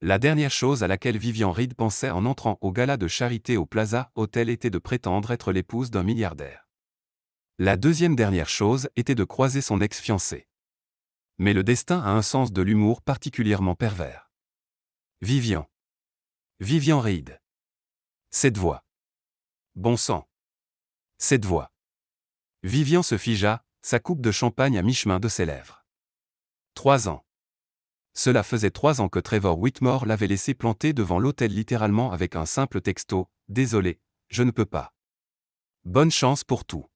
La dernière chose à laquelle Vivian Reed pensait en entrant au gala de charité au Plaza Hotel était de prétendre être l'épouse d'un milliardaire. La deuxième dernière chose était de croiser son ex-fiancé. Mais le destin a un sens de l'humour particulièrement pervers. Vivian Reed. Cette voix. Bon sang. Cette voix. Vivian se figea, sa coupe de champagne à mi-chemin de ses lèvres. 3 ans. Cela faisait 3 ans que Trevor Whitmore l'avait laissé planter devant l'hôtel littéralement avec un simple texto « Désolé, je ne peux pas. Bonne chance pour tout ».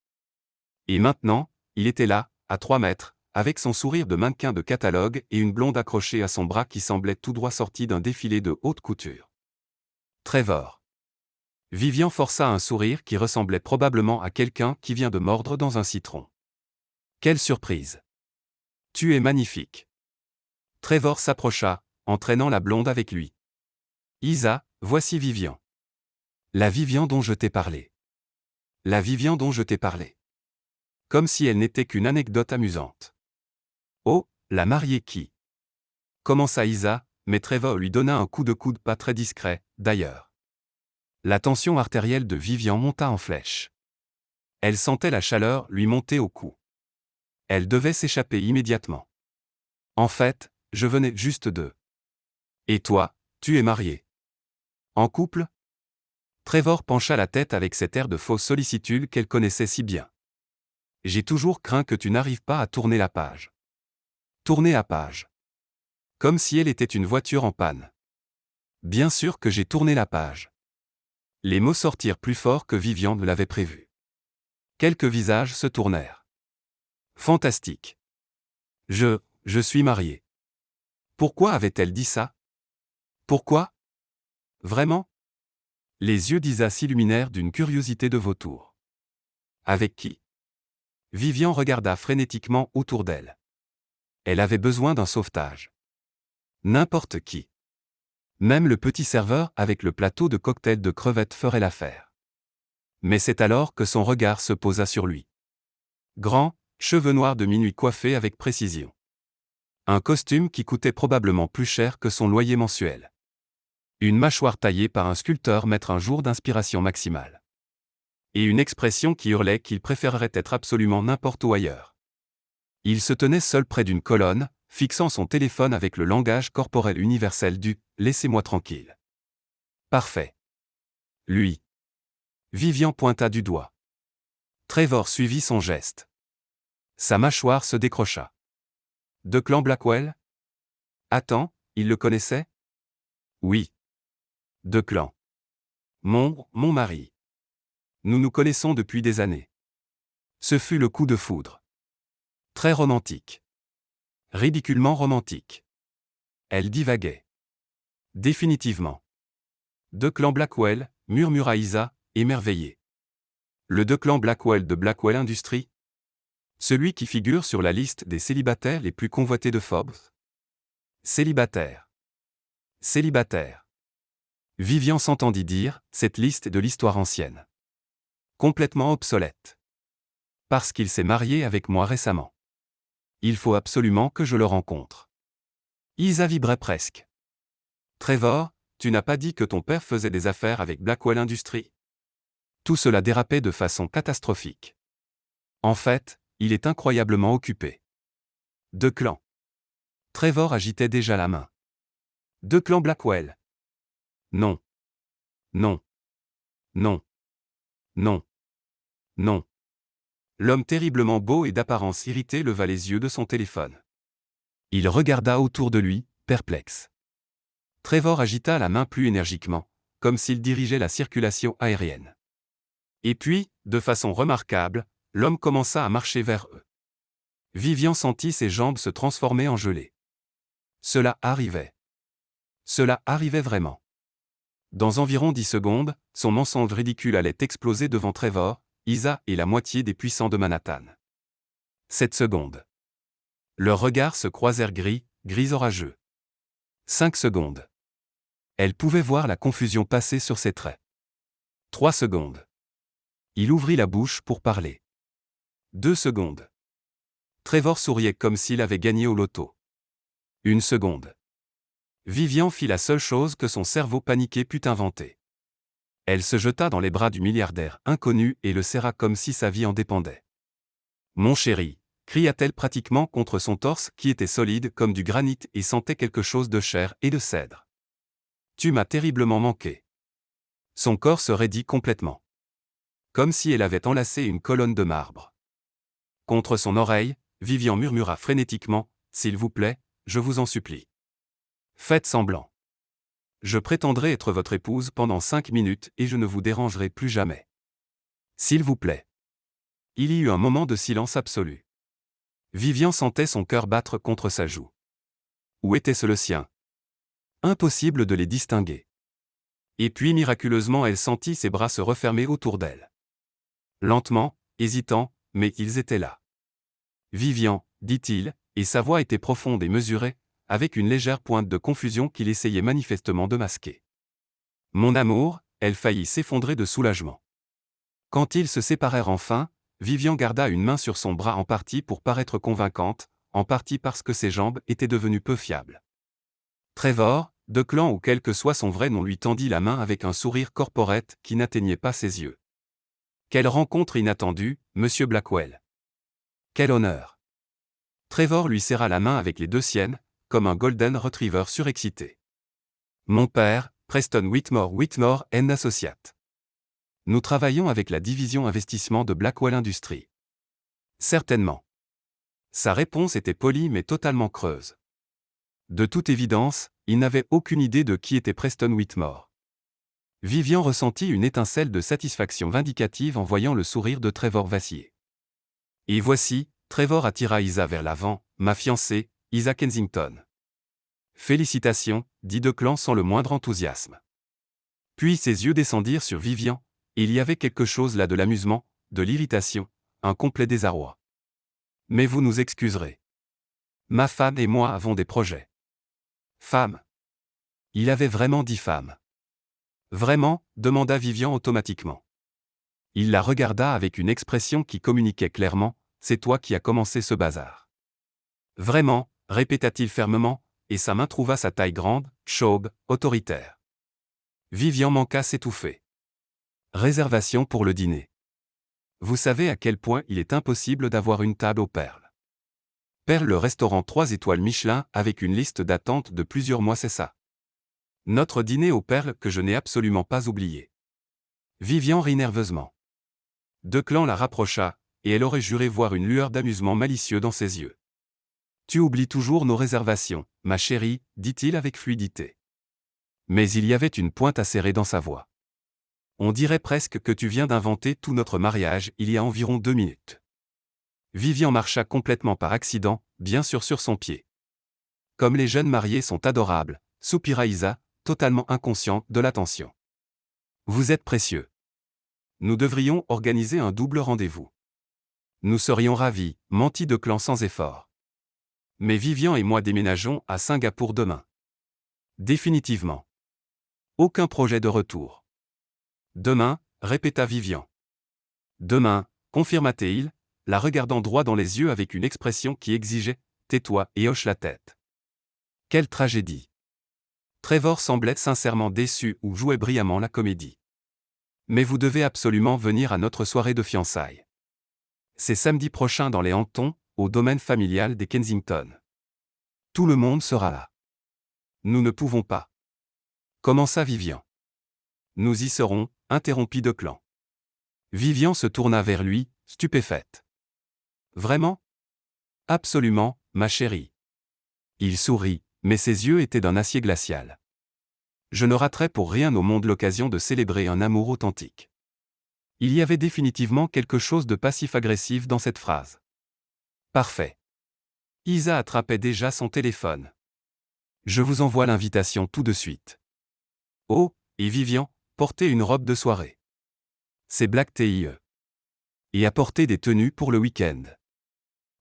Et maintenant, il était là, à 3 mètres, avec son sourire de mannequin de catalogue et une blonde accrochée à son bras qui semblait tout droit sortie d'un défilé de haute couture. Trevor. Vivian força un sourire qui ressemblait probablement à quelqu'un qui vient de mordre dans un citron. Quelle surprise! Tu es magnifique. Trevor s'approcha, entraînant la blonde avec lui. Isa, voici Vivian. La Vivian dont je t'ai parlé. La Vivian dont je t'ai parlé. Comme si elle n'était qu'une anecdote amusante. Oh, la mariée qui? Commença Isa, mais Trevor lui donna un coup de coude pas très discret, d'ailleurs. La tension artérielle de Vivian monta en flèche. Elle sentait la chaleur lui monter au cou. Elle devait s'échapper immédiatement. En fait, je venais juste de. Et toi, tu es marié? En couple? Trevor pencha la tête avec cet air de fausse sollicitude qu'elle connaissait si bien. J'ai toujours craint que tu n'arrives pas à tourner la page. Tourner la page. Comme si elle était une voiture en panne. Bien sûr que j'ai tourné la page. Les mots sortirent plus fort que Vivian ne l'avait prévu. Quelques visages se tournèrent. Fantastique. Je suis marié. Pourquoi avait-elle dit ça? Pourquoi? Vraiment? Les yeux d'Isa s'illuminèrent d'une curiosité de vautour. Avec qui? Vivian regarda frénétiquement autour d'elle. Elle avait besoin d'un sauvetage. N'importe qui. Même le petit serveur avec le plateau de cocktail de crevettes ferait l'affaire. Mais c'est alors que son regard se posa sur lui. Grand, cheveux noirs de minuit coiffés avec précision. Un costume qui coûtait probablement plus cher que son loyer mensuel. Une mâchoire taillée par un sculpteur mettre un jour d'inspiration maximale. Et une expression qui hurlait qu'il préférerait être absolument n'importe où ailleurs. Il se tenait seul près d'une colonne, fixant son téléphone avec le langage corporel universel du « laissez-moi tranquille ». Parfait. Lui. Vivian pointa du doigt. Trevor suivit son geste. Sa mâchoire se décrocha. De clan Blackwell? Attends, il le connaissait? Oui. De clan. Mon mari. Nous nous connaissons depuis des années. Ce fut le coup de foudre. Très romantique. Ridiculement romantique. Elle divaguait. Définitivement. De clan Blackwell, murmura Isa, émerveillée. Le de clan Blackwell de Blackwell Industries? Celui qui figure sur la liste des célibataires les plus convoités de Forbes? Célibataire. Célibataire. Vivian s'entendit dire, cette liste est de l'histoire ancienne. Complètement obsolète. Parce qu'il s'est marié avec moi récemment. Il faut absolument que je le rencontre. Isa vibrait presque. Trevor, tu n'as pas dit que ton père faisait des affaires avec Blackwell Industries? Tout cela dérapait de façon catastrophique. En fait, il est incroyablement occupé. De clan. Trevor agitait déjà la main. De clan Blackwell. Non. Non. Non. Non. Non. L'homme terriblement beau et d'apparence irritée leva les yeux de son téléphone. Il regarda autour de lui, perplexe. Trevor agita la main plus énergiquement, comme s'il dirigeait la circulation aérienne. Et puis, de façon remarquable, l'homme commença à marcher vers eux. Vivian sentit ses jambes se transformer en gelée. Cela arrivait. Cela arrivait vraiment. Dans environ 10 secondes, son mensonge ridicule allait exploser devant Trevor, Isa et la moitié des puissants de Manhattan. 7 secondes. Leurs regards se croisèrent gris orageux. 5 secondes. Elle pouvait voir la confusion passer sur ses traits. 3 secondes. Il ouvrit la bouche pour parler. 2 secondes. Trevor souriait comme s'il avait gagné au loto. 1 seconde. Vivian fit la seule chose que son cerveau paniqué put inventer. Elle se jeta dans les bras du milliardaire inconnu et le serra comme si sa vie en dépendait. « Mon chéri !» cria-t-elle pratiquement contre son torse qui était solide comme du granit et sentait quelque chose de chair et de cèdre. « Tu m'as terriblement manqué. » Son corps se raidit complètement. Comme si elle avait enlacé une colonne de marbre. Contre son oreille, Vivian murmura frénétiquement, « S'il vous plaît, je vous en supplie. Faites semblant. Je prétendrai être votre épouse pendant 5 minutes et je ne vous dérangerai plus jamais. S'il vous plaît. » Il y eut un moment de silence absolu. Vivian sentait son cœur battre contre sa joue. Où était-ce le sien? Impossible de les distinguer. Et puis miraculeusement elle sentit ses bras se refermer autour d'elle. Lentement, hésitant, mais ils étaient là. « Vivian, » dit-il, et sa voix était profonde et mesurée, avec une légère pointe de confusion qu'il essayait manifestement de masquer. « Mon amour », elle faillit s'effondrer de soulagement. Quand ils se séparèrent enfin, Vivian garda une main sur son bras en partie pour paraître convaincante, en partie parce que ses jambes étaient devenues peu fiables. Trevor, Declan ou quel que soit son vrai nom lui tendit la main avec un sourire corporate qui n'atteignait pas ses yeux. Quelle rencontre inattendue, Monsieur Blackwell. Quel honneur. Trevor lui serra la main avec les deux siennes, comme un golden retriever surexcité. Mon père, Preston Whitmore & Associates. Nous travaillons avec la division investissement de Blackwell Industries. Certainement. Sa réponse était polie mais totalement creuse. De toute évidence, il n'avait aucune idée de qui était Preston Whitmore. Vivian ressentit une étincelle de satisfaction vindicative en voyant le sourire de Trevor vaciller. Et voici, Trevor attira Isa vers l'avant, ma fiancée, Isa Kensington. Félicitations, dit Declan sans le moindre enthousiasme. Puis ses yeux descendirent sur Vivian. Il y avait quelque chose là de l'amusement, de l'irritation, un complet désarroi. Mais vous nous excuserez. Ma femme et moi avons des projets. Femme. Il avait vraiment dit femme. Vraiment, demanda Vivian automatiquement. Il la regarda avec une expression qui communiquait clairement, c'est toi qui as commencé ce bazar. Vraiment, répéta-t-il fermement, et sa main trouva sa taille grande, chauve, autoritaire. Vivian manqua s'étouffer. Réservation pour le dîner. Vous savez à quel point il est impossible d'avoir une table aux Perles. Perles, le restaurant 3 étoiles Michelin avec une liste d'attente de plusieurs mois, c'est ça. Notre dîner aux Perles que je n'ai absolument pas oublié. Vivian rit nerveusement. Declan la rapprocha, et elle aurait juré voir une lueur d'amusement malicieux dans ses yeux. Tu oublies toujours nos réservations, ma chérie, dit-il avec fluidité. Mais il y avait une pointe acérée dans sa voix. On dirait presque que tu viens d'inventer tout notre mariage il y a environ 2 minutes. Vivian marcha complètement par accident, bien sûr sur son pied. Comme les jeunes mariés sont adorables, soupira Isa, totalement inconsciente de l'attention. Vous êtes précieux. Nous devrions organiser un double rendez-vous. Nous serions ravis, mentit Declan sans effort. Mais Vivian et moi déménageons à Singapour demain. Définitivement. Aucun projet de retour. Demain, répéta Vivian. Demain, confirma-t-il, la regardant droit dans les yeux avec une expression qui exigeait « tais-toi » et hoche la tête. Quelle tragédie. Trevor semblait sincèrement déçu ou jouait brillamment la comédie. Mais vous devez absolument venir à notre soirée de fiançailles. C'est samedi prochain dans les Hamptons, au domaine familial des Kensington. Tout le monde sera là. Nous ne pouvons pas. Commença Vivian. Nous y serons, interrompit Declan. Vivian se tourna vers lui, stupéfaite. Vraiment? Absolument, ma chérie. Il sourit, mais ses yeux étaient d'un acier glacial. Je ne raterai pour rien au monde l'occasion de célébrer un amour authentique. Il y avait définitivement quelque chose de passif-agressif dans cette phrase. Parfait. Isa attrapait déjà son téléphone. Je vous envoie l'invitation tout de suite. Oh, et Vivian, portez une robe de soirée. C'est Black TIE. Et apportez des tenues pour le week-end.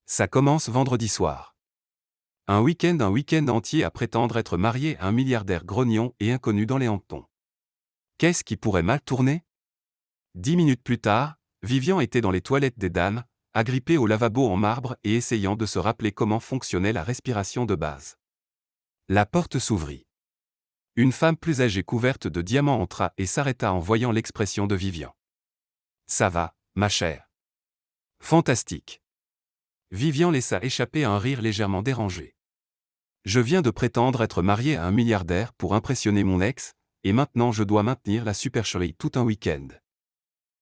Ça commence vendredi soir. Un week-end entier à prétendre être marié à un milliardaire grognon et inconnu dans les Hamptons. Qu'est-ce qui pourrait mal tourner? 10 minutes plus tard, Vivian était dans les toilettes des dames, agrippée au lavabo en marbre et essayant de se rappeler comment fonctionnait la respiration de base. La porte s'ouvrit. Une femme plus âgée couverte de diamants entra et s'arrêta en voyant l'expression de Vivian. Ça va, ma chère. Fantastique. Vivian laissa échapper un rire légèrement dérangé. Je viens de prétendre être marié à un milliardaire pour impressionner mon ex, et maintenant je dois maintenir la supercherie tout un week-end.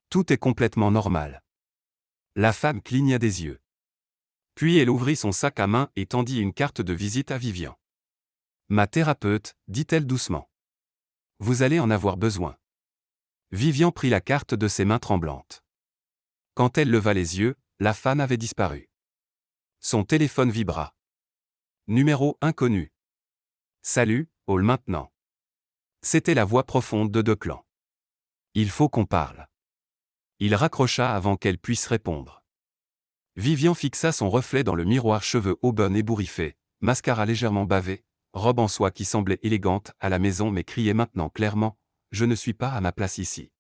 Tout est complètement normal. La femme cligna des yeux. Puis elle ouvrit son sac à main et tendit une carte de visite à Vivian. Ma thérapeute, dit-elle doucement. Vous allez en avoir besoin. Vivian prit la carte de ses mains tremblantes. Quand elle leva les yeux, la femme avait disparu. Son téléphone vibra. Numéro inconnu. Salut, Hall maintenant. C'était la voix profonde de Declan. Il faut qu'on parle. Il raccrocha avant qu'elle puisse répondre. Vivian fixa son reflet dans le miroir, cheveux auburn ébouriffés, mascara légèrement bavé, robe en soie qui semblait élégante à la maison mais criait maintenant clairement « Je ne suis pas à ma place ici. »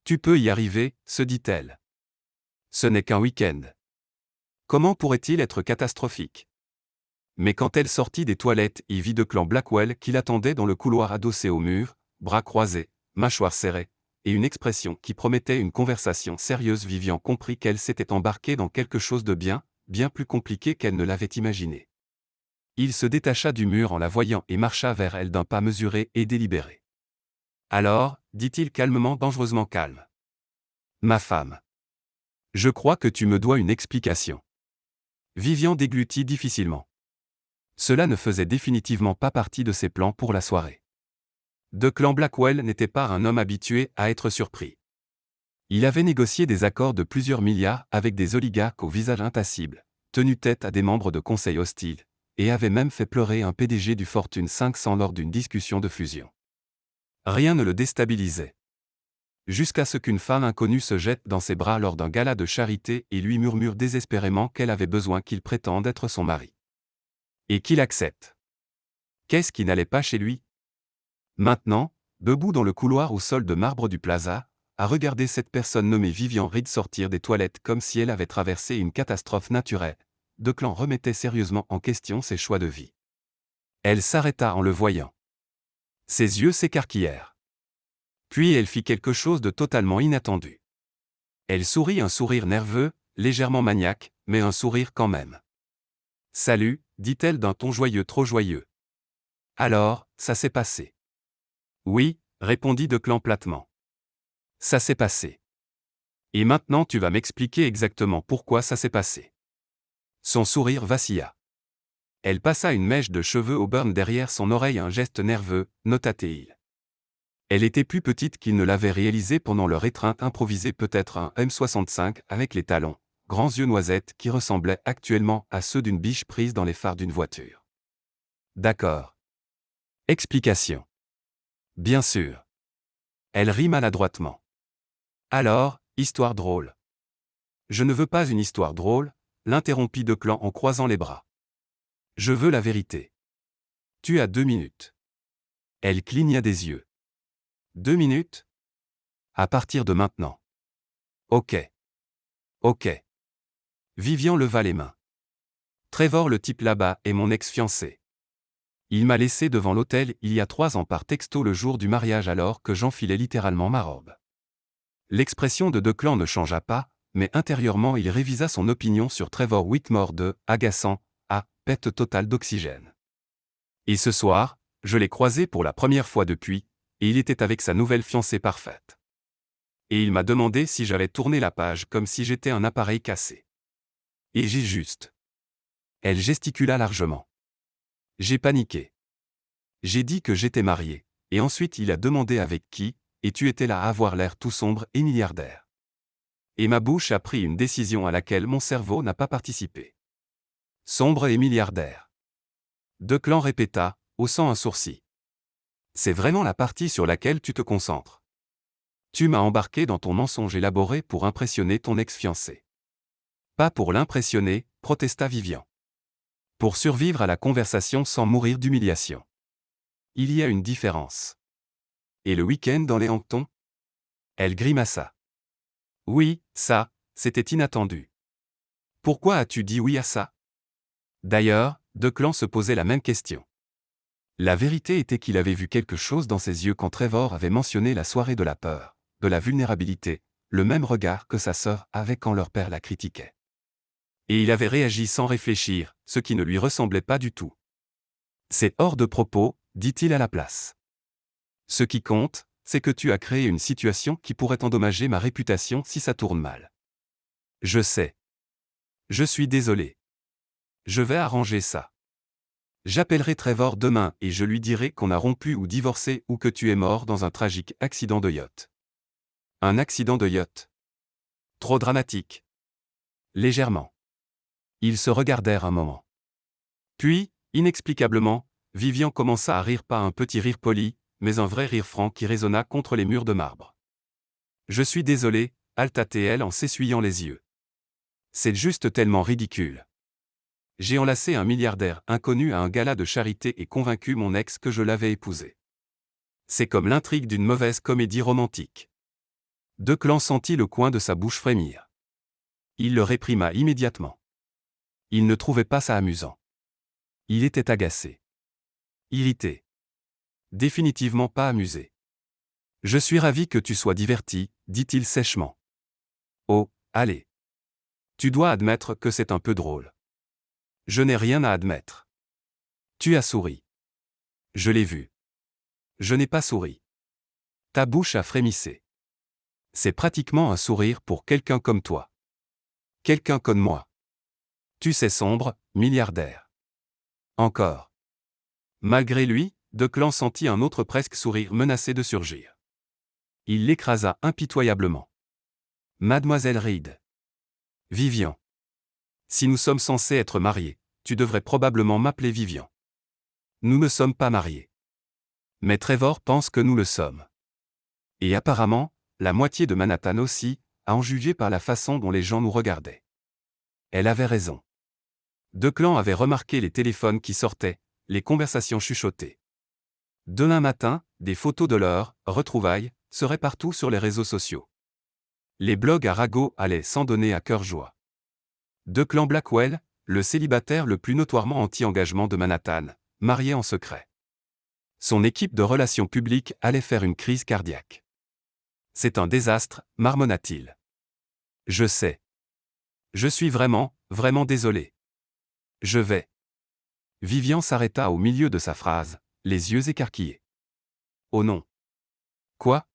Tu peux y arriver, se dit-elle. Ce n'est qu'un week-end. Comment pourrait-il être catastrophique? Mais quand elle sortit des toilettes et vit Declan Blackwell qui l'attendait dans le couloir adossé au mur, bras croisés, mâchoires serrées, et une expression qui promettait une conversation sérieuse, Vivian comprit qu'elle s'était embarquée dans quelque chose de bien plus compliqué qu'elle ne l'avait imaginé. Il se détacha du mur en la voyant et marcha vers elle d'un pas mesuré et délibéré. Alors, dit-il calmement, dangereusement calme. Ma femme. Je crois que tu me dois une explication. Vivian déglutit difficilement. Cela ne faisait définitivement pas partie de ses plans pour la soirée. Declan Blackwell n'était pas un homme habitué à être surpris. Il avait négocié des accords de plusieurs milliards avec des oligarques au visage impassible, tenu tête à des membres de conseils hostiles, et avait même fait pleurer un PDG du Fortune 500 lors d'une discussion de fusion. Rien ne le déstabilisait. Jusqu'à ce qu'une femme inconnue se jette dans ses bras lors d'un gala de charité et lui murmure désespérément qu'elle avait besoin qu'il prétende être son mari. Et qu'il accepte. Qu'est-ce qui n'allait pas chez lui? Maintenant, debout dans le couloir au sol de marbre du plaza, à regarder cette personne nommée Vivian Reed sortir des toilettes comme si elle avait traversé une catastrophe naturelle, Declan remettait sérieusement en question ses choix de vie. Elle s'arrêta en le voyant. Ses yeux s'écarquillèrent. Puis elle fit quelque chose de totalement inattendu. Elle sourit, un sourire nerveux, légèrement maniaque, mais un sourire quand même. Salut, dit-elle d'un ton joyeux, trop joyeux. Alors, ça s'est passé. Oui, répondit Declan platement. Ça s'est passé. Et maintenant tu vas m'expliquer exactement pourquoi ça s'est passé. Son sourire vacilla. Elle passa une mèche de cheveux auburn derrière son oreille, un geste nerveux, nota-t-il. Elle était plus petite qu'il ne l'avait réalisé pendant leur étreinte improvisée, peut-être un M65 avec les talons, grands yeux noisettes qui ressemblaient actuellement à ceux d'une biche prise dans les phares d'une voiture. D'accord. Explication. Bien sûr. Elle rit maladroitement. Alors, histoire drôle. Je ne veux pas une histoire drôle, l'interrompit Declan en croisant les bras. Je veux la vérité. Tu as 2 minutes. Elle cligna des yeux. 2 minutes? À partir de maintenant. Ok. Ok. Vivian leva les mains. Trevor, le type là-bas, est mon ex-fiancé. Il m'a laissé devant l'hôtel il y a 3 ans par texto le jour du mariage alors que j'enfilais littéralement ma robe. L'expression de Declan ne changea pas, mais intérieurement il révisa son opinion sur Trevor Whitmore de « agaçant » à « perte totale d'oxygène ». Et ce soir, je l'ai croisé pour la première fois depuis, et il était avec sa nouvelle fiancée parfaite. Et il m'a demandé si j'allais tourner la page comme si j'étais un appareil cassé. Et j'ai juste. Elle gesticula largement. J'ai paniqué. J'ai dit que j'étais marié, et ensuite il a demandé avec qui, et tu étais là à avoir l'air tout sombre et milliardaire. Et ma bouche a pris une décision à laquelle mon cerveau n'a pas participé. Sombre et milliardaire. Declan répéta, haussant un sourcil. C'est vraiment la partie sur laquelle tu te concentres. Tu m'as embarqué dans ton mensonge élaboré pour impressionner ton ex-fiancé. Pas pour l'impressionner, protesta Vivian. Pour survivre à la conversation sans mourir d'humiliation. Il y a une différence. Et le week-end dans les Hamptons? Elle grimaça. Oui, ça, c'était inattendu. Pourquoi as-tu dit oui à ça? D'ailleurs, Declan se posait la même question. La vérité était qu'il avait vu quelque chose dans ses yeux quand Trevor avait mentionné la soirée de la peur, de la vulnérabilité, le même regard que sa sœur avait quand leur père la critiquait. Et il avait réagi sans réfléchir, ce qui ne lui ressemblait pas du tout. C'est hors de propos, dit-il à la place. Ce qui compte, c'est que tu as créé une situation qui pourrait endommager ma réputation si ça tourne mal. Je sais. Je suis désolé. Je vais arranger ça. J'appellerai Trevor demain et je lui dirai qu'on a rompu ou divorcé ou que tu es mort dans un tragique accident de yacht. Un accident de yacht. Trop dramatique. Légèrement. Ils se regardèrent un moment. Puis, inexplicablement, Vivian commença à rire, pas un petit rire poli, mais un vrai rire franc qui résonna contre les murs de marbre. Je suis désolé, halta-t-elle en s'essuyant les yeux. C'est juste tellement ridicule. J'ai enlacé un milliardaire inconnu à un gala de charité et convaincu mon ex que je l'avais épousé. C'est comme l'intrigue d'une mauvaise comédie romantique. Declan sentit le coin de sa bouche frémir. Il le réprima immédiatement. Il ne trouvait pas ça amusant. Il était agacé. Irrité. Définitivement pas amusé. Je suis ravi que tu sois diverti, dit-il sèchement. Oh, allez. Tu dois admettre que c'est un peu drôle. Je n'ai rien à admettre. Tu as souri. Je l'ai vu. Je n'ai pas souri. Ta bouche a frémissé. C'est pratiquement un sourire pour quelqu'un comme toi. Quelqu'un comme moi. Tu sais sombre, milliardaire. Encore. Malgré lui, Declan sentit un autre presque sourire menacé de surgir. Il l'écrasa impitoyablement. Mademoiselle Reed. Vivian. Si nous sommes censés être mariés, tu devrais probablement m'appeler Vivian. Nous ne sommes pas mariés. Mais Trevor pense que nous le sommes. Et apparemment, la moitié de Manhattan aussi, à en juger par la façon dont les gens nous regardaient. Elle avait raison. Declan avait remarqué les téléphones qui sortaient, les conversations chuchotées. Demain matin, des photos de leurs retrouvailles seraient partout sur les réseaux sociaux. Les blogs à ragots allaient s'en donner à cœur joie. Declan Blackwell, le célibataire le plus notoirement anti-engagement de Manhattan, marié en secret. Son équipe de relations publiques allait faire une crise cardiaque. C'est un désastre, marmonna-t-il. Je sais. Je suis vraiment, vraiment désolé. Je vais. Vivian s'arrêta au milieu de sa phrase, les yeux écarquillés. Oh non. Quoi?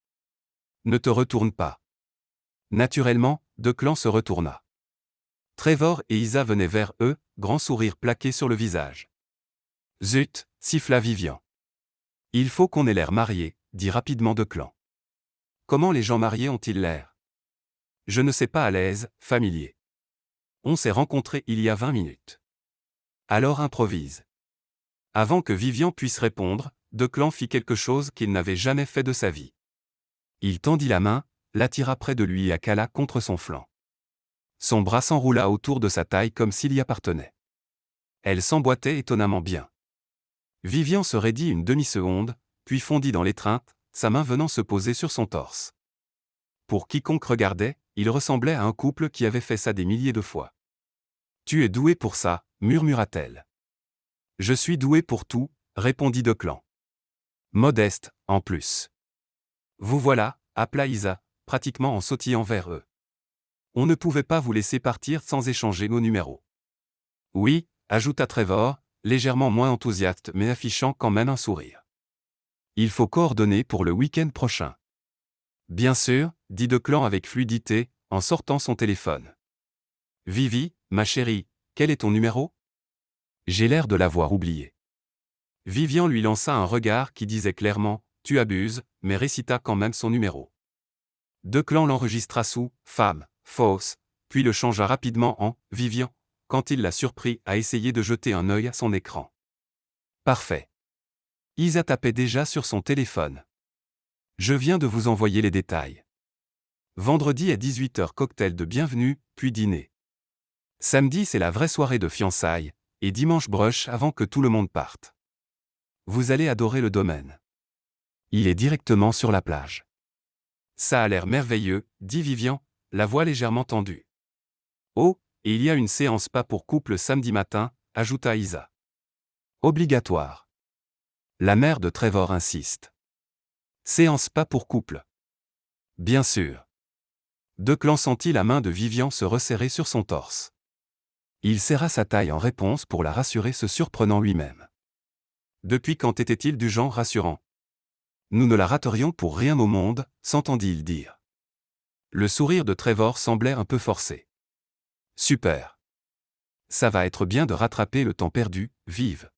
Ne te retourne pas. Naturellement, Declan se retourna. Trevor et Isa venaient vers eux, grand sourire plaqué sur le visage. Zut, siffla Vivian. Il faut qu'on ait l'air marié, dit rapidement Declan. Comment les gens mariés ont-ils l'air? Je ne sais pas, à l'aise, familier. On s'est rencontrés il y a 20 minutes. Alors improvise. Avant que Vivian puisse répondre, Declan fit quelque chose qu'il n'avait jamais fait de sa vie. Il tendit la main, l'attira près de lui et la cala contre son flanc. Son bras s'enroula autour de sa taille comme s'il y appartenait. Elle s'emboîtait étonnamment bien. Vivian se raidit une demi-seconde, puis fondit dans l'étreinte, sa main venant se poser sur son torse. Pour quiconque regardait, il ressemblait à un couple qui avait fait ça des milliers de fois. Tu es doué pour ça, murmura-t-elle. Je suis doué pour tout, répondit Declan. Modeste, en plus. Vous voilà, appela Isa, pratiquement en sautillant vers eux. On ne pouvait pas vous laisser partir sans échanger nos numéros. Oui, ajouta Trevor, légèrement moins enthousiaste mais affichant quand même un sourire. Il faut coordonner pour le week-end prochain. Bien sûr, dit Declan avec fluidité, en sortant son téléphone. Vivi, ma chérie, quel est ton numéro? J'ai l'air de l'avoir oublié. Vivian lui lança un regard qui disait clairement « Tu abuses », mais récita quand même son numéro. Declan l'enregistra sous « Femme, fausse », puis le changea rapidement en « Vivian », quand il la surprit à essayer de jeter un œil à son écran. Parfait. Isa tapait déjà sur son téléphone. Je viens de vous envoyer les détails. Vendredi à 18h cocktail de bienvenue, puis dîner. Samedi c'est la vraie soirée de fiançailles, et dimanche brunch avant que tout le monde parte. Vous allez adorer le domaine. Il est directement sur la plage. Ça a l'air merveilleux, dit Vivian, la voix légèrement tendue. Oh, et il y a une séance pas pour couple samedi matin, ajouta Isa. Obligatoire. La mère de Trevor insiste. Séance pas pour couple. Bien sûr. Declan sentit la main de Vivian se resserrer sur son torse. Il serra sa taille en réponse pour la rassurer, se surprenant lui-même. Depuis quand était-il du genre rassurant? Nous ne la raterions pour rien au monde, s'entendit-il dire. Le sourire de Trevor semblait un peu forcé. Super. Ça va être bien de rattraper le temps perdu, Vive.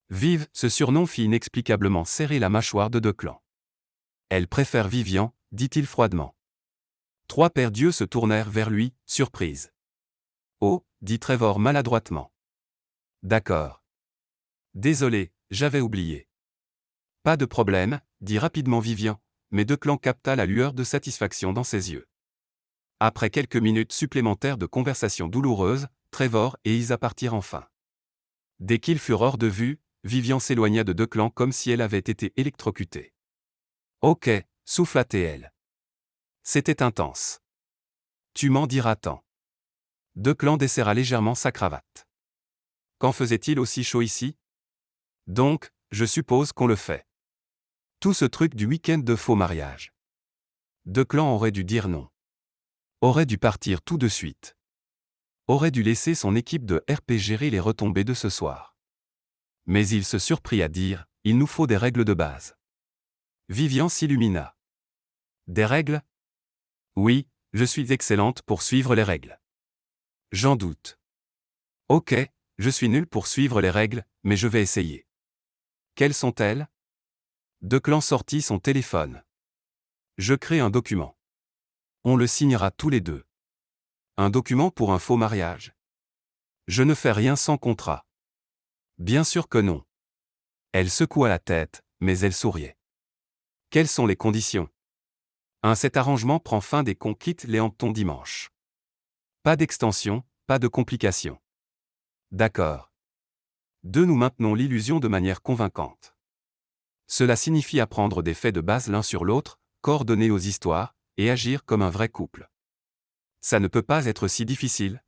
Vive, ce surnom fit inexplicablement serrer la mâchoire de Declan. Elle préfère Vivian, dit-il froidement. Trois paires d'yeux se tournèrent vers lui, surprise. Oh, dit Trevor maladroitement. D'accord. Désolé, j'avais oublié. Pas de problème, dit rapidement Vivian, mais Declan capta la lueur de satisfaction dans ses yeux. Après quelques minutes supplémentaires de conversation douloureuse, Trevor et Isa partirent enfin. Dès qu'ils furent hors de vue, Vivian s'éloigna de Declan comme si elle avait été électrocutée. Ok, souffla-t-elle. C'était intense. Tu m'en diras tant. Declan desserra légèrement sa cravate. Quand faisait-il aussi chaud ici? Donc, je suppose qu'on le fait. Tout ce truc du week-end de faux mariage. Declan aurait dû dire non. Aurait dû partir tout de suite. Aurait dû laisser son équipe de RP gérer les retombées de ce soir. Mais il se surprit à dire, il nous faut des règles de base. Vivian s'illumina. Des règles? Oui, je suis excellente pour suivre les règles. J'en doute. Ok, je suis nulle pour suivre les règles, mais je vais essayer. Quelles sont-elles? Declan sortit son téléphone. Je crée un document. On le signera tous les deux. Un document pour un faux mariage. Je ne fais rien sans contrat. Bien sûr que non. Elle secoua la tête, mais elle souriait. Quelles sont les conditions? Cet arrangement prend fin dès qu'on quitte les Hamptons dimanche. Pas d'extension, pas de complications. D'accord. 2. Nous maintenons l'illusion de manière convaincante. Cela signifie apprendre des faits de base l'un sur l'autre, coordonner aux histoires, et agir comme un vrai couple. Ça ne peut pas être si difficile.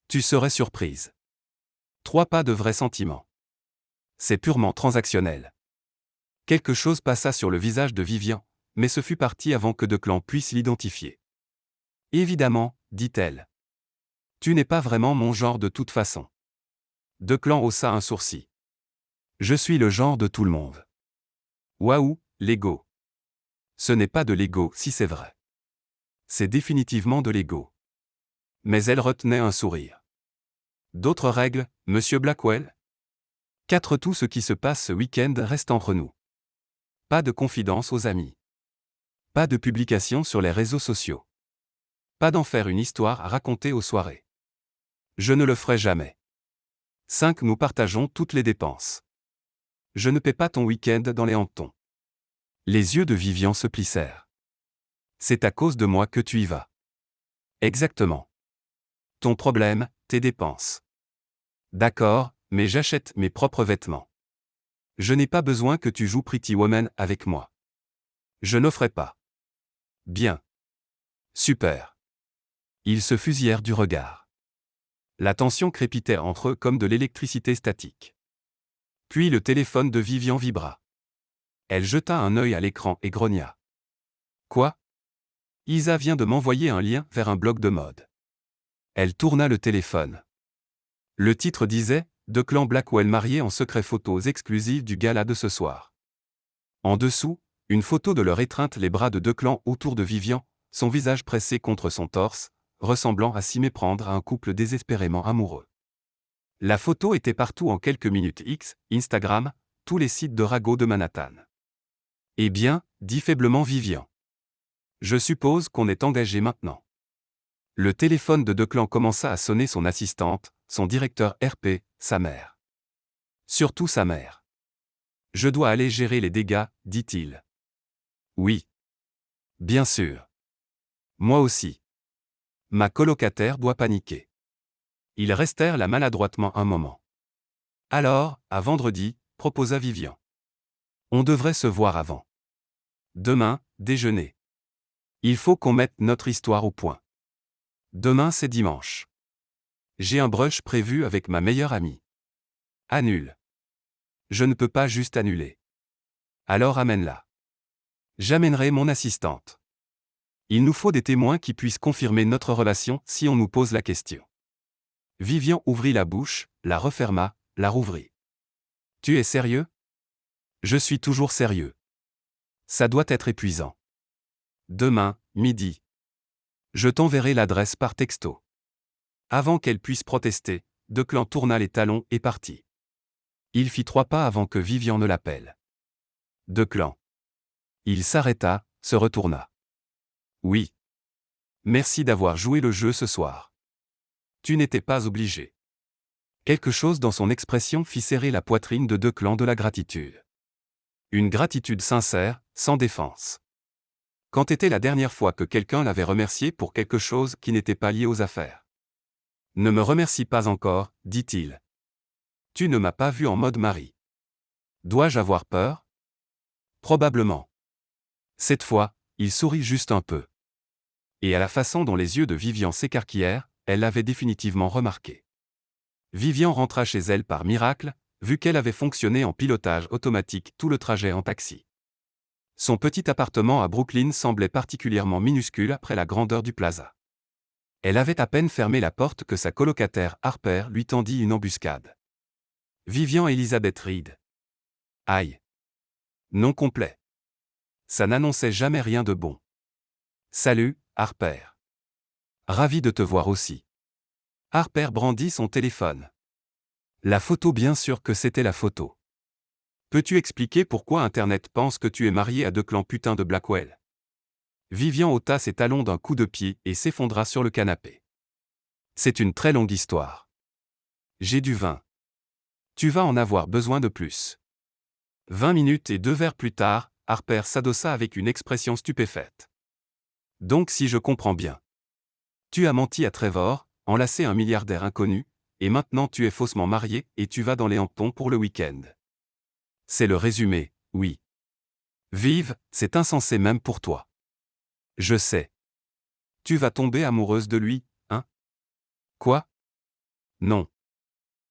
Tu serais surprise. 3. Pas de vrais sentiments. C'est purement transactionnel. Quelque chose passa sur le visage de Vivian, mais ce fut parti avant que Declan puisse l'identifier. Évidemment, dit-elle. Tu n'es pas vraiment mon genre de toute façon. Declan haussa un sourcil. Je suis le genre de tout le monde. Waouh, l'ego. Ce n'est pas de l'ego si c'est vrai. C'est définitivement de l'ego. Mais elle retenait un sourire. D'autres règles, Monsieur Blackwell? 4. Tout ce qui se passe ce week-end reste entre nous. Pas de confidence aux amis. Pas de publication sur les réseaux sociaux. Pas d'en faire une histoire à raconter aux soirées. Je ne le ferai jamais. 5. Nous partageons toutes les dépenses. Je ne paie pas ton week-end dans les Hamptons. Les yeux de Vivian se plissèrent. C'est à cause de moi que tu y vas. Exactement. Ton problème, tes dépenses. D'accord, mais j'achète mes propres vêtements. Je n'ai pas besoin que tu joues Pretty Woman avec moi. Je n'offrais pas. Bien. Super. Ils se fusillèrent du regard. La tension crépitait entre eux comme de l'électricité statique. Puis le téléphone de Vivian vibra. Elle jeta un œil à l'écran et grogna. Quoi? Isa vient de m'envoyer un lien vers un blog de mode. Elle tourna le téléphone. Le titre disait « Declan Blackwell marié en secret, photos exclusives du gala de ce soir ». En dessous, une photo de leur étreinte, les bras de Declan autour de Vivian, son visage pressé contre son torse, ressemblant à s'y méprendre à un couple désespérément amoureux. La photo était partout en quelques minutes. X, Instagram, tous les sites de ragots de Manhattan. Eh bien, dit faiblement Vivian. Je suppose qu'on est engagé maintenant. Le téléphone de Declan commença à sonner. Son assistante, son directeur RP, sa mère. Surtout sa mère. Je dois aller gérer les dégâts, dit-il. Oui. Bien sûr. Moi aussi. Ma colocataire doit paniquer. Ils restèrent là maladroitement un moment. Alors, à vendredi, proposa Vivian. On devrait se voir avant. Demain, déjeuner. Il faut qu'on mette notre histoire au point. Demain c'est dimanche. J'ai un brunch prévu avec ma meilleure amie. Annule. Je ne peux pas juste annuler. Alors amène-la. J'amènerai mon assistante. Il nous faut des témoins qui puissent confirmer notre relation si on nous pose la question. Vivian ouvrit la bouche, la referma, la rouvrit. Tu es sérieux? Je suis toujours sérieux. Ça doit être épuisant. Demain, midi. Je t'enverrai l'adresse par texto. Avant qu'elle puisse protester, Declan tourna les talons et partit. Il fit 3 pas avant que Vivian ne l'appelle. Declan. Il s'arrêta, se retourna. Oui. Merci d'avoir joué le jeu ce soir. Tu n'étais pas obligé. Quelque chose dans son expression fit serrer la poitrine de Declan de la gratitude. Une gratitude sincère, sans défense. Quand était la dernière fois que quelqu'un l'avait remercié pour quelque chose qui n'était pas lié aux affaires? Ne me remercie pas encore, dit-il. Tu ne m'as pas vu en mode mari. Dois-je avoir peur? Probablement. Cette fois, il sourit juste un peu. Et à la façon dont les yeux de Vivian s'écarquillèrent, elle l'avait définitivement remarqué. Vivian rentra chez elle par miracle, vu qu'elle avait fonctionné en pilotage automatique tout le trajet en taxi. Son petit appartement à Brooklyn semblait particulièrement minuscule après la grandeur du plaza. Elle avait à peine fermé la porte que sa colocataire Harper lui tendit une embuscade. Vivian Elizabeth Reed. Aïe. Nom complet. Ça n'annonçait jamais rien de bon. Salut, Harper. Ravi de te voir aussi. Harper brandit son téléphone. La photo, bien sûr que c'était la photo. Peux-tu expliquer pourquoi Internet pense que tu es marié à Declan putain de Blackwell? Vivian ôta ses talons d'un coup de pied et s'effondra sur le canapé. C'est une très longue histoire. J'ai du vin. Tu vas en avoir besoin de plus. 20 minutes et 2 verres plus tard, Harper s'adossa avec une expression stupéfaite. Donc si je comprends bien. Tu as menti à Trevor, enlacé un milliardaire inconnu, et maintenant tu es faussement marié et tu vas dans les Hamptons pour le week-end. C'est le résumé, oui. Vive, c'est insensé même pour toi. Je sais. Tu vas tomber amoureuse de lui, hein? Quoi? Non.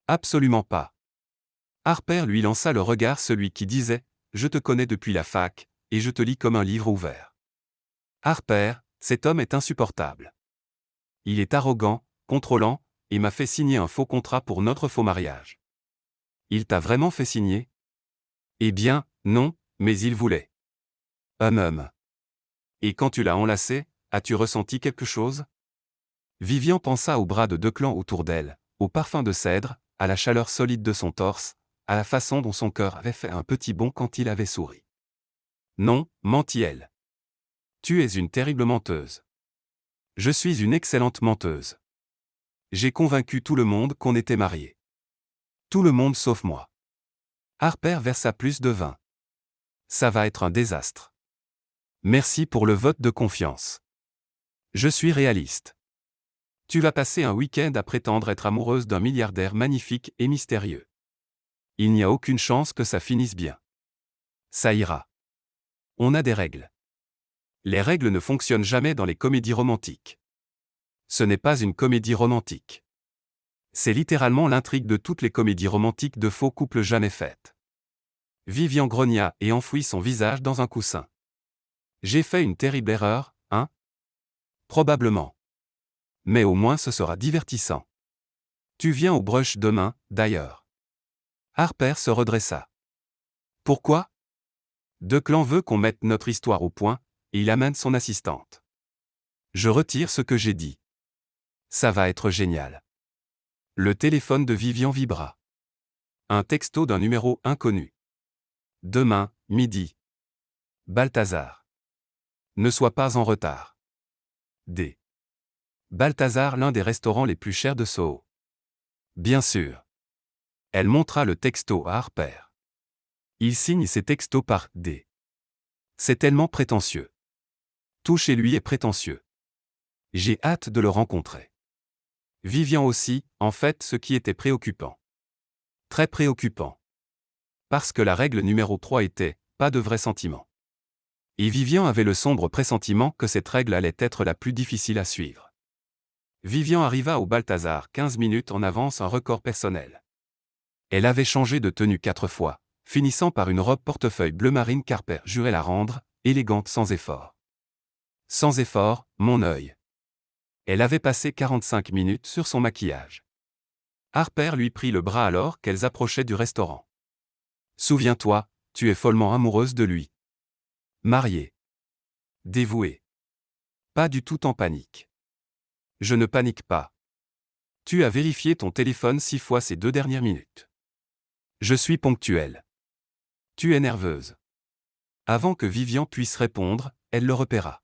Absolument pas. Harper lui lança le regard, celui qui disait « Je te connais depuis la fac, et je te lis comme un livre ouvert. » Harper, cet homme est insupportable. Il est arrogant, contrôlant, et m'a fait signer un faux contrat pour notre faux mariage. Il t'a vraiment fait signer? Eh bien, non, mais il voulait. Et quand tu l'as enlacé, as-tu ressenti quelque chose? Vivian pensa au bras de Declan autour d'elle, au parfum de cèdre, à la chaleur solide de son torse, à la façon dont son cœur avait fait un petit bond quand il avait souri. Non, mentit-elle. Tu es une terrible menteuse. Je suis une excellente menteuse. J'ai convaincu tout le monde qu'on était mariés. Tout le monde sauf moi. Harper versa plus de vin. Ça va être un désastre. Merci pour le vote de confiance. Je suis réaliste. Tu vas passer un week-end à prétendre être amoureuse d'un milliardaire magnifique et mystérieux. Il n'y a aucune chance que ça finisse bien. Ça ira. On a des règles. Les règles ne fonctionnent jamais dans les comédies romantiques. Ce n'est pas une comédie romantique. C'est littéralement l'intrigue de toutes les comédies romantiques de faux couples jamais faites. Vivian grogna et enfouit son visage dans un coussin. J'ai fait une terrible erreur, hein? Probablement. Mais au moins ce sera divertissant. Tu viens au brunch demain, d'ailleurs. Harper se redressa. Pourquoi? Declan veut qu'on mette notre histoire au point, et il amène son assistante. Je retire ce que j'ai dit. Ça va être génial. Le téléphone de Vivian vibra. Un texto d'un numéro inconnu. Demain, midi. Balthazar. Ne sois pas en retard. D. Balthazar, l'un des restaurants les plus chers de Soho. Bien sûr. Elle montra le texto à Harper. Il signe ses textos par D. C'est tellement prétentieux. Tout chez lui est prétentieux. J'ai hâte de le rencontrer. Vivian aussi, en fait, ce qui était préoccupant. Très préoccupant. Parce que la règle numéro 3 était « pas de vrais sentiments ». Et Vivian avait le sombre pressentiment que cette règle allait être la plus difficile à suivre. Vivian arriva au Balthazar 15 minutes en avance, un record personnel. Elle avait changé de tenue 4 fois, finissant par une robe portefeuille bleu marine qu'Harper jurait la rendre, élégante sans effort. Sans effort, mon œil. Elle avait passé 45 minutes sur son maquillage. Harper lui prit le bras alors qu'elles approchaient du restaurant. Souviens-toi, tu es follement amoureuse de lui. Mariée. Dévouée. Pas du tout en panique. Je ne panique pas. Tu as vérifié ton téléphone 6 fois ces 2 dernières minutes. Je suis ponctuelle. Tu es nerveuse. Avant que Vivian puisse répondre, elle le repéra.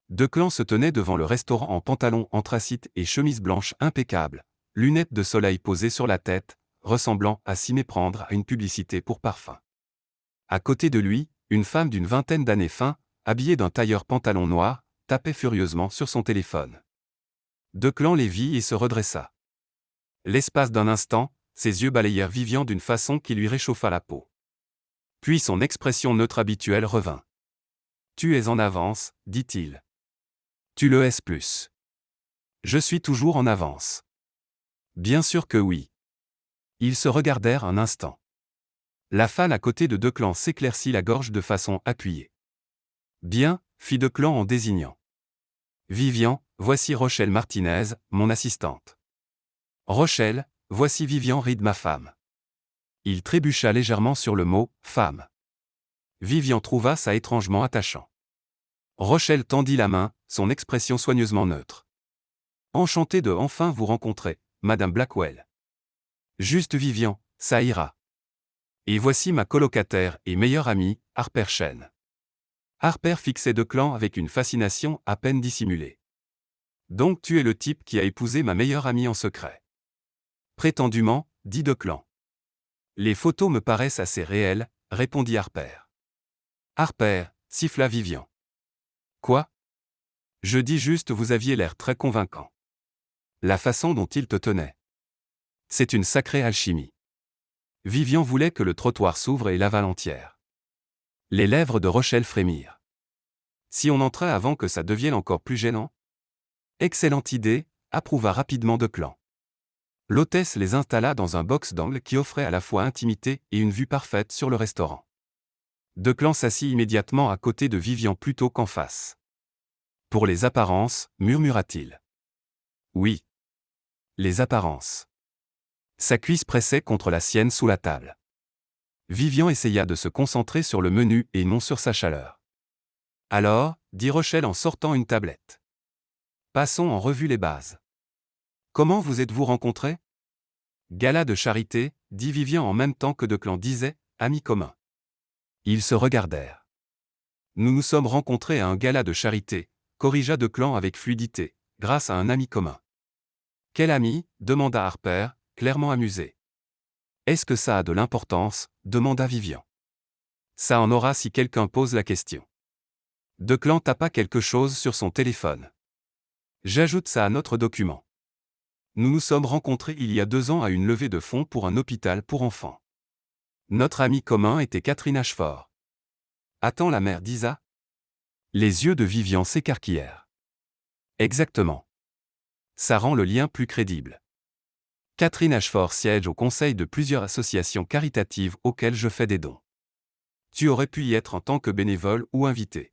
Declan se tenait devant le restaurant en pantalon anthracite et chemise blanche impeccable, lunettes de soleil posées sur la tête, ressemblant à s'y méprendre à une publicité pour parfum. À côté de lui, une femme d'une vingtaine d'années habillée d'un tailleur pantalon noir, tapait furieusement sur son téléphone. Declan les vit et se redressa. L'espace d'un instant, ses yeux balayèrent Vivian d'une façon qui lui réchauffa la peau. Puis son expression neutre habituelle revint. « Tu es en avance, dit-il. Tu le es plus. Je suis toujours en avance. Bien sûr que oui. » Ils se regardèrent un instant. La fan à côté de Declan s'éclaircit la gorge de façon appuyée. « Bien, fit Declan en désignant. Vivian, voici Rochelle Martinez, mon assistante. Rochelle, voici Vivian Reed ma femme. » Il trébucha légèrement sur le mot « femme ». Vivian trouva ça étrangement attachant. Rochelle tendit la main, son expression soigneusement neutre. « Enchanté de enfin vous rencontrer, Madame Blackwell. » Juste Vivian, ça ira. Et voici ma colocataire et meilleure amie, Harper Chen. Harper fixait Declan avec une fascination à peine dissimulée. Donc tu es le type qui a épousé ma meilleure amie en secret. Prétendument, dit Declan. Les photos me paraissent assez réelles, répondit Harper. Harper, siffla Vivian. Quoi? Je dis juste vous aviez l'air très convaincant. La façon dont il te tenait. C'est une sacrée alchimie. Vivian voulait que le trottoir s'ouvre et l'avale entière. Les lèvres de Rochelle frémirent. Si on entrait avant que ça devienne encore plus gênant? Excellente idée, approuva rapidement Declan. L'hôtesse les installa dans un box d'angle qui offrait à la fois intimité et une vue parfaite sur le restaurant. Declan s'assit immédiatement à côté de Vivian plutôt qu'en face. Pour les apparences, murmura-t-il. Oui. Les apparences. Sa cuisse pressait contre la sienne sous la table. Vivian essaya de se concentrer sur le menu et non sur sa chaleur. Alors, dit Rochelle en sortant une tablette. Passons en revue les bases. Comment vous êtes-vous rencontrés? Gala de charité, dit Vivian en même temps que Declan disait, amis communs. Ils se regardèrent. Nous nous sommes rencontrés à un gala de charité, corrigea Declan avec fluidité, grâce à un ami commun. Quel ami? Demanda Harper, clairement amusé. Est-ce que ça a de l'importance? Demanda Vivian. Ça en aura si quelqu'un pose la question. Declan tapa quelque chose sur son téléphone. J'ajoute ça à notre document. Nous nous sommes rencontrés il y a 2 ans à une levée de fonds pour un hôpital pour enfants. Notre ami commun était Catherine Ashford. Attends la mère d'Isa? Les yeux de Vivian s'écarquillèrent. Exactement. Ça rend le lien plus crédible. Catherine Ashford siège au conseil de plusieurs associations caritatives auxquelles je fais des dons. Tu aurais pu y être en tant que bénévole ou invité.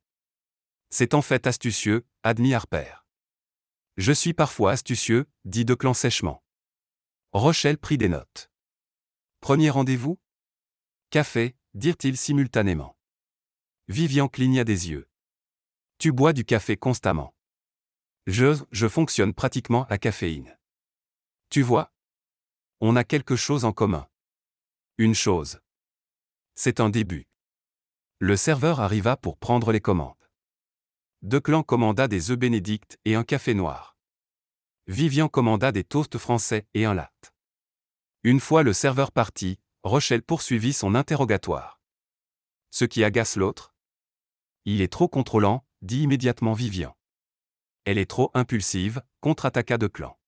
C'est en fait astucieux, admit Harper. Je suis parfois astucieux, dit Declan sèchement. Rochelle prit des notes. Premier rendez-vous? Café, dirent-ils simultanément. Vivian cligna des yeux. Tu bois du café constamment. Je fonctionne pratiquement à caféine. Tu vois? On a quelque chose en commun. Une chose. C'est un début. Le serveur arriva pour prendre les commandes. Declan commanda des œufs bénédicts et un café noir. Vivian commanda des toasts français et un latte. Une fois le serveur parti, Rochelle poursuivit son interrogatoire. Ce qui agace l'autre? Il est trop contrôlant, dit immédiatement Vivian. Elle est trop impulsive, contre-attaqua Declan.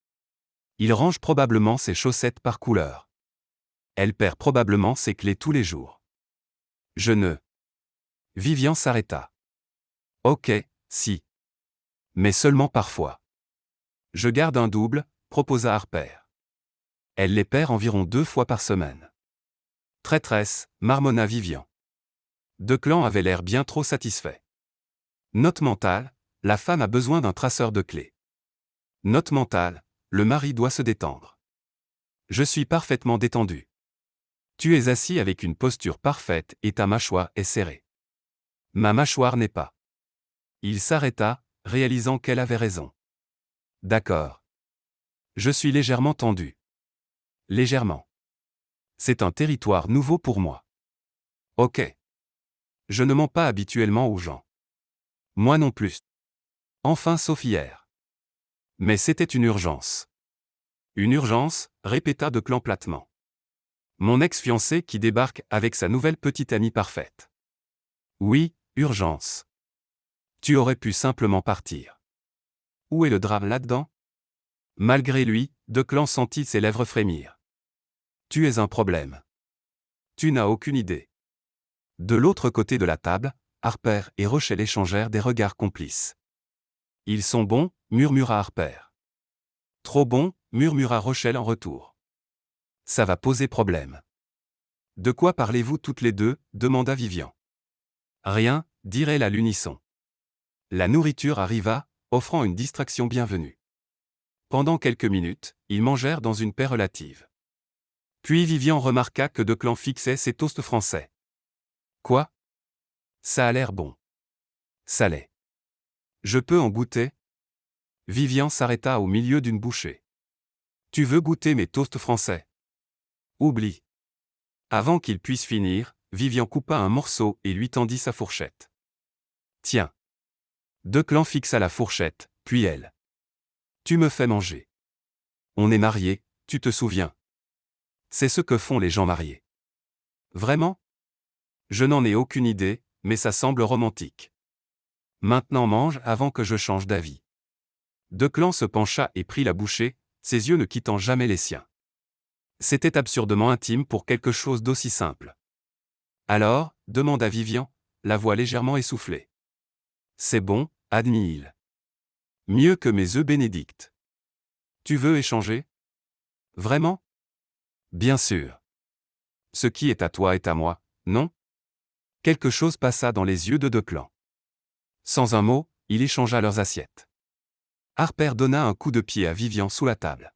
Il range probablement ses chaussettes par couleur. Elle perd probablement ses clés tous les jours. Je ne. Vivian s'arrêta. Ok, si. Mais seulement parfois. Je garde un double, proposa Harper. Elle les perd environ 2 fois par semaine. Traîtresse, marmonna Vivian. Declan avait l'air bien trop satisfait. Note mentale, la femme a besoin d'un traceur de clés. Note mentale, le mari doit se détendre. Je suis parfaitement détendu. Tu es assis avec une posture parfaite et ta mâchoire est serrée. Ma mâchoire n'est pas. Il s'arrêta, réalisant qu'elle avait raison. D'accord. Je suis légèrement tendu. Légèrement. C'est un territoire nouveau pour moi. Ok. Je ne mens pas habituellement aux gens. Moi non plus. Enfin sauf hier. Mais c'était une urgence. Une urgence, répéta Declan platement. Mon ex-fiancé qui débarque avec sa nouvelle petite amie parfaite. Oui, urgence. Tu aurais pu simplement partir. Où est le drame là-dedans? Malgré lui, Declan sentit ses lèvres frémir. Tu es un problème. Tu n'as aucune idée. De l'autre côté de la table, Harper et Rochelle échangèrent des regards complices. Ils sont bons, murmura Harper. Trop bons, murmura Rochelle en retour. Ça va poser problème. De quoi parlez-vous toutes les deux? Demanda Vivian. Rien, dirent-elles à l'unisson. La nourriture arriva, offrant une distraction bienvenue. Pendant quelques minutes, ils mangèrent dans une paix relative. Puis Vivian remarqua que Declan fixait ses toasts français. Quoi? Ça a l'air bon. Ça l'est. Je peux en goûter? Vivian s'arrêta au milieu d'une bouchée. Tu veux goûter mes toasts français? Oublie. Avant qu'il puisse finir, Vivian coupa un morceau et lui tendit sa fourchette. Tiens. Declan fixa la fourchette, puis elle. Tu me fais manger. On est mariés, tu te souviens. C'est ce que font les gens mariés. Vraiment? Je n'en ai aucune idée, mais ça semble romantique. Maintenant mange avant que je change d'avis. Declan se pencha et prit la bouchée, ses yeux ne quittant jamais les siens. C'était absurdement intime pour quelque chose d'aussi simple. Alors, demanda Vivian, la voix légèrement essoufflée. C'est bon, admit-il. Mieux que mes œufs bénédicts. Tu veux échanger? Vraiment? Bien sûr. Ce qui est à toi est à moi, non? Quelque chose passa dans les yeux de Declan. Sans un mot, il échangea leurs assiettes. Harper donna un coup de pied à Vivian sous la table.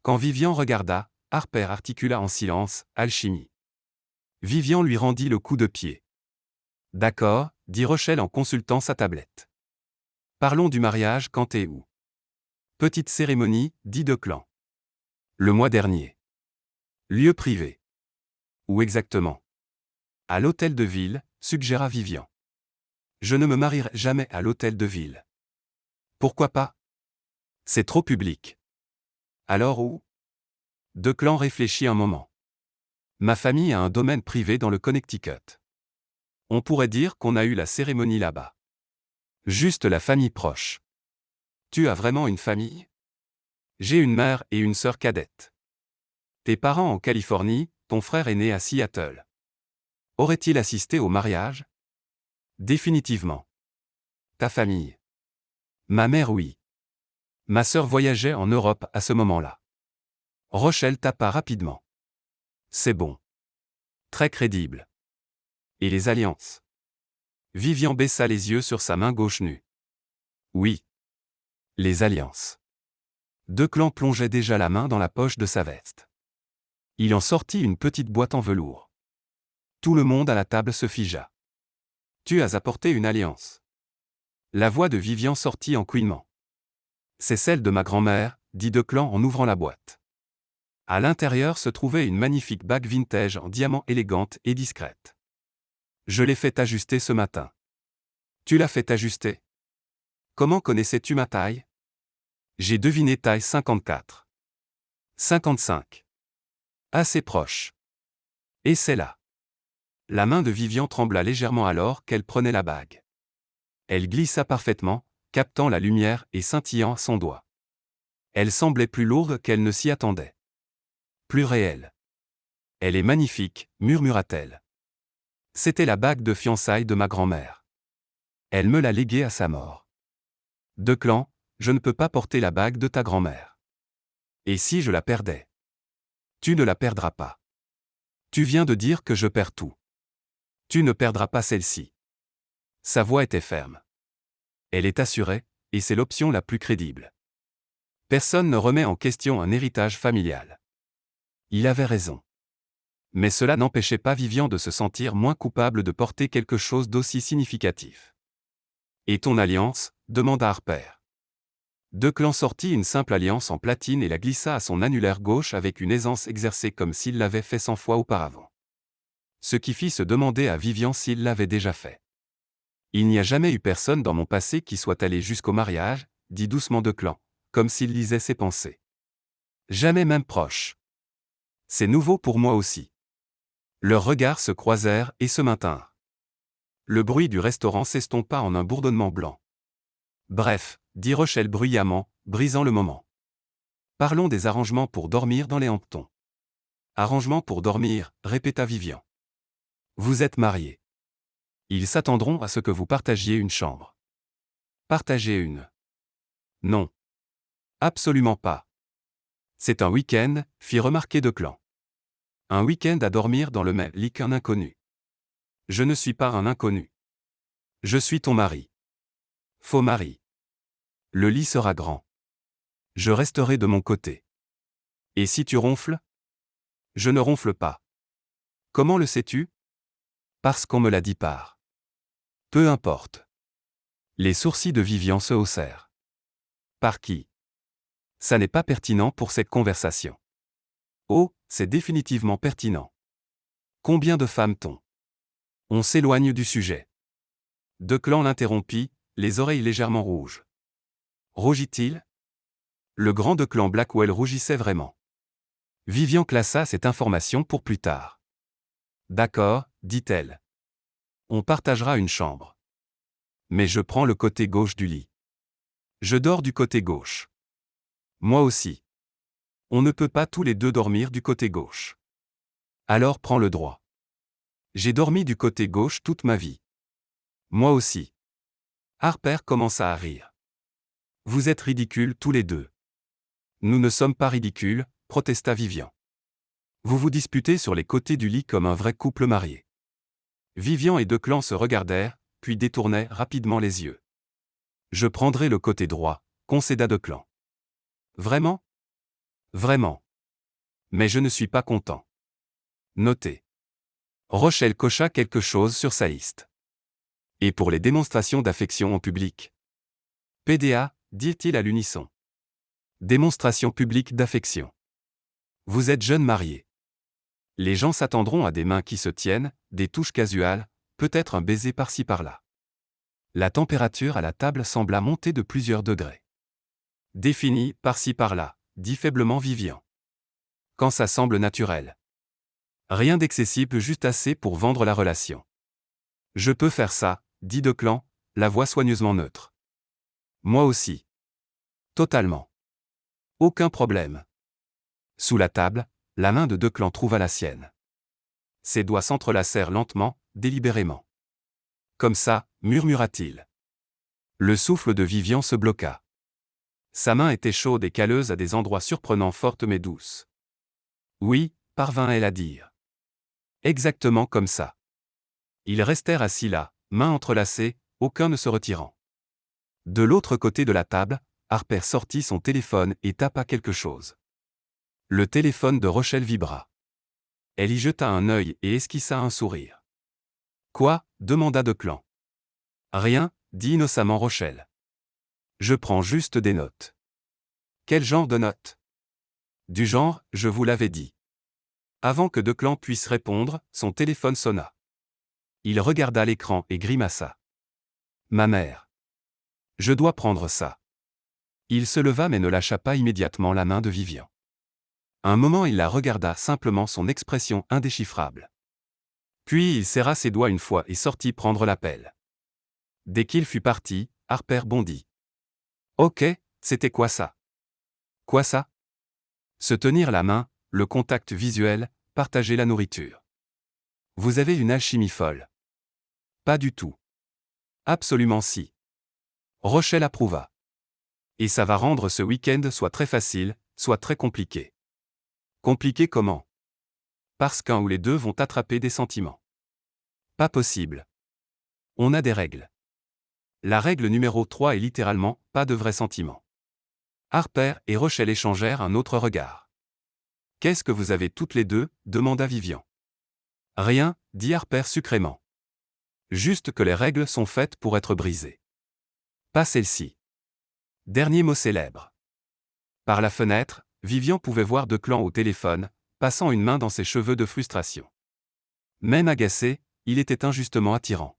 Quand Vivian regarda, Harper articula en silence, alchimie. Vivian lui rendit le coup de pied. D'accord, dit Rochelle en consultant sa tablette. Parlons du mariage quand et où. Petite cérémonie, dit Declan. Le mois dernier. Lieu privé. Où exactement? À l'hôtel de ville, suggéra Vivian. Je ne me marierai jamais à l'hôtel de ville. Pourquoi pas? C'est trop public. Alors où? Declan réfléchit un moment. Ma famille a un domaine privé dans le Connecticut. On pourrait dire qu'on a eu la cérémonie là-bas. Juste la famille proche. Tu as vraiment une famille? J'ai une mère et une sœur cadette. Tes parents en Californie, ton frère est né à Seattle. Aurait-il assisté au mariage? Définitivement. Ta famille? Ma mère oui. Ma sœur voyageait en Europe à ce moment-là. Rochelle tapa rapidement. C'est bon. Très crédible. Et les alliances? Vivian baissa les yeux sur sa main gauche nue. Oui. Les alliances. Declan plongeait déjà la main dans la poche de sa veste. Il en sortit une petite boîte en velours. Tout le monde à la table se figea. Tu as apporté une alliance. La voix de Vivian sortit en couinement. C'est celle de ma grand-mère, dit Declan en ouvrant la boîte. À l'intérieur se trouvait une magnifique bague vintage en diamant élégante et discrète. Je l'ai fait ajuster ce matin. Tu l'as fait ajuster? Comment connaissais-tu ma taille? J'ai deviné taille 54. 55. Assez proche. Et c'est là. La main de Vivian trembla légèrement alors qu'elle prenait la bague. Elle glissa parfaitement, captant la lumière et scintillant à son doigt. Elle semblait plus lourde qu'elle ne s'y attendait. Plus réelle. Elle est magnifique, murmura-t-elle. C'était la bague de fiançailles de ma grand-mère. Elle me l'a léguée à sa mort. Declan, je ne peux pas porter la bague de ta grand-mère. Et si je la perdais? Tu ne la perdras pas. Tu viens de dire que je perds tout. Tu ne perdras pas celle-ci. Sa voix était ferme. Elle est assurée, et c'est l'option la plus crédible. Personne ne remet en question un héritage familial. Il avait raison. Mais cela n'empêchait pas Vivian de se sentir moins coupable de porter quelque chose d'aussi significatif. Et ton alliance ? Demanda Harper. Declan sortit une simple alliance en platine et la glissa à son annulaire gauche avec une aisance exercée comme s'il l'avait fait 100 fois auparavant. Ce qui fit se demander à Vivian s'il l'avait déjà fait. Il n'y a jamais eu personne dans mon passé qui soit allé jusqu'au mariage, dit doucement Declan, comme s'il lisait ses pensées. Jamais même proche. C'est nouveau pour moi aussi. Leurs regards se croisèrent et se maintinrent. Le bruit du restaurant s'estompa en un bourdonnement blanc. Bref, dit Rochelle bruyamment, brisant le moment. Parlons des arrangements pour dormir dans les Hamptons. Arrangements pour dormir, répéta Vivian. Vous êtes mariés. Ils s'attendront à ce que vous partagiez une chambre. Partager une. Non. Absolument pas. C'est un week-end, fit remarquer Declan. Un week-end à dormir dans le même lit qu'un inconnu. Je ne suis pas un inconnu. Je suis ton mari. Faux mari. Le lit sera grand. Je resterai de mon côté. Et si tu ronfles ? Je ne ronfle pas. Comment le sais-tu ? Parce qu'on me l'a dit par. Peu importe. Les sourcils de Vivian se haussèrent. Par qui ? Ça n'est pas pertinent pour cette conversation. Oh, c'est définitivement pertinent. Combien de femmes t'ont ? On s'éloigne du sujet. Declan l'interrompit, les oreilles légèrement rouges. Rougit-il ? Le grand Declan Blackwell rougissait vraiment. Vivian classa cette information pour plus tard. D'accord, dit-elle. On partagera une chambre. Mais je prends le côté gauche du lit. Je dors du côté gauche. Moi aussi. On ne peut pas tous les deux dormir du côté gauche. Alors prends le droit. J'ai dormi du côté gauche toute ma vie. Moi aussi. Harper commença à rire. Vous êtes ridicules tous les deux. Nous ne sommes pas ridicules, protesta Vivian. Vous vous disputez sur les côtés du lit comme un vrai couple marié. Vivian et Declan se regardèrent, puis détournèrent rapidement les yeux. Je prendrai le côté droit, concéda Declan. Vraiment ? Vraiment. Mais je ne suis pas content. Notez. Rochelle cocha quelque chose sur sa liste. Et pour les démonstrations d'affection en public ? PDA, dit-il à l'unisson. Démonstration publique d'affection. Vous êtes jeune marié. Les gens s'attendront à des mains qui se tiennent, des touches casuales, peut-être un baiser par-ci par-là. La température à la table sembla monter de plusieurs degrés. Défini, par-ci par-là, dit faiblement Vivian. Quand ça semble naturel. Rien d'excessif, juste assez pour vendre la relation. Je peux faire ça, dit Declan, la voix soigneusement neutre. Moi aussi. Totalement. Aucun problème. Sous la table, la main de Declan trouva la sienne. Ses doigts s'entrelacèrent lentement, délibérément. Comme ça, murmura-t-il. Le souffle de Vivian se bloqua. Sa main était chaude et calleuse à des endroits surprenants, forte mais douce. Oui, parvint-elle à dire. Exactement comme ça. Ils restèrent assis là, mains entrelacées, aucun ne se retirant. De l'autre côté de la table, Harper sortit son téléphone et tapa quelque chose. Le téléphone de Rochelle vibra. Elle y jeta un œil et esquissa un sourire. Quoi ? Demanda Declan. Rien, dit innocemment Rochelle. Je prends juste des notes. Quel genre de notes ? Du genre, je vous l'avais dit. Avant que Declan puisse répondre, son téléphone sonna. Il regarda l'écran et grimaça. Ma mère. Je dois prendre ça. Il se leva mais ne lâcha pas immédiatement la main de Vivian. Un moment il la regarda, simplement son expression indéchiffrable. Puis il serra ses doigts une fois et sortit prendre l'appel. Dès qu'il fut parti, Harper bondit. Ok, c'était quoi ça ? Quoi ça ? Se tenir la main, le contact visuel, partager la nourriture. Vous avez une alchimie folle. Pas du tout. Absolument si. Rochelle approuva. Et ça va rendre ce week-end soit très facile, soit très compliqué. Compliqué comment ? Parce qu'un ou les deux vont attraper des sentiments. Pas possible. On a des règles. La règle numéro 3 est littéralement « pas de vrais sentiments ». Harper et Rochelle échangèrent un autre regard. « Qu'est-ce que vous avez toutes les deux » demanda Vivian. « Rien » dit Harper sucrément. « Juste que les règles sont faites pour être brisées. Pas celle-ci. » Dernier mot célèbre. Par la fenêtre, Vivian pouvait voir Declan au téléphone, passant une main dans ses cheveux de frustration. Même agacé, il était injustement attirant.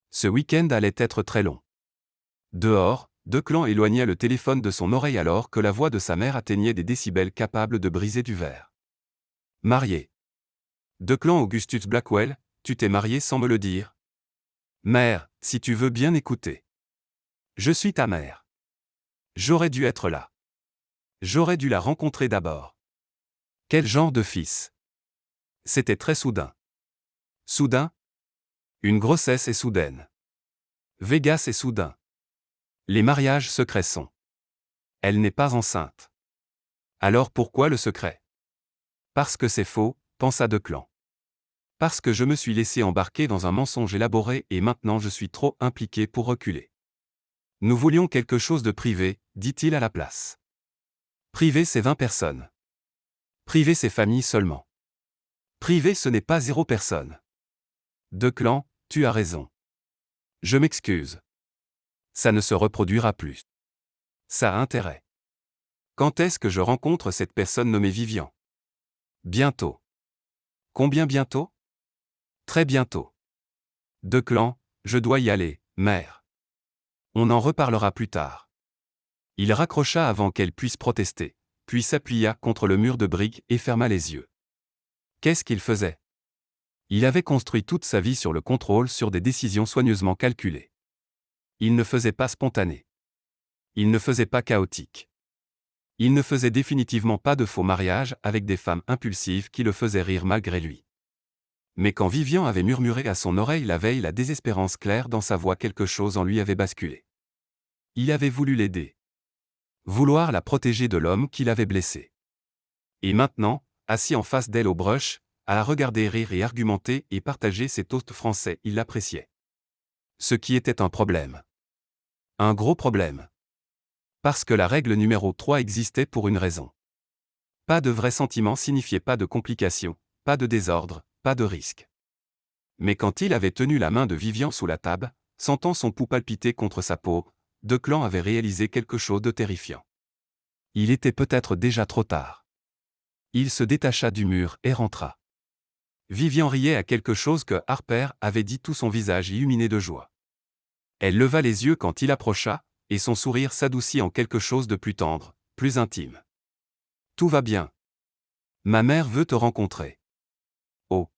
Ce week-end allait être très long. Dehors, Declan éloigna le téléphone de son oreille alors que la voix de sa mère atteignait des décibels capables de briser du verre. Marié. Declan Augustus Blackwell, tu t'es marié sans me le dire. Mère, si tu veux bien écouter. Je suis ta mère. J'aurais dû être là. J'aurais dû la rencontrer d'abord. Quel genre de fils? C'était très soudain. Soudain? Une grossesse est soudaine. Vegas est soudain. Les mariages secrets sont. Elle n'est pas enceinte. Alors pourquoi le secret? Parce que c'est faux, pensa Declan. Parce que je me suis laissé embarquer dans un mensonge élaboré et maintenant je suis trop impliqué pour reculer. Nous voulions quelque chose de privé, dit-il à la place. Privé, c'est 20 personnes. Privé, c'est famille seulement. Privé, ce n'est pas 0 personne. Declan, tu as raison. Je m'excuse. Ça ne se reproduira plus. Ça a intérêt. Quand est-ce que je rencontre cette personne nommée Vivian? Bientôt. Combien bientôt? Très bientôt. Declan, je dois y aller, mère. On en reparlera plus tard. Il raccrocha avant qu'elle puisse protester, puis s'appuya contre le mur de briques et ferma les yeux. Qu'est-ce qu'il faisait? Il avait construit toute sa vie sur le contrôle sur des décisions soigneusement calculées. Il ne faisait pas spontané. Il ne faisait pas chaotique. Il ne faisait définitivement pas de faux mariage avec des femmes impulsives qui le faisaient rire malgré lui. Mais quand Vivian avait murmuré à son oreille la veille la désespérance claire dans sa voix, quelque chose en lui avait basculé. Il avait voulu l'aider. Vouloir la protéger de l'homme qui l'avait blessée. Et maintenant, assis en face d'elle au brush, à la regarder rire et argumenter et partager ses toasts français, il l'appréciait. Ce qui était un problème. Un gros problème. Parce que la règle numéro 3 existait pour une raison. Pas de vrais sentiments signifiait pas de complications, pas de désordre, pas de risque. Mais quand il avait tenu la main de Vivian sous la table, sentant son pouls palpiter contre sa peau, Declan avait réalisé quelque chose de terrifiant. Il était peut-être déjà trop tard. Il se détacha du mur et rentra. Vivian riait à quelque chose que Harper avait dit, tout son visage illuminé de joie. Elle leva les yeux quand il approcha, et son sourire s'adoucit en quelque chose de plus tendre, plus intime. Tout va bien. Ma mère veut te rencontrer. Oh.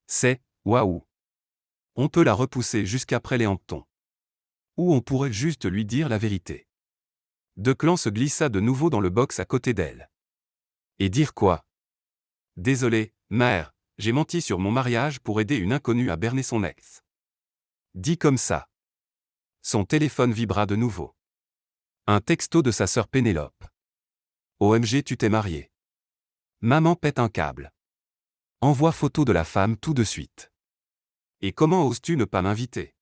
C'est, waouh. On peut la repousser jusqu'après les Hamptons. Ou on pourrait juste lui dire la vérité. Declan se glissa de nouveau dans le box à côté d'elle. Et dire quoi? Désolé, mère, j'ai menti sur mon mariage pour aider une inconnue à berner son ex. Dit comme ça. Son téléphone vibra de nouveau. Un texto de sa sœur Pénélope. OMG, tu t'es marié. Maman pète un câble. Envoie photo de la femme tout de suite. Et comment oses-tu ne pas m'inviter?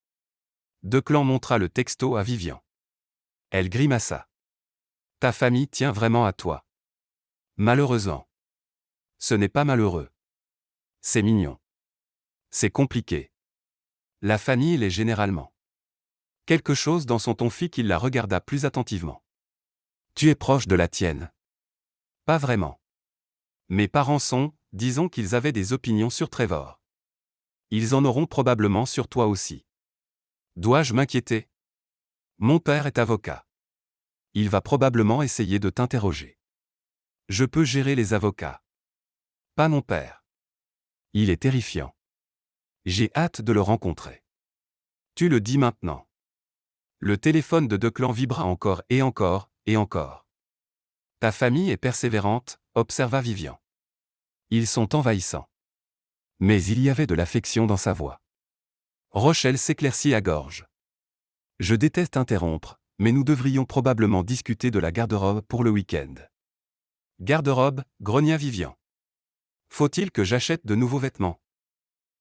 Declan montra le texto à Vivian. Elle grimaça. Ta famille tient vraiment à toi. Malheureusement. Ce n'est pas malheureux. C'est mignon. C'est compliqué. La famille l'est généralement. Quelque chose dans son ton fit qu'il la regarda plus attentivement. Tu es proche de la tienne. Pas vraiment. Mes parents sont, disons qu'ils avaient des opinions sur Trevor. Ils en auront probablement sur toi aussi. Dois-je m'inquiéter? Mon père est avocat. Il va probablement essayer de t'interroger. Je peux gérer les avocats. Pas mon père. Il est terrifiant. J'ai hâte de le rencontrer. Tu le dis maintenant. Le téléphone de Declan vibra encore et encore, et encore. Ta famille est persévérante, observa Vivian. Ils sont envahissants. Mais il y avait de l'affection dans sa voix. Rochelle s'éclaircit à gorge. Je déteste interrompre, mais nous devrions probablement discuter de la garde-robe pour le week-end. Garde-robe, grogna Vivian. Faut-il que j'achète de nouveaux vêtements?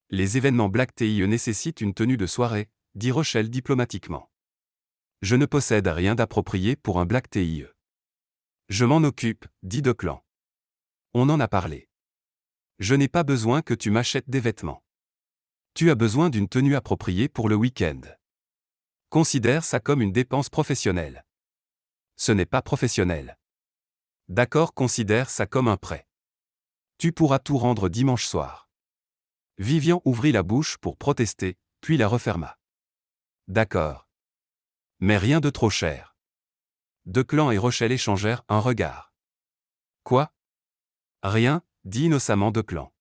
Les événements Black TIE nécessitent une tenue de soirée, dit Rochelle diplomatiquement. Je ne possède rien d'approprié pour un Black TIE. Je m'en occupe, dit Declan. On en a parlé. Je n'ai pas besoin que tu m'achètes des vêtements. Tu as besoin d'une tenue appropriée pour le week-end. Considère ça comme une dépense professionnelle. Ce n'est pas professionnel. D'accord, considère ça comme un prêt. Tu pourras tout rendre dimanche soir. Vivian ouvrit la bouche pour protester, puis la referma. D'accord. Mais rien de trop cher. Declan et Rochelle échangèrent un regard. Quoi? Rien, dit innocemment Declan.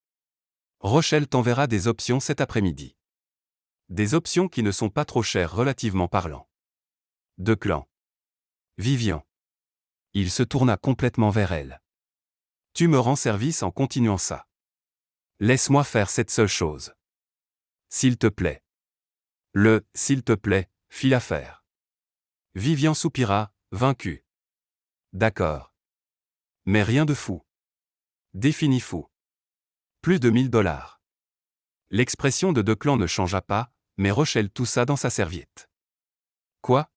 Rochelle t'enverra des options cet après-midi. Des options qui ne sont pas trop chères relativement parlant. Declan. Vivian. Il se tourna complètement vers elle. Tu me rends service en continuant ça. Laisse-moi faire cette seule chose. S'il te plaît. S'il te plaît, fit l'affaire. Vivian soupira, vaincu. D'accord. Mais rien de fou. Défini fou. Plus de 1000 $. L'expression de Declan ne changea pas, mais Rochelle toussa dans sa serviette. Quoi?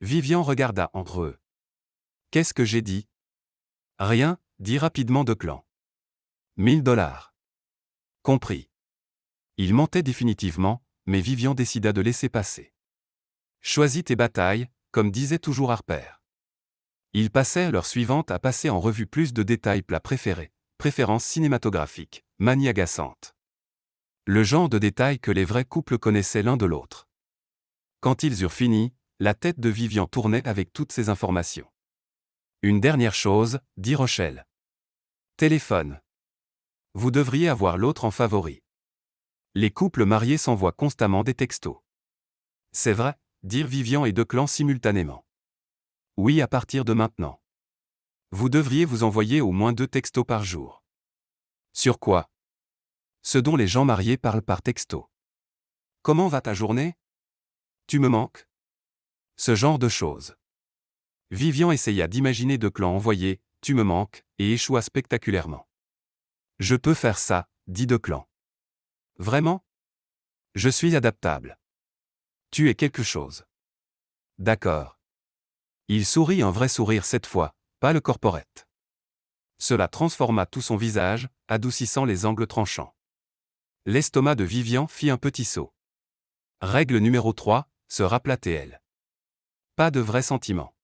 Vivian regarda entre eux. Qu'est-ce que j'ai dit? Rien, dit rapidement Declan. 1000 $. Compris. Il mentait définitivement, mais Vivian décida de laisser passer. Choisis tes batailles, comme disait toujours Harper. Ils passèrent l'heure suivante à passer en revue plus de détails plats préférés, préférences cinématographiques, manie agaçante. Le genre de détails que les vrais couples connaissaient l'un de l'autre. Quand ils eurent fini, la tête de Vivian tournait avec toutes ces informations. Une dernière chose, dit Rochelle. Téléphone. Vous devriez avoir l'autre en favori. Les couples mariés s'envoient constamment des textos. C'est vrai, dirent Vivian et Declan simultanément. Oui, à partir de maintenant. Vous devriez vous envoyer au moins 2 textos par jour. Sur quoi? Ce dont les gens mariés parlent par texto. Comment va ta journée? Tu me manques? Ce genre de choses. Vivian essaya d'imaginer Declan envoyer « Tu me manques » et échoua spectaculairement. Je peux faire ça, dit Declan. Vraiment? Je suis adaptable. Tu es quelque chose. D'accord. Il sourit un vrai sourire cette fois, pas le corporate. Cela transforma tout son visage, adoucissant les angles tranchants. L'estomac de Vivian fit un petit saut. Règle numéro 3, se rappela-t-elle. Pas de vrai sentiment.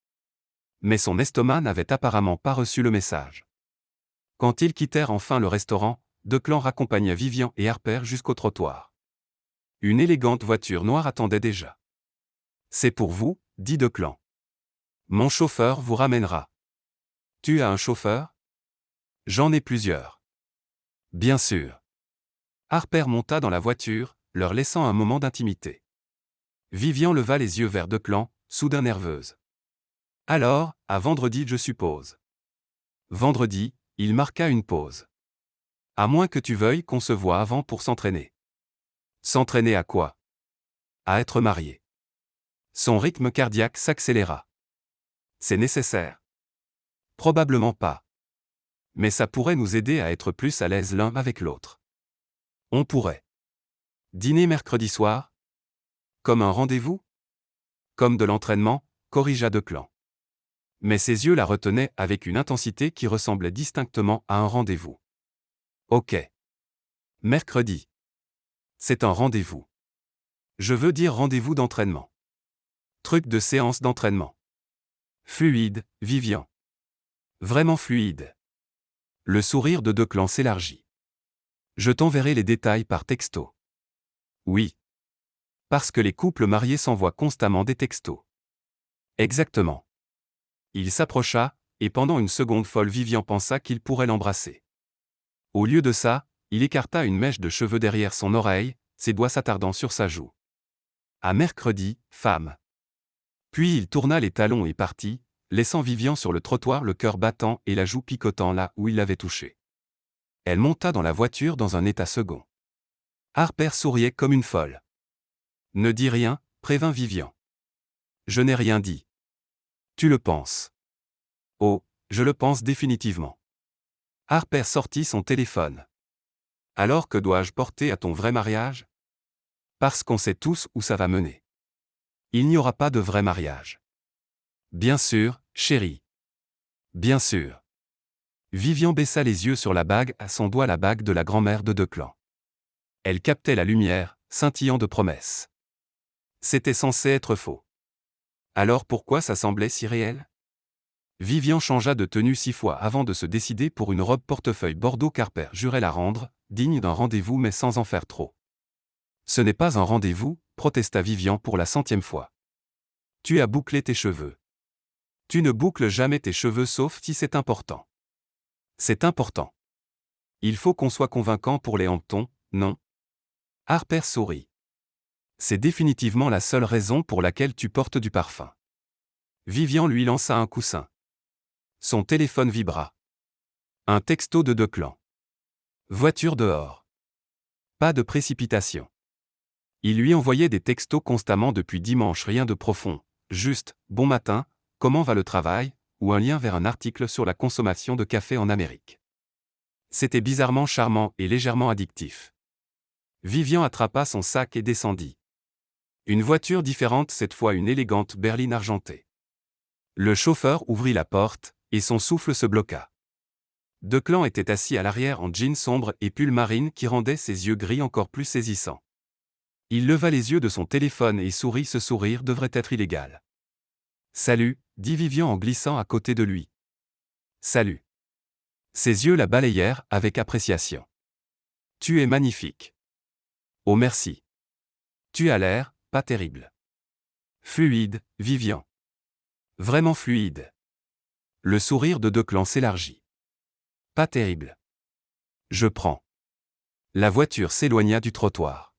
Mais son estomac n'avait apparemment pas reçu le message. Quand ils quittèrent enfin le restaurant, Declan raccompagna Vivian et Harper jusqu'au trottoir. Une élégante voiture noire attendait déjà. C'est pour vous, dit Declan. Mon chauffeur vous ramènera. Tu as un chauffeur? J'en ai plusieurs. Bien sûr. Harper monta dans la voiture, leur laissant un moment d'intimité. Vivian leva les yeux vers Declan, soudain nerveuse. Alors, à vendredi, je suppose. Vendredi, il marqua une pause. À moins que tu veuilles qu'on se voie avant pour s'entraîner. S'entraîner à quoi? À être marié. Son rythme cardiaque s'accéléra. C'est nécessaire? Probablement pas. Mais ça pourrait nous aider à être plus à l'aise l'un avec l'autre. On pourrait. Dîner mercredi soir? Comme un rendez-vous? Comme de l'entraînement, corrigea Declan. Mais ses yeux la retenaient avec une intensité qui ressemblait distinctement à un rendez-vous. Ok. Mercredi. C'est un rendez-vous. Je veux dire rendez-vous d'entraînement. Truc de séance d'entraînement. Fluide, Vivian. Vraiment fluide. Le sourire de Declan s'élargit. Je t'enverrai les détails par texto. Oui. Parce que les couples mariés s'envoient constamment des textos. Exactement. Il s'approcha, et pendant une seconde folle Vivian pensa qu'il pourrait l'embrasser. Au lieu de ça, il écarta une mèche de cheveux derrière son oreille, ses doigts s'attardant sur sa joue. À mercredi, femme. Puis il tourna les talons et partit, laissant Vivian sur le trottoir le cœur battant et la joue picotant là où il l'avait touchée. Elle monta dans la voiture dans un état second. Harper souriait comme une folle. Ne dis rien, prévint Vivian. Je n'ai rien dit. Tu le penses. Oh, je le pense définitivement. Harper sortit son téléphone. Alors que dois-je porter à ton vrai mariage? Parce qu'on sait tous où ça va mener. Il n'y aura pas de vrai mariage. Bien sûr, chérie. Bien sûr. Vivian baissa les yeux sur la bague à son doigt, la bague de la grand-mère de Declan. Elle captait la lumière, scintillant de promesses. C'était censé être faux. Alors pourquoi ça semblait si réel? Vivian changea de tenue 6 fois avant de se décider pour une robe portefeuille bordeaux qu'Harper jurait la rendre, digne d'un rendez-vous mais sans en faire trop. Ce n'est pas un rendez-vous, protesta Vivian pour la 100e fois. Tu as bouclé tes cheveux. Tu ne boucles jamais tes cheveux sauf si c'est important. C'est important. Il faut qu'on soit convaincant pour les hamptons, non? Harper sourit. C'est définitivement la seule raison pour laquelle tu portes du parfum. Vivian lui lança un coussin. Son téléphone vibra. Un texto de Declan. Voiture dehors. Pas de précipitation. Il lui envoyait des textos constamment depuis dimanche, rien de profond, juste « Bon matin, comment va le travail ?» ou un lien vers un article sur la consommation de café en Amérique. C'était bizarrement charmant et légèrement addictif. Vivian attrapa son sac et descendit. Une voiture différente, cette fois une élégante berline argentée. Le chauffeur ouvrit la porte, et son souffle se bloqua. Declan était assis à l'arrière en jean sombre et pull marine qui rendait ses yeux gris encore plus saisissants. Il leva les yeux de son téléphone et sourit. Ce sourire devrait être illégal. « Salut », dit Vivian en glissant à côté de lui. « Salut ». Ses yeux la balayèrent avec appréciation. « Tu es magnifique. »« Oh merci. »« Tu as l'air, pas terrible. »« Fluide, Vivian. »« Vraiment fluide. » Le sourire de Declan s'élargit. « Pas terrible. »« Je prends. » La voiture s'éloigna du trottoir.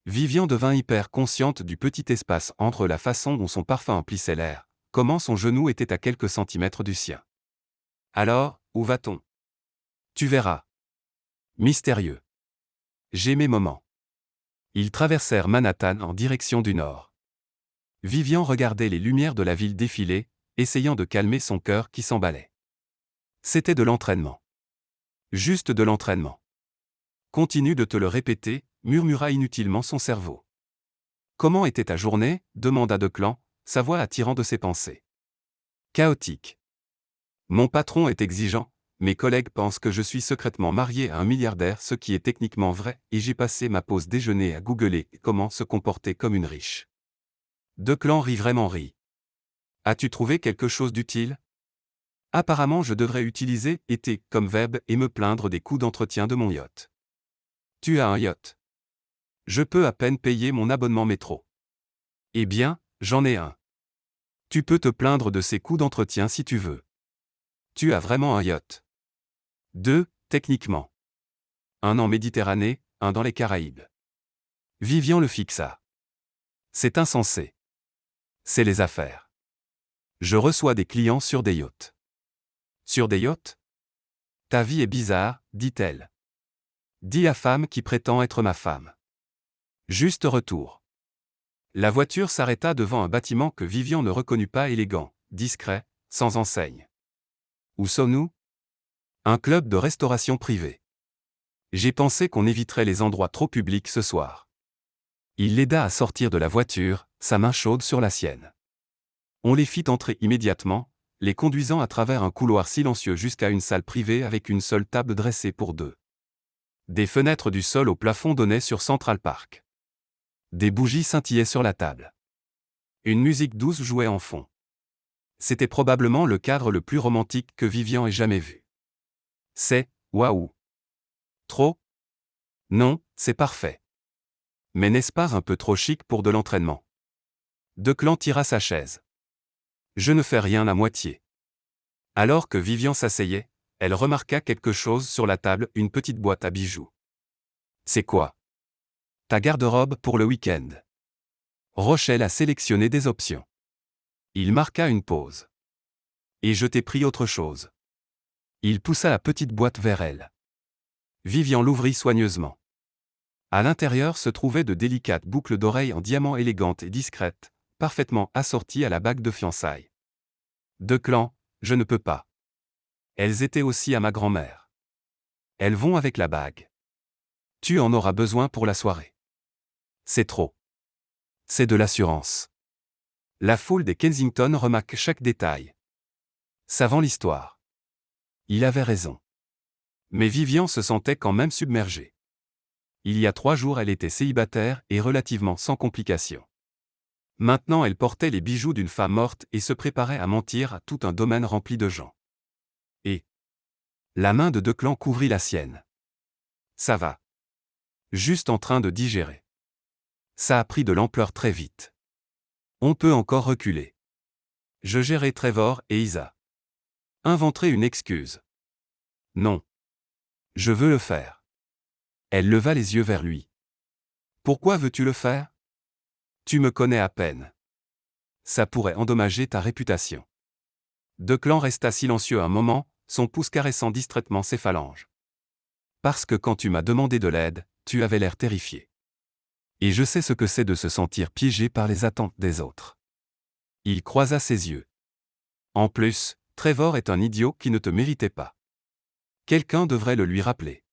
Vivian devint hyper consciente du petit espace entre la façon dont son parfum emplissait l'air, comment son genou était à quelques centimètres du sien. Alors, où va-t-on? Tu verras. Mystérieux. J'ai mes moments. Ils traversèrent Manhattan en direction du nord. Vivian regardait les lumières de la ville défiler, essayant de calmer son cœur qui s'emballait. C'était de l'entraînement. Juste de l'entraînement. Continue de te le répéter, murmura inutilement son cerveau. Comment était ta journée? Demanda Declan, sa voix attirant de ses pensées. Chaotique. Mon patron est exigeant, mes collègues pensent que je suis secrètement marié à un milliardaire, ce qui est techniquement vrai, et j'ai passé ma pause déjeuner à googler comment se comporter comme une riche. Declan rit vraiment rit. As-tu trouvé quelque chose d'utile? Apparemment je devrais utiliser « été » comme verbe et me plaindre des coûts d'entretien de mon yacht. Tu as un yacht. Je peux à peine payer mon abonnement métro. Eh bien, j'en ai un. Tu peux te plaindre de ces coûts d'entretien si tu veux. Tu as vraiment un yacht. 2, techniquement. Un en Méditerranée, un dans les Caraïbes. Vivian le fixa. C'est insensé. C'est les affaires. Je reçois des clients sur des yachts. Sur des yachts? Ta vie est bizarre, dit-elle. Dis la femme qui prétend être ma femme. Juste retour. La voiture s'arrêta devant un bâtiment que Vivian ne reconnut pas, élégant, discret, sans enseigne. Où sommes-nous? Un club de restauration privée. J'ai pensé qu'on éviterait les endroits trop publics ce soir. Il l'aida à sortir de la voiture, sa main chaude sur la sienne. On les fit entrer immédiatement, les conduisant à travers un couloir silencieux jusqu'à une salle privée avec une seule table dressée pour deux. Des fenêtres du sol au plafond donnaient sur Central Park. Des bougies scintillaient sur la table. Une musique douce jouait en fond. C'était probablement le cadre le plus romantique que Vivian ait jamais vu. C'est « waouh ». Trop? Non, c'est parfait. Mais n'est-ce pas un peu trop chic pour de l'entraînement? Declan tira sa chaise. Je ne fais rien à moitié. Alors que Vivian s'asseyait, elle remarqua quelque chose sur la table, une petite boîte à bijoux. C'est quoi? Ta garde-robe pour le week-end. Rochelle a sélectionné des options. Il marqua une pause. Et je t'ai pris autre chose. Il poussa la petite boîte vers elle. Vivian l'ouvrit soigneusement. À l'intérieur se trouvaient de délicates boucles d'oreilles en diamant élégantes et discrètes, parfaitement assorties à la bague de fiançailles. Declan, je ne peux pas. Elles étaient aussi à ma grand-mère. Elles vont avec la bague. Tu en auras besoin pour la soirée. C'est trop. C'est de l'assurance. La foule des Kensington remarque chaque détail. Savant l'histoire. Il avait raison. Mais Vivian se sentait quand même submergée. Il y a 3 jours elle était célibataire et relativement sans complications. Maintenant elle portait les bijoux d'une femme morte et se préparait à mentir à tout un domaine rempli de gens. Et la main de Declan couvrit la sienne. Ça va. Juste en train de digérer. Ça a pris de l'ampleur très vite. On peut encore reculer. Je gérais Trevor et Isa. Inventerai une excuse. Non. Je veux le faire. Elle leva les yeux vers lui. Pourquoi veux-tu le faire? Tu me connais à peine. Ça pourrait endommager ta réputation. Declan resta silencieux un moment, son pouce caressant distraitement ses phalanges. Parce que quand tu m'as demandé de l'aide, tu avais l'air terrifié. Et je sais ce que c'est de se sentir piégé par les attentes des autres. Il croisa ses yeux. En plus, Trevor est un idiot qui ne te méritait pas. Quelqu'un devrait le lui rappeler.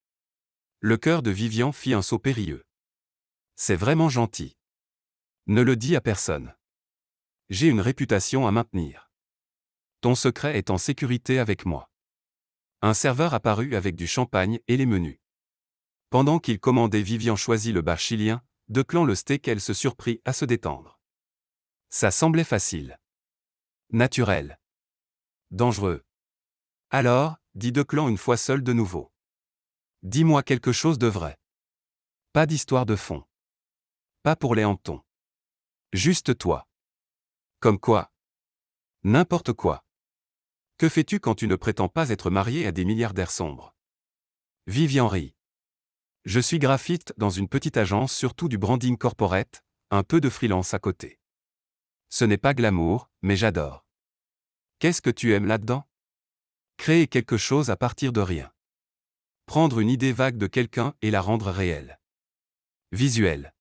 Le cœur de Vivian fit un saut périlleux. C'est vraiment gentil. Ne le dis à personne. J'ai une réputation à maintenir. Ton secret est en sécurité avec moi. Un serveur apparut avec du champagne et les menus. Pendant qu'il commandait, Vivian choisit le bar chilien, Declan le steak. Elle se surprit à se détendre. Ça semblait facile. Naturel. Dangereux. Alors, dit Declan une fois seul de nouveau. Dis-moi quelque chose de vrai. Pas d'histoire de fond. Pas pour les hantons. Juste toi. Comme quoi? N'importe quoi. Que fais-tu quand tu ne prétends pas être marié à des milliardaires sombres? Vivian rit. Je suis graphiste dans une petite agence, surtout du branding corporate, un peu de freelance à côté. Ce n'est pas glamour, mais j'adore. Qu'est-ce que tu aimes là-dedans? Créer quelque chose à partir de rien. Prendre une idée vague de quelqu'un et la rendre réelle. Visuel.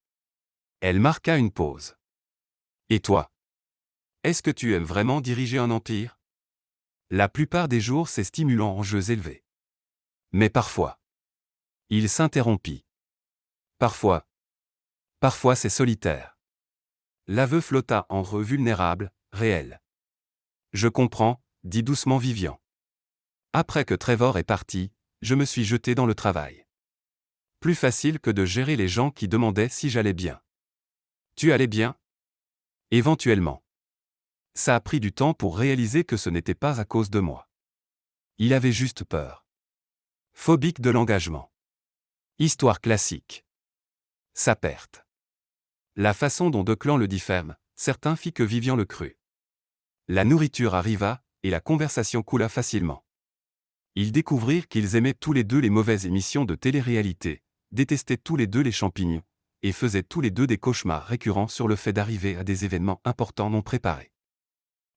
Elle marqua une pause. Et toi? Est-ce que tu aimes vraiment diriger un empire? La plupart des jours c'est stimulant en jeux élevés. Mais parfois. Il s'interrompit. Parfois. Parfois c'est solitaire. L'aveu flotta entre eux vulnérable, réel. Je comprends, dit doucement Vivian. Après que Trevor est parti, je me suis jeté dans le travail. Plus facile que de gérer les gens qui demandaient si j'allais bien. Tu allais bien? Éventuellement. Ça a pris du temps pour réaliser que ce n'était pas à cause de moi. Il avait juste peur. Phobique de l'engagement. Histoire classique. Sa perte. La façon dont Declan le dit ferme, certains fit que Vivian le crut. La nourriture arriva, et la conversation coula facilement. Ils découvrirent qu'ils aimaient tous les deux les mauvaises émissions de télé-réalité, détestaient tous les deux les champignons, et faisaient tous les deux des cauchemars récurrents sur le fait d'arriver à des événements importants non préparés.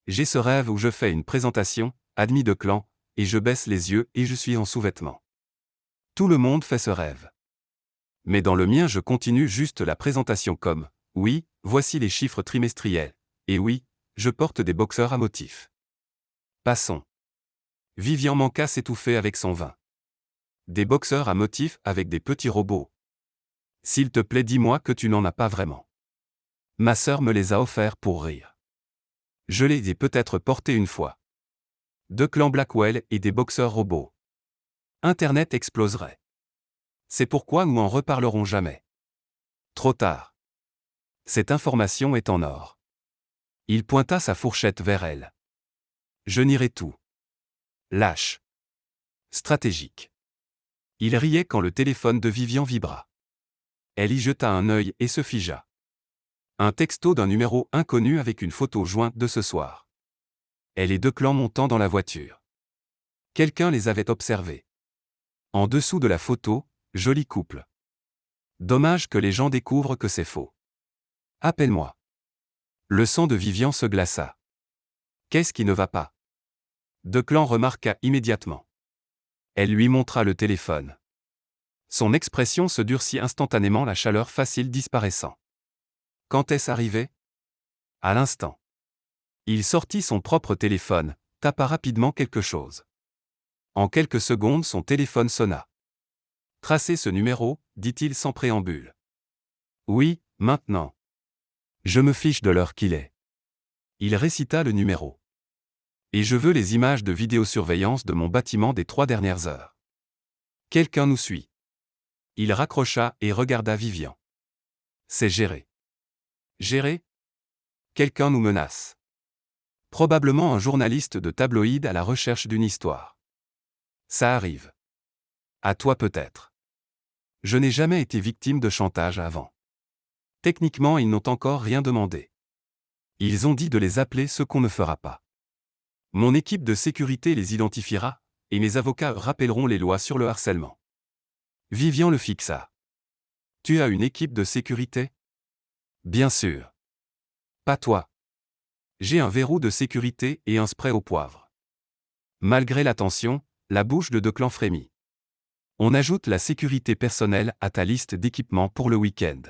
J'ai ce rêve où je fais une présentation, admis Declan, et je baisse les yeux et je suis en sous-vêtements. Tout le monde fait ce rêve. Mais dans le mien je continue juste la présentation comme, oui, voici les chiffres trimestriels, et oui, je porte des boxeurs à motifs. Passons. Vivian manqua s'étouffer avec son vin. Des boxeurs à motifs avec des petits robots. S'il te plaît, dis-moi que tu n'en as pas vraiment. Ma sœur me les a offerts pour rire. Je les ai peut-être portés une fois. Declan Blackwell et des boxeurs robots. Internet exploserait. C'est pourquoi nous en reparlerons jamais. Trop tard. Cette information est en or. Il pointa sa fourchette vers elle. Je nierai tout. Lâche. Stratégique. Il riait quand le téléphone de Vivian vibra. Elle y jeta un œil et se figea. Un texto d'un numéro inconnu avec une photo jointe de ce soir. Elle et Declan montant dans la voiture. Quelqu'un les avait observés. En dessous de la photo, joli couple. Dommage que les gens découvrent que c'est faux. Appelle-moi. Le sang de Vivian se glaça. Qu'est-ce qui ne va pas? Declan remarqua immédiatement. Elle lui montra le téléphone. Son expression se durcit instantanément, la chaleur facile disparaissant. Quand est-ce arrivé? À l'instant. Il sortit son propre téléphone, tapa rapidement quelque chose. En quelques secondes, son téléphone sonna. Tracez ce numéro, dit-il sans préambule. Oui, maintenant. Je me fiche de l'heure qu'il est. Il récita le numéro. Et je veux les images de vidéosurveillance de mon bâtiment des 3 dernières heures. Quelqu'un nous suit. Il raccrocha et regarda Vivian. C'est géré. Géré? Quelqu'un nous menace. Probablement un journaliste de tabloïd à la recherche d'une histoire. Ça arrive. À toi peut-être. Je n'ai jamais été victime de chantage avant. Techniquement, ils n'ont encore rien demandé. Ils ont dit de les appeler ce qu'on ne fera pas. Mon équipe de sécurité les identifiera, et mes avocats rappelleront les lois sur le harcèlement. Vivian le fixa. Tu as une équipe de sécurité? Bien sûr. Pas toi. J'ai un verrou de sécurité et un spray au poivre. Malgré la tension, la bouche de Declan frémit. On ajoute la sécurité personnelle à ta liste d'équipements pour le week-end.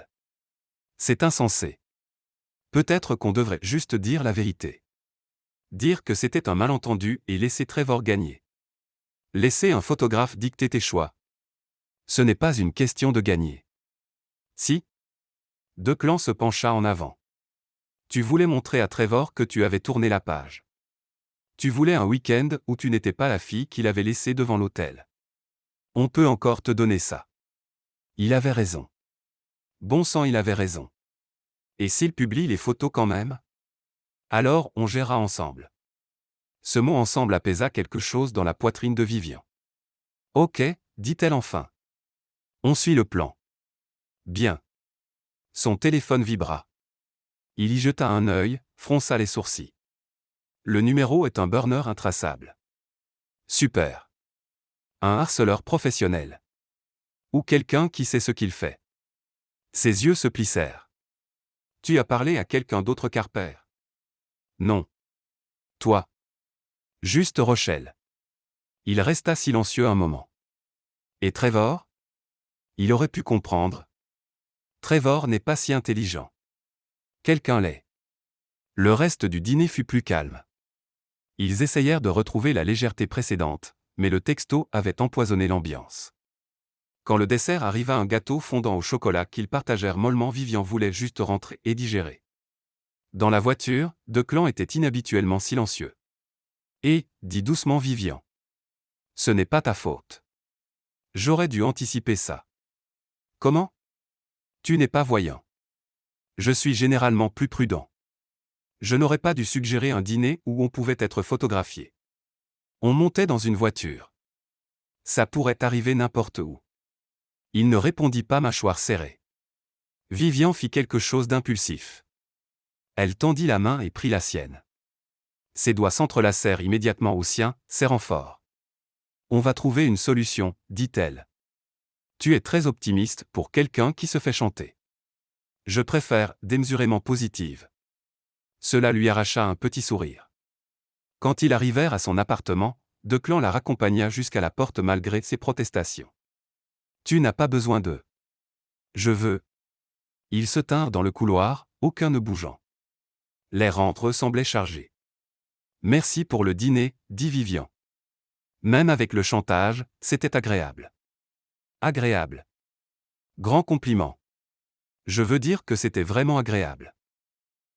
C'est insensé. Peut-être qu'on devrait juste dire la vérité. Dire que c'était un malentendu et laisser Trevor gagner. Laisser un photographe dicter tes choix. Ce n'est pas une question de gagner. Si? Declan se pencha en avant. Tu voulais montrer à Trevor que tu avais tourné la page. Tu voulais un week-end où tu n'étais pas la fille qu'il avait laissée devant l'hôtel. On peut encore te donner ça. Il avait raison. Bon sang, il avait raison. Et s'il publie les photos quand même? Alors on gérera ensemble. Ce mot ensemble apaisa quelque chose dans la poitrine de Vivian. Ok, dit-elle enfin. On suit le plan. Bien. Son téléphone vibra. Il y jeta un œil, fronça les sourcils. Le numéro est un burner intraçable. Super. Un harceleur professionnel. Ou quelqu'un qui sait ce qu'il fait. Ses yeux se plissèrent. Tu as parlé à quelqu'un d'autre qu'Harper? Non. Toi. Juste Rochelle. Il resta silencieux un moment. Et Trevor? Il aurait pu comprendre. Trevor n'est pas si intelligent. Quelqu'un l'est. Le reste du dîner fut plus calme. Ils essayèrent de retrouver la légèreté précédente, mais le texto avait empoisonné l'ambiance. Quand le dessert arriva, un gâteau fondant au chocolat qu'ils partagèrent mollement, Vivian voulait juste rentrer et digérer. Dans la voiture, Declan était inhabituellement silencieux. Et, dit doucement Vivian. Ce n'est pas ta faute. J'aurais dû anticiper ça. Comment? Tu n'es pas voyant. Je suis généralement plus prudent. Je n'aurais pas dû suggérer un dîner où on pouvait être photographié. On montait dans une voiture. Ça pourrait arriver n'importe où. Il ne répondit pas, mâchoire serrée. Vivian fit quelque chose d'impulsif. Elle tendit la main et prit la sienne. Ses doigts s'entrelacèrent immédiatement aux siens, serrant fort. On va trouver une solution, dit-elle. Tu es très optimiste pour quelqu'un qui se fait chanter. Je préfère démesurément positive. Cela lui arracha un petit sourire. Quand ils arrivèrent à son appartement, Declan la raccompagna jusqu'à la porte malgré ses protestations. Tu n'as pas besoin d'eux. Je veux. Ils se tinrent dans le couloir, aucun ne bougeant. L'air entre eux semblait chargé. Merci pour le dîner, dit Vivian. Même avec le chantage, c'était agréable. Agréable. Grand compliment. Je veux dire que c'était vraiment agréable.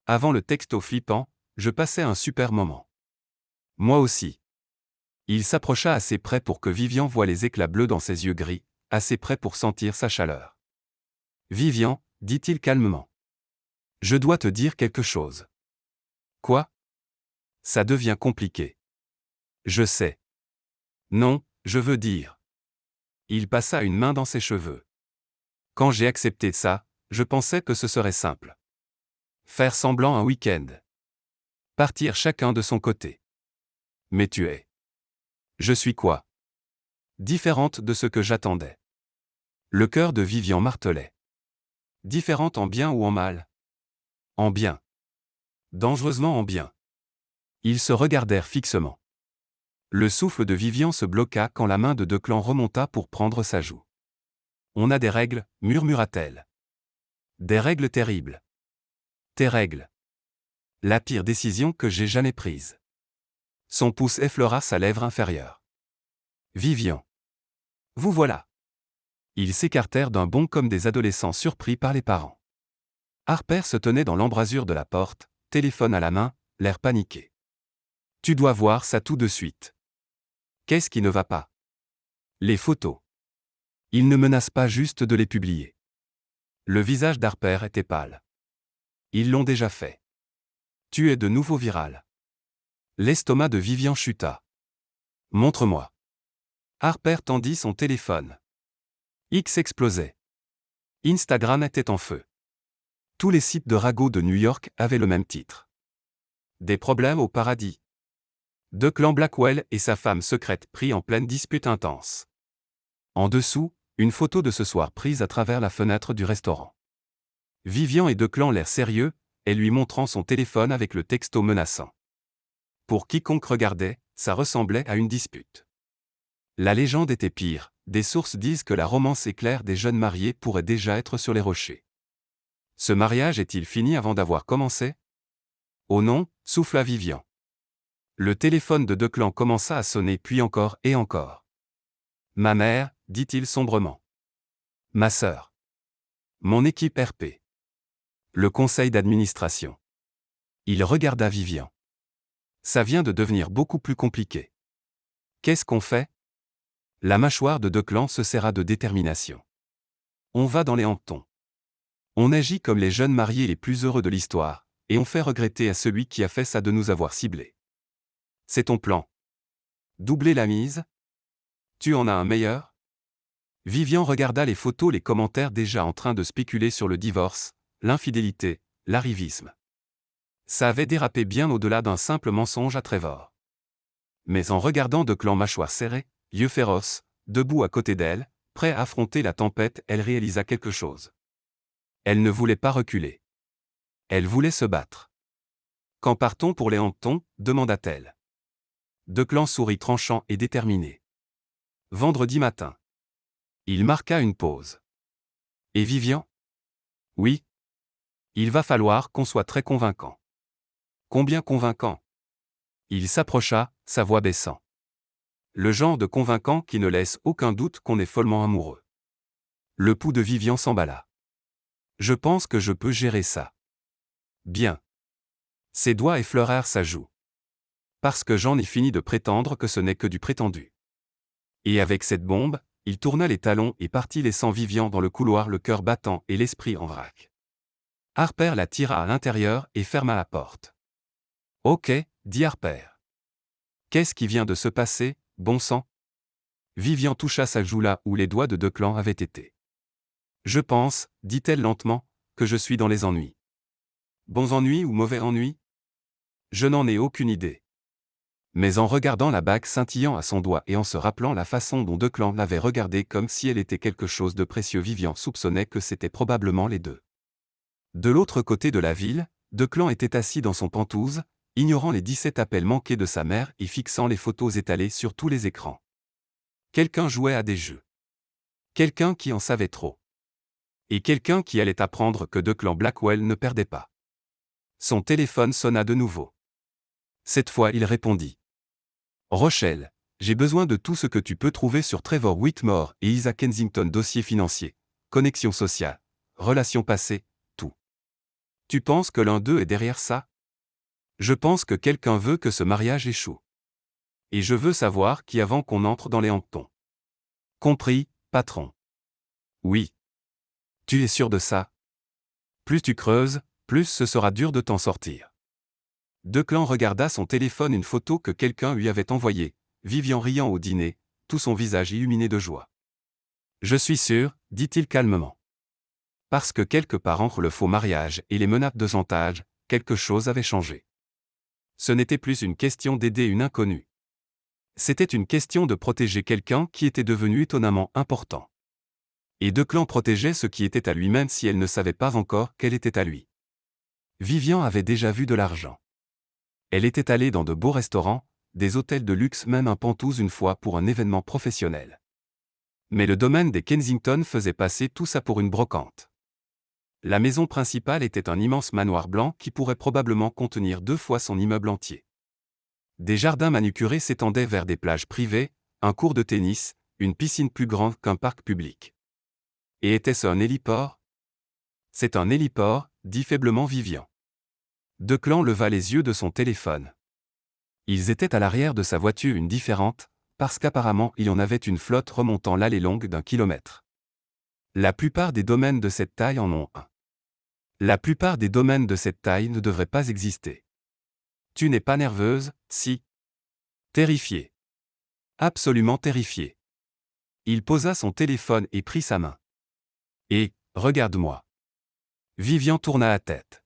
Avant le texto flippant, je passais un super moment. Moi aussi. Il s'approcha assez près pour que Vivian voie les éclats bleus dans ses yeux gris, assez près pour sentir sa chaleur. Vivian, dit-il calmement. Je dois te dire quelque chose. Quoi? Ça devient compliqué. Je sais. Non, je veux dire. Il passa une main dans ses cheveux. Quand j'ai accepté ça, je pensais que ce serait simple. Faire semblant un week-end. Partir chacun de son côté. Mais tu es. Je suis quoi? Différente de ce que j'attendais. Le cœur de Vivian martelait. Différente en bien ou en mal? En bien. Dangereusement en bien. Ils se regardèrent fixement. Le souffle de Vivian se bloqua quand la main de Declan remonta pour prendre sa joue. On a des règles, murmura-t-elle. Des règles terribles. Tes règles. La pire décision que j'ai jamais prise. Son pouce effleura sa lèvre inférieure. Vivian. Vous voilà. Ils s'écartèrent d'un bond comme des adolescents surpris par les parents. Harper se tenait dans l'embrasure de la porte, téléphone à la main, l'air paniqué. Tu dois voir ça tout de suite. Qu'est-ce qui ne va pas? Les photos. Il ne menace pas juste de les publier. Le visage d'Harper était pâle. Ils l'ont déjà fait. Tu es de nouveau viral. L'estomac de Vivian chuta. Montre-moi. Harper tendit son téléphone. X explosait. Instagram était en feu. Tous les sites de ragots de New York avaient le même titre. Des problèmes au paradis. Declan Blackwell et sa femme secrète pris en pleine dispute intense. En dessous, une photo de ce soir prise à travers la fenêtre du restaurant. Vivian et Declan l'air sérieux, elle lui montrant son téléphone avec le texto menaçant. Pour quiconque regardait, ça ressemblait à une dispute. La légende était pire, des sources disent que la romance éclair des jeunes mariés pourrait déjà être sur les rochers. Ce mariage est-il fini avant d'avoir commencé? Oh non, souffla Vivian. Le téléphone de Declan commença à sonner puis encore et encore. Ma mère, dit-il sombrement. Ma sœur. Mon équipe RP. Le conseil d'administration. Il regarda Vivian. Ça vient de devenir beaucoup plus compliqué. Qu'est-ce qu'on fait? La mâchoire de Declan se serra de détermination. On va dans les hannetons. On agit comme les jeunes mariés les plus heureux de l'histoire, et on fait regretter à celui qui a fait ça de nous avoir ciblés. C'est ton plan. Doubler la mise? Tu en as un meilleur? Vivian regarda les photos, les commentaires déjà en train de spéculer sur le divorce, l'infidélité, l'arrivisme. Ça avait dérapé bien au-delà d'un simple mensonge à Trevor. Mais en regardant Declan mâchoire serrée, yeux féroces, debout à côté d'elle, prêt à affronter la tempête, elle réalisa quelque chose. Elle ne voulait pas reculer. Elle voulait se battre. Quand part-on pour les hannetons? Demanda-t-elle. Declan sourit tranchant et déterminé. Vendredi matin. Il marqua une pause. Et Vivian? Oui. Il va falloir qu'on soit très convaincant. Combien convaincant? Il s'approcha, sa voix baissant. Le genre de convaincant qui ne laisse aucun doute qu'on est follement amoureux. Le pouls de Vivian s'emballa. Je pense que je peux gérer ça. Bien. Ses doigts effleurèrent sa joue. Parce que j'en ai fini de prétendre que ce n'est que du prétendu. Et avec cette bombe, il tourna les talons et partit laissant Vivian dans le couloir le cœur battant et l'esprit en vrac. Harper la tira à l'intérieur et ferma la porte. Ok, dit Harper. Qu'est-ce qui vient de se passer, bon sang? Vivian toucha sa joue là où les doigts de Declan avaient été. Je pense, dit-elle lentement, que je suis dans les ennuis. Bons ennuis ou mauvais ennuis? Je n'en ai aucune idée. Mais en regardant la bague scintillant à son doigt et en se rappelant la façon dont Declan l'avait regardée comme si elle était quelque chose de précieux, Vivian soupçonnait que c'était probablement les deux. De l'autre côté de la ville, Declan était assis dans son pantouse, ignorant les 17 appels manqués de sa mère et fixant les photos étalées sur tous les écrans. Quelqu'un jouait à des jeux. Quelqu'un qui en savait trop. Et quelqu'un qui allait apprendre que Declan Blackwell ne perdait pas. Son téléphone sonna de nouveau. Cette fois il répondit. Rochelle, j'ai besoin de tout ce que tu peux trouver sur Trevor Whitmore et Isa Kensington, dossier financier, connexion sociale, relations passées, tout. Tu penses que l'un d'eux est derrière ça? Je pense que quelqu'un veut que ce mariage échoue. Et je veux savoir qui avant qu'on entre dans les hannetons. Compris, patron. Oui. Tu es sûr de ça? Plus tu creuses, plus ce sera dur de t'en sortir. Declan regarda son téléphone, une photo que quelqu'un lui avait envoyée, Vivian riant au dîner, tout son visage illuminé de joie. Je suis sûr, dit-il calmement. Parce que quelque part entre le faux mariage et les menaces de chantage, quelque chose avait changé. Ce n'était plus une question d'aider une inconnue. C'était une question de protéger quelqu'un qui était devenu étonnamment important. Et Declan protégeait ce qui était à lui même si elle ne savait pas encore qu'elle était à lui. Vivian avait déjà vu de l'argent. Elle était allée dans de beaux restaurants, des hôtels de luxe, même un Pantouse une fois pour un événement professionnel. Mais le domaine des Kensington faisait passer tout ça pour une brocante. La maison principale était un immense manoir blanc qui pourrait probablement contenir 2 fois son immeuble entier. Des jardins manucurés s'étendaient vers des plages privées, un cours de tennis, une piscine plus grande qu'un parc public. Et était-ce un héliport? C'est un héliport, dit faiblement Vivian. Declan leva les yeux de son téléphone. Ils étaient à l'arrière de sa voiture une différente, parce qu'apparemment il y en avait une flotte remontant l'allée longue d'1 kilomètre. La plupart des domaines de cette taille en ont un. La plupart des domaines de cette taille ne devraient pas exister. Tu n'es pas nerveuse, si? Terrifiée. Absolument terrifiée. Il posa son téléphone et prit sa main. Et, regarde-moi. Vivian tourna la tête.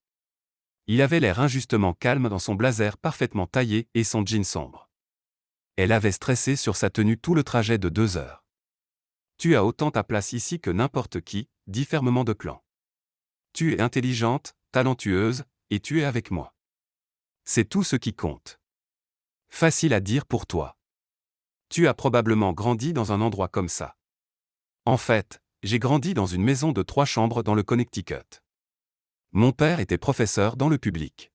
Il avait l'air injustement calme dans son blazer parfaitement taillé et son jean sombre. Elle avait stressé sur sa tenue tout le trajet de 2 heures. Tu as autant ta place ici que n'importe qui, dit fermement Declan. Tu es intelligente, talentueuse, et tu es avec moi. C'est tout ce qui compte. Facile à dire pour toi. Tu as probablement grandi dans un endroit comme ça. En fait, j'ai grandi dans une maison de 3 chambres dans le Connecticut. Mon père était professeur dans le public.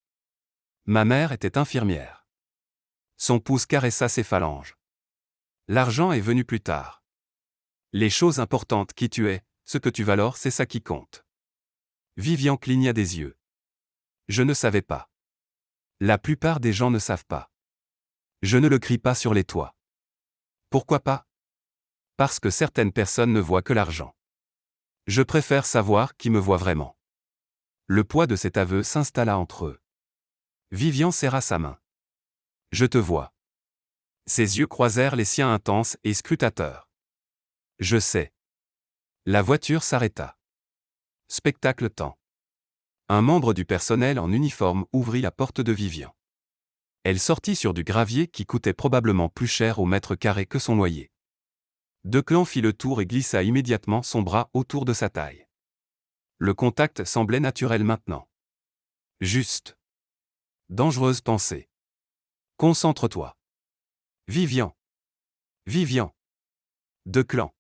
Ma mère était infirmière. Son pouce caressa ses phalanges. L'argent est venu plus tard. Les choses importantes qui tu es, ce que tu valores, c'est ça qui compte. Vivian cligna des yeux. Je ne savais pas. La plupart des gens ne savent pas. Je ne le crie pas sur les toits. Pourquoi pas? Parce que certaines personnes ne voient que l'argent. Je préfère savoir qui me voit vraiment. Le poids de cet aveu s'installa entre eux. Vivian serra sa main. Je te vois. Ses yeux croisèrent les siens intenses et scrutateurs. Je sais. La voiture s'arrêta. Spectacle temps. Un membre du personnel en uniforme ouvrit la porte de Vivian. Elle sortit sur du gravier qui coûtait probablement plus cher au mètre carré que son loyer. Declan fit le tour et glissa immédiatement son bras autour de sa taille. Le contact semblait naturel maintenant. Juste. Dangereuse pensée. Concentre-toi. Vivian. Vivian. Declan.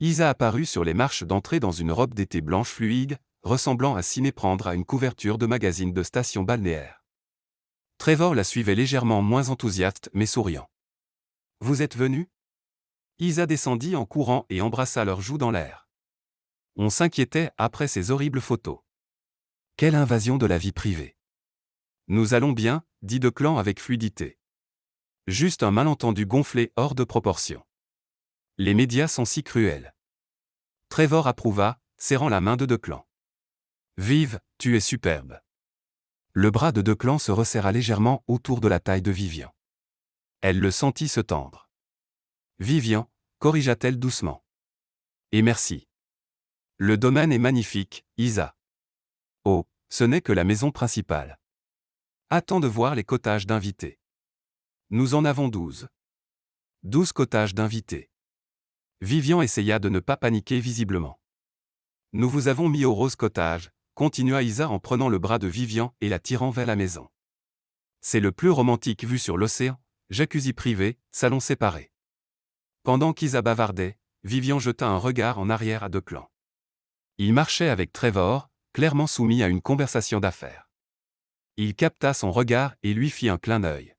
Isa apparut sur les marches d'entrée dans une robe d'été blanche fluide, ressemblant à s'y méprendre à une couverture de magazine de station balnéaire. Trevor la suivait légèrement moins enthousiaste mais souriant. Vous êtes venu? Isa descendit en courant et embrassa leurs joues dans l'air. On s'inquiétait après ces horribles photos. Quelle invasion de la vie privée. Nous allons bien, dit Declan avec fluidité. Juste un malentendu gonflé hors de proportion. Les médias sont si cruels. Trevor approuva, serrant la main de Declan. Vive, tu es superbe. Le bras de Declan se resserra légèrement autour de la taille de Vivian. Elle le sentit se tendre. Vivian, corrigea-t-elle doucement. Et merci. Le domaine est magnifique, Isa. Oh, ce n'est que la maison principale. Attends de voir les cottages d'invités. Nous en avons 12. 12 cottages d'invités. Vivian essaya de ne pas paniquer visiblement. Nous vous avons mis au rose cottage, continua Isa en prenant le bras de Vivian et la tirant vers la maison. C'est le plus romantique vue sur l'océan, jacuzzi privé, salon séparé. Pendant qu'Isa bavardait, Vivian jeta un regard en arrière à Declan. Il marchait avec Trevor, clairement soumis à une conversation d'affaires. Il capta son regard et lui fit un clin d'œil.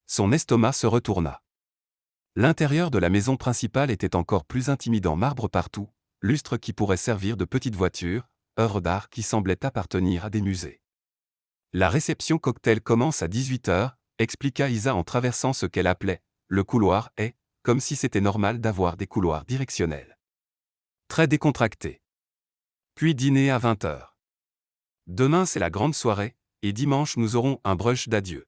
Son estomac se retourna. L'intérieur de la maison principale était encore plus intimidant, marbre partout, lustre qui pourrait servir de petite voiture, œuvre d'art qui semblait appartenir à des musées. La réception cocktail commence à 18h, expliqua Isa en traversant ce qu'elle appelait le couloir et, comme si c'était normal d'avoir des couloirs directionnels. Très décontracté. Puis dîner à 20h. Demain c'est la grande soirée, et dimanche nous aurons un brunch d'adieu.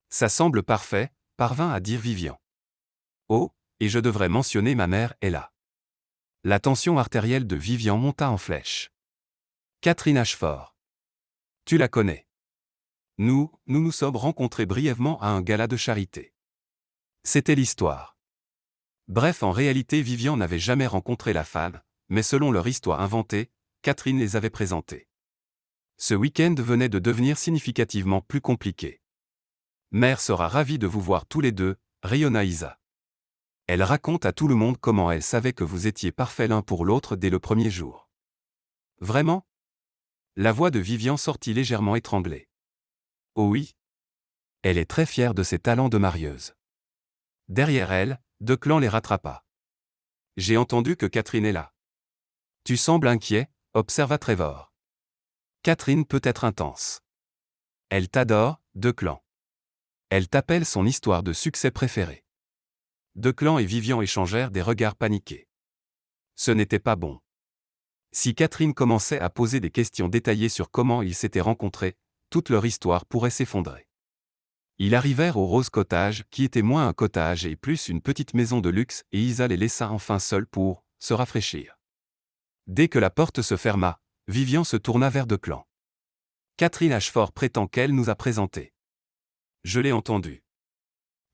Ça semble parfait, parvint à dire Vivian. Oh, et je devrais mentionner ma mère est là. La tension artérielle de Vivian monta en flèche. Catherine Ashford. Tu la connais. Nous nous sommes rencontrés brièvement à un gala de charité. C'était l'histoire. Bref, en réalité Vivian n'avait jamais rencontré la femme, mais selon leur histoire inventée, Catherine les avait présentés. Ce week-end venait de devenir significativement plus compliqué. Mère sera ravie de vous voir tous les deux, rayonna Isa. Elle raconte à tout le monde comment elle savait que vous étiez parfaits l'un pour l'autre dès le premier jour. Vraiment? La voix de Vivian sortit légèrement étranglée. Oh oui. Elle est très fière de ses talents de marieuse. Derrière elle, Declan les rattrapa. J'ai entendu que Catherine est là. Tu sembles inquiet, observa Trevor. Catherine peut être intense. Elle t'adore, Declan. Elle t'appelle son histoire de succès préférée. Declan et Vivian échangèrent des regards paniqués. Ce n'était pas bon. Si Catherine commençait à poser des questions détaillées sur comment ils s'étaient rencontrés, toute leur histoire pourrait s'effondrer. Ils arrivèrent au Rose Cottage, qui était moins un cottage et plus une petite maison de luxe, et Isa les laissa enfin seuls pour se rafraîchir. Dès que la porte se ferma, Vivian se tourna vers Declan. Catherine Ashford prétend qu'elle nous a présentés. Je l'ai entendu.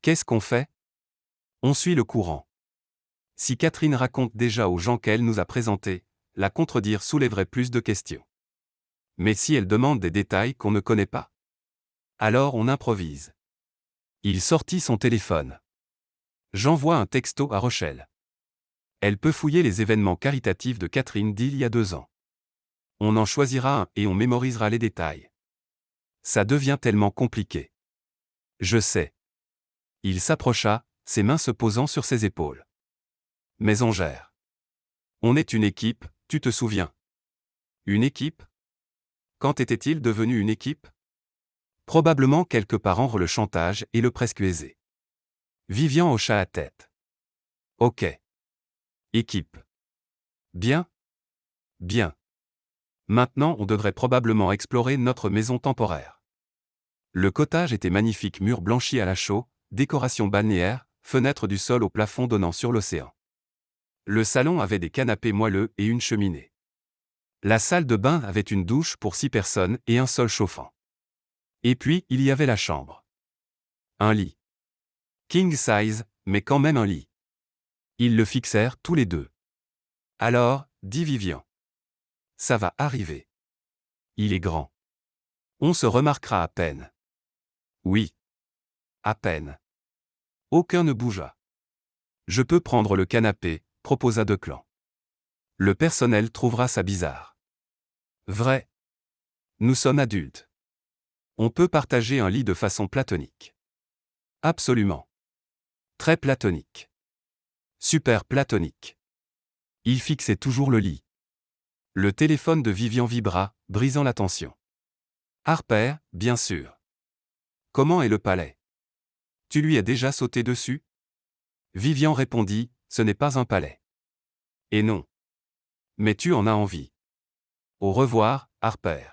Qu'est-ce qu'on fait? On suit le courant. Si Catherine raconte déjà aux gens qu'elle nous a présentés, la contredire soulèverait plus de questions. Mais si elle demande des détails qu'on ne connaît pas, alors on improvise. Il sortit son téléphone. J'envoie un texto à Rochelle. Elle peut fouiller les événements caritatifs de Catherine d'il y a 2 ans. On en choisira un et on mémorisera les détails. Ça devient tellement compliqué. Je sais. Il s'approcha, ses mains se posant sur ses épaules. Mais on gère. On est une équipe, tu te souviens? Une équipe? Quand était-il devenu une équipe? Probablement quelque part entre le chantage et le presque aisé. Vivian hocha la tête. Ok. Équipe. Bien? Bien. Maintenant on devrait probablement explorer notre maison temporaire. Le cottage était magnifique, murs blanchis à la chaux, décoration balnéaire, fenêtres du sol au plafond donnant sur l'océan. Le salon avait des canapés moelleux et une cheminée. La salle de bain avait une douche pour 6 personnes et un sol chauffant. Et puis, il y avait la chambre. Un lit. King size, mais quand même un lit. Ils le fixèrent tous les deux. Alors, dit Vivian. Ça va arriver. Il est grand. On se remarquera à peine. Oui. À peine. Aucun ne bougea. Je peux prendre le canapé, proposa Declan. Le personnel trouvera ça bizarre. Vrai. Nous sommes adultes. On peut partager un lit de façon platonique. Absolument. Très platonique. Super platonique. Il fixait toujours le lit. Le téléphone de Vivian vibra, brisant la tension. Harper, bien sûr. Comment est le palais? Tu lui as déjà sauté dessus? Vivian répondit, ce n'est pas un palais. Et non. Mais tu en as envie. Au revoir, Harper.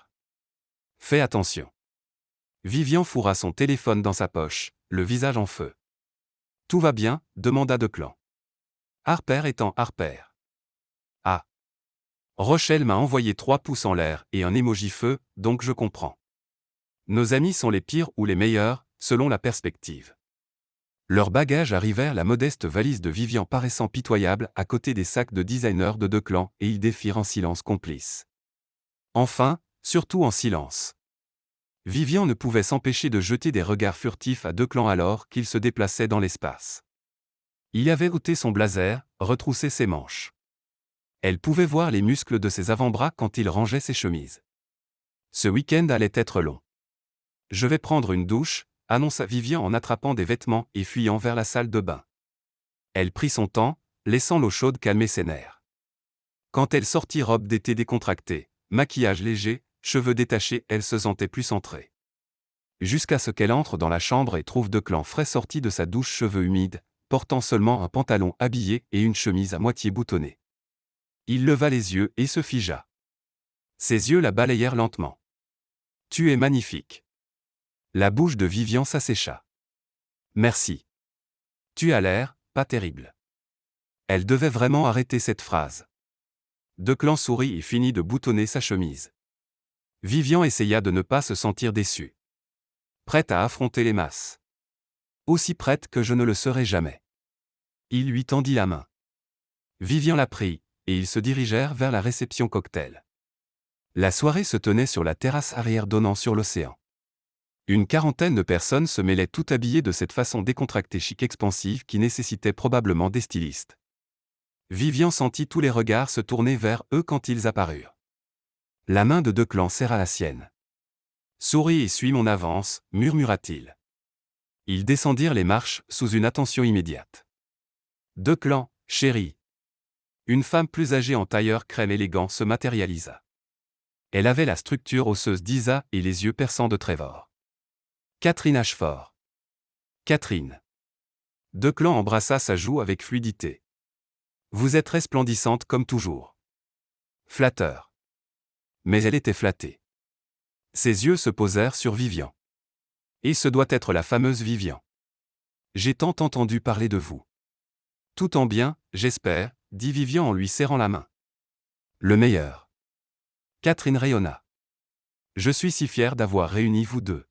Fais attention. Vivian fourra son téléphone dans sa poche, le visage en feu. Tout va bien? Demanda Declan. Harper étant Harper. Ah. Rochelle m'a envoyé 3 pouces en l'air et un emoji feu, donc je comprends. Nos amis sont les pires ou les meilleurs, selon la perspective. Leurs bagages arrivèrent, la modeste valise de Vivian paraissant pitoyable à côté des sacs de designer de Declan, et ils défirent en silence complice. Enfin, surtout en silence. Vivian ne pouvait s'empêcher de jeter des regards furtifs à Declan alors qu'il se déplaçait dans l'espace. Il avait ôté son blazer, retroussé ses manches. Elle pouvait voir les muscles de ses avant-bras quand il rangeait ses chemises. Ce week-end allait être long. Je vais prendre une douche, annonça Vivian en attrapant des vêtements et fuyant vers la salle de bain. Elle prit son temps, laissant l'eau chaude calmer ses nerfs. Quand elle sortit, robe d'été décontractée, maquillage léger, cheveux détachés, elle se sentait plus centrée. Jusqu'à ce qu'elle entre dans la chambre et trouve Declan frais sorti de sa douche, cheveux humides, portant seulement un pantalon habillé et une chemise à moitié boutonnée. Il leva les yeux et se figea. Ses yeux la balayèrent lentement. « Tu es magnifique. » La bouche de Vivian s'assécha. « Merci. Tu as l'air, pas terrible. » Elle devait vraiment arrêter cette phrase. Declan sourit et finit de boutonner sa chemise. Vivian essaya de ne pas se sentir déçue. Prête à affronter les masses. Aussi prête que je ne le serai jamais. Il lui tendit la main. Vivian la prit, et ils se dirigèrent vers la réception cocktail. La soirée se tenait sur la terrasse arrière donnant sur l'océan. Une quarantaine de personnes se mêlaient toutes habillées de cette façon décontractée chic expansive qui nécessitait probablement des stylistes. Vivian sentit tous les regards se tourner vers eux quand ils apparurent. La main de Declan serra la sienne. « Souris et suis mon avance », murmura-t-il. Ils descendirent les marches sous une attention immédiate. Declan, chérie. Une femme plus âgée en tailleur crème élégant se matérialisa. Elle avait la structure osseuse d'Isa et les yeux perçants de Trevor. Catherine Ashford. Catherine. Declan embrassa sa joue avec fluidité. Vous êtes resplendissante comme toujours. Flatteur. Mais elle était flattée. Ses yeux se posèrent sur Vivian. Et ce doit être la fameuse Vivian. J'ai tant entendu parler de vous. Tout en bien, j'espère, dit Vivian en lui serrant la main. Le meilleur. Catherine rayonna. Je suis si fier d'avoir réuni vous deux.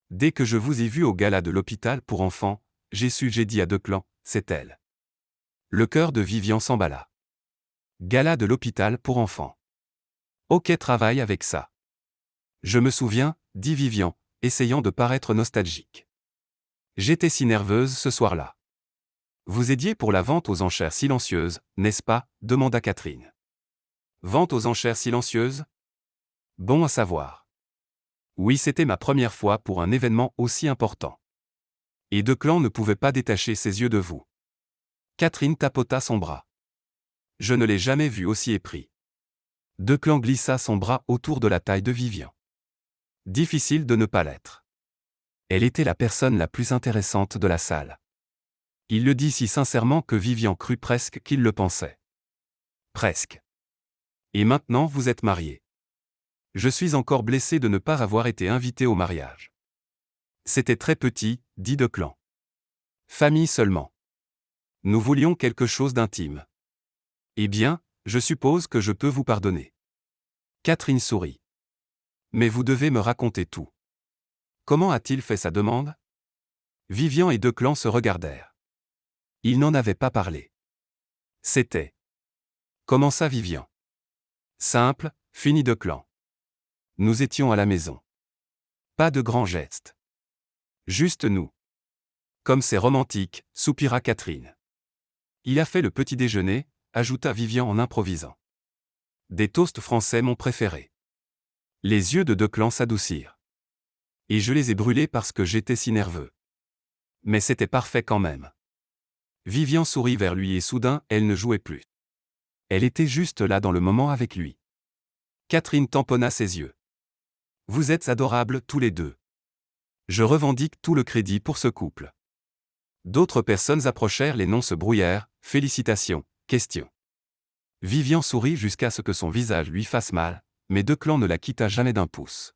Dès que je vous ai vu au gala de l'hôpital pour enfants, j'ai dit à Declan, c'est elle. Le cœur de Vivian s'emballa. Gala de l'hôpital pour enfants. Ok, travaille avec ça. Je me souviens, dit Vivian, essayant de paraître nostalgique. J'étais si nerveuse ce soir-là. Vous aidiez pour la vente aux enchères silencieuses, n'est-ce pas, demanda Catherine. Vente aux enchères silencieuses? Bon à savoir. Oui, c'était ma première fois pour un événement aussi important. Et Declan ne pouvait pas détacher ses yeux de vous. Catherine tapota son bras. Je ne l'ai jamais vu aussi épris. Declan glissa son bras autour de la taille de Vivian. Difficile de ne pas l'être. Elle était la personne la plus intéressante de la salle. Il le dit si sincèrement que Vivian crut presque qu'il le pensait. Presque. Et maintenant vous êtes mariés. Je suis encore blessé de ne pas avoir été invité au mariage. C'était très petit, dit Declan. Famille seulement. Nous voulions quelque chose d'intime. Eh bien, je suppose que je peux vous pardonner. Catherine sourit. Mais vous devez me raconter tout. Comment a-t-il fait sa demande? Vivian et Declan se regardèrent. Ils n'en avaient pas parlé. C'était. Commença Vivian. Simple, finit Declan. Nous étions à la maison. Pas de grands gestes. Juste nous. Comme c'est romantique, soupira Catherine. Il a fait le petit déjeuner, ajouta Vivian en improvisant. Des toasts français mon préféré. Les yeux de Declan s'adoucirent. Et je les ai brûlés parce que j'étais si nerveux. Mais c'était parfait quand même. Vivian sourit vers lui et soudain, elle ne jouait plus. Elle était juste là dans le moment avec lui. Catherine tamponna ses yeux. Vous êtes adorables tous les deux. Je revendique tout le crédit pour ce couple. D'autres personnes approchèrent, les noms se brouillèrent, félicitations, questions. Vivian sourit jusqu'à ce que son visage lui fasse mal, mais Declan ne la quitta jamais d'un pouce.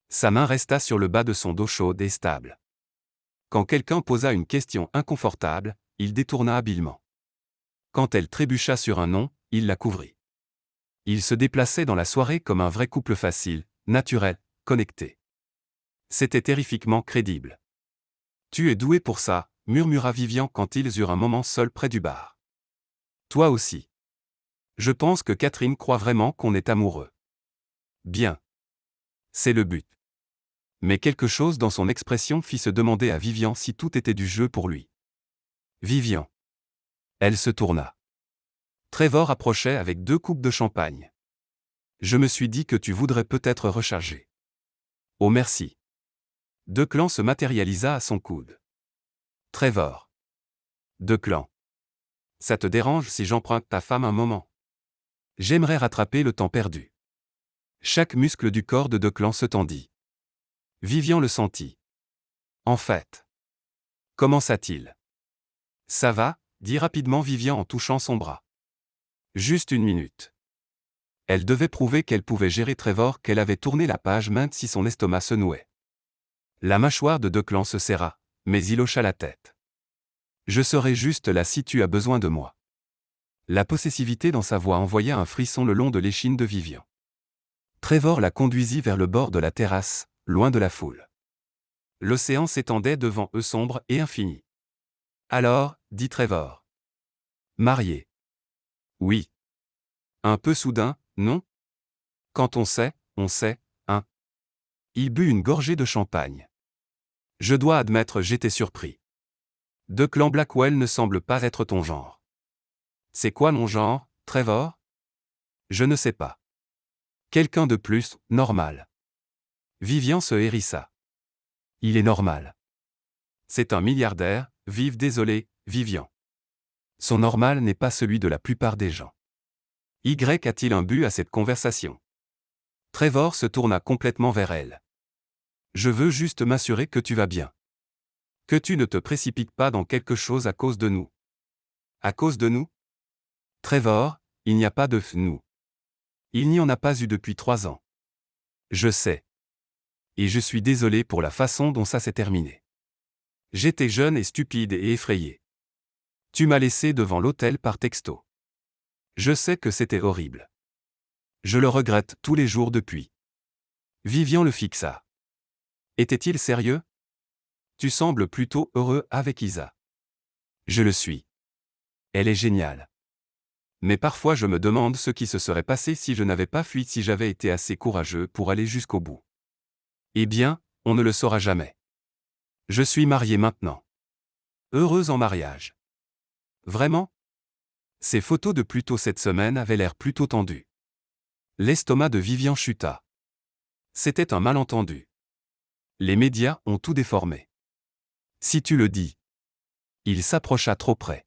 Sa main resta sur le bas de son dos chaude et stable. Quand quelqu'un posa une question inconfortable, il détourna habilement. Quand elle trébucha sur un nom, il la couvrit. Il se déplaçait dans la soirée comme un vrai couple facile, naturel, connecté. C'était terrifiquement crédible. Tu es doué pour ça, murmura Vivian quand ils eurent un moment seuls près du bar. Toi aussi. Je pense que Catherine croit vraiment qu'on est amoureux. Bien. C'est le but. Mais quelque chose dans son expression fit se demander à Vivian si tout était du jeu pour lui. Vivian. Elle se tourna. Trevor approchait avec 2 coupes de champagne. Je me suis dit que tu voudrais peut-être recharger. Oh merci. Declan se matérialisa à son coude. Trevor. Declan. Ça te dérange si j'emprunte ta femme un moment? J'aimerais rattraper le temps perdu. Chaque muscle du corps de Declan se tendit. Vivian le sentit. En fait. Commença-t-il. Ça va, dit rapidement Vivian en touchant son bras. Juste une minute. Elle devait prouver qu'elle pouvait gérer Trevor, qu'elle avait tourné la page même si son estomac se nouait. La mâchoire de Declan se serra, mais il hocha la tête. Je serai juste là si tu as besoin de moi. La possessivité dans sa voix envoya un frisson le long de l'échine de Vivian. Trevor la conduisit vers le bord de la terrasse, loin de la foule. L'océan s'étendait devant eux sombre et infini. Alors, dit Trevor. Marié. Oui. Un peu soudain, non? Quand on sait, hein? Il but une gorgée de champagne. Je dois admettre, j'étais surpris. Declan Blackwell ne semble pas être ton genre. C'est quoi mon genre, Trevor? Je ne sais pas. Quelqu'un de plus, normal. Vivian se hérissa. Il est normal. C'est un milliardaire, vive désolé, Vivian. Son normal n'est pas celui de la plupart des gens. Y a-t-il un but à cette conversation? Trevor se tourna complètement vers elle. Je veux juste m'assurer que tu vas bien. Que tu ne te précipites pas dans quelque chose à cause de nous. À cause de nous? Trevor, il n'y a pas de nous. Il n'y en a pas eu depuis 3 ans. Je sais. Et je suis désolé pour la façon dont ça s'est terminé. J'étais jeune et stupide et effrayé. Tu m'as laissé devant l'hôtel par texto. Je sais que c'était horrible. Je le regrette tous les jours depuis. Vivian le fixa. Était-il sérieux? Tu sembles plutôt heureux avec Isa. Je le suis. Elle est géniale. Mais parfois je me demande ce qui se serait passé si je n'avais pas fui, si j'avais été assez courageux pour aller jusqu'au bout. Eh bien, on ne le saura jamais. Je suis marié maintenant. Heureuse en mariage. Vraiment? Ces photos de plus tôt cette semaine avaient l'air plutôt tendues. L'estomac de Vivian chuta. C'était un malentendu. Les médias ont tout déformé. Si tu le dis. Il s'approcha trop près.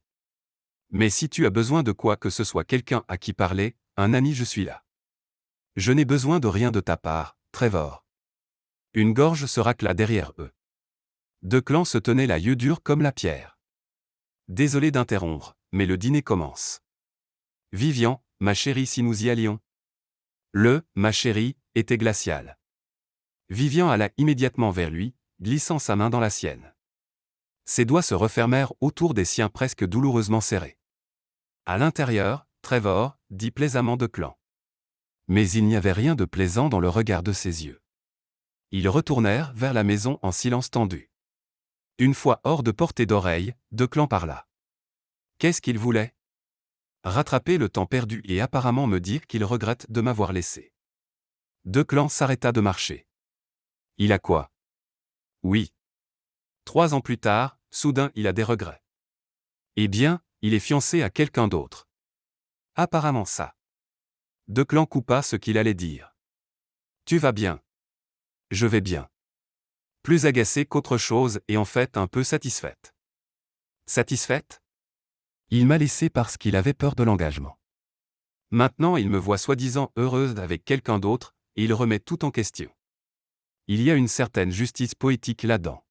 Mais si tu as besoin de quoi que ce soit, quelqu'un à qui parler, un ami, je suis là. Je n'ai besoin de rien de ta part, Trevor. Une gorge se racla derrière eux. Deux clans se tenaient la yeux durs comme la pierre. Désolé d'interrompre, mais le dîner commence. Vivian, ma chérie, si nous y allions. Ma chérie, était glacial. Vivian alla immédiatement vers lui, glissant sa main dans la sienne. Ses doigts se refermèrent autour des siens presque douloureusement serrés. À l'intérieur, Trevor, dit plaisamment Declan. Mais il n'y avait rien de plaisant dans le regard de ses yeux. Ils retournèrent vers la maison en silence tendu. Une fois hors de portée d'oreille, Declan parla. Qu'est-ce qu'il voulait? Rattraper le temps perdu et apparemment me dire qu'il regrette de m'avoir laissé. Declan s'arrêta de marcher. Il a quoi? Oui. 3 ans plus tard, soudain il a des regrets. Eh bien, il est fiancé à quelqu'un d'autre. Apparemment ça. Declan coupa ce qu'il allait dire. Tu vas bien? Je vais bien. Plus agacée qu'autre chose et en fait un peu satisfaite. Satisfaite? Il m'a laissé parce qu'il avait peur de l'engagement. Maintenant il me voit soi-disant heureuse avec quelqu'un d'autre, et il remet tout en question. Il y a une certaine justice poétique là-dedans.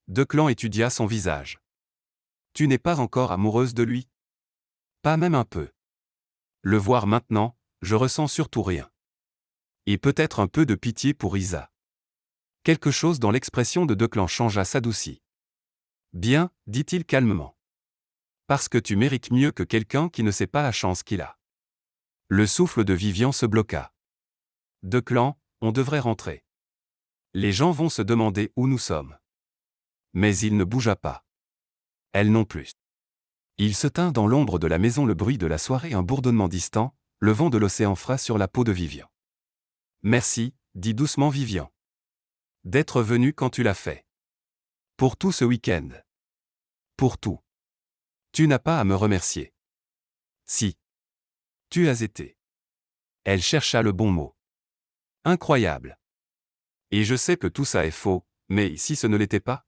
Declan étudia son visage. Tu n'es pas encore amoureuse de lui? Pas même un peu. Le voir maintenant, je ressens surtout rien. Et peut-être un peu de pitié pour Isa. Quelque chose dans l'expression de Declan changea, s'adoucit. Bien, dit-il calmement. Parce que tu mérites mieux que quelqu'un qui ne sait pas la chance qu'il a. Le souffle de Vivian se bloqua. Declan, on devrait rentrer. Les gens vont se demander où nous sommes. Mais il ne bougea pas. Elle non plus. Il se tint dans l'ombre de la maison, le bruit de la soirée, un bourdonnement distant, le vent de l'océan frais sur la peau de Vivian. Merci, dit doucement Vivian. D'être venu quand tu l'as fait. Pour tout ce week-end. Pour tout. Tu n'as pas à me remercier. Si. Tu as été. Elle chercha le bon mot. Incroyable. Et je sais que tout ça est faux, mais si ce ne l'était pas?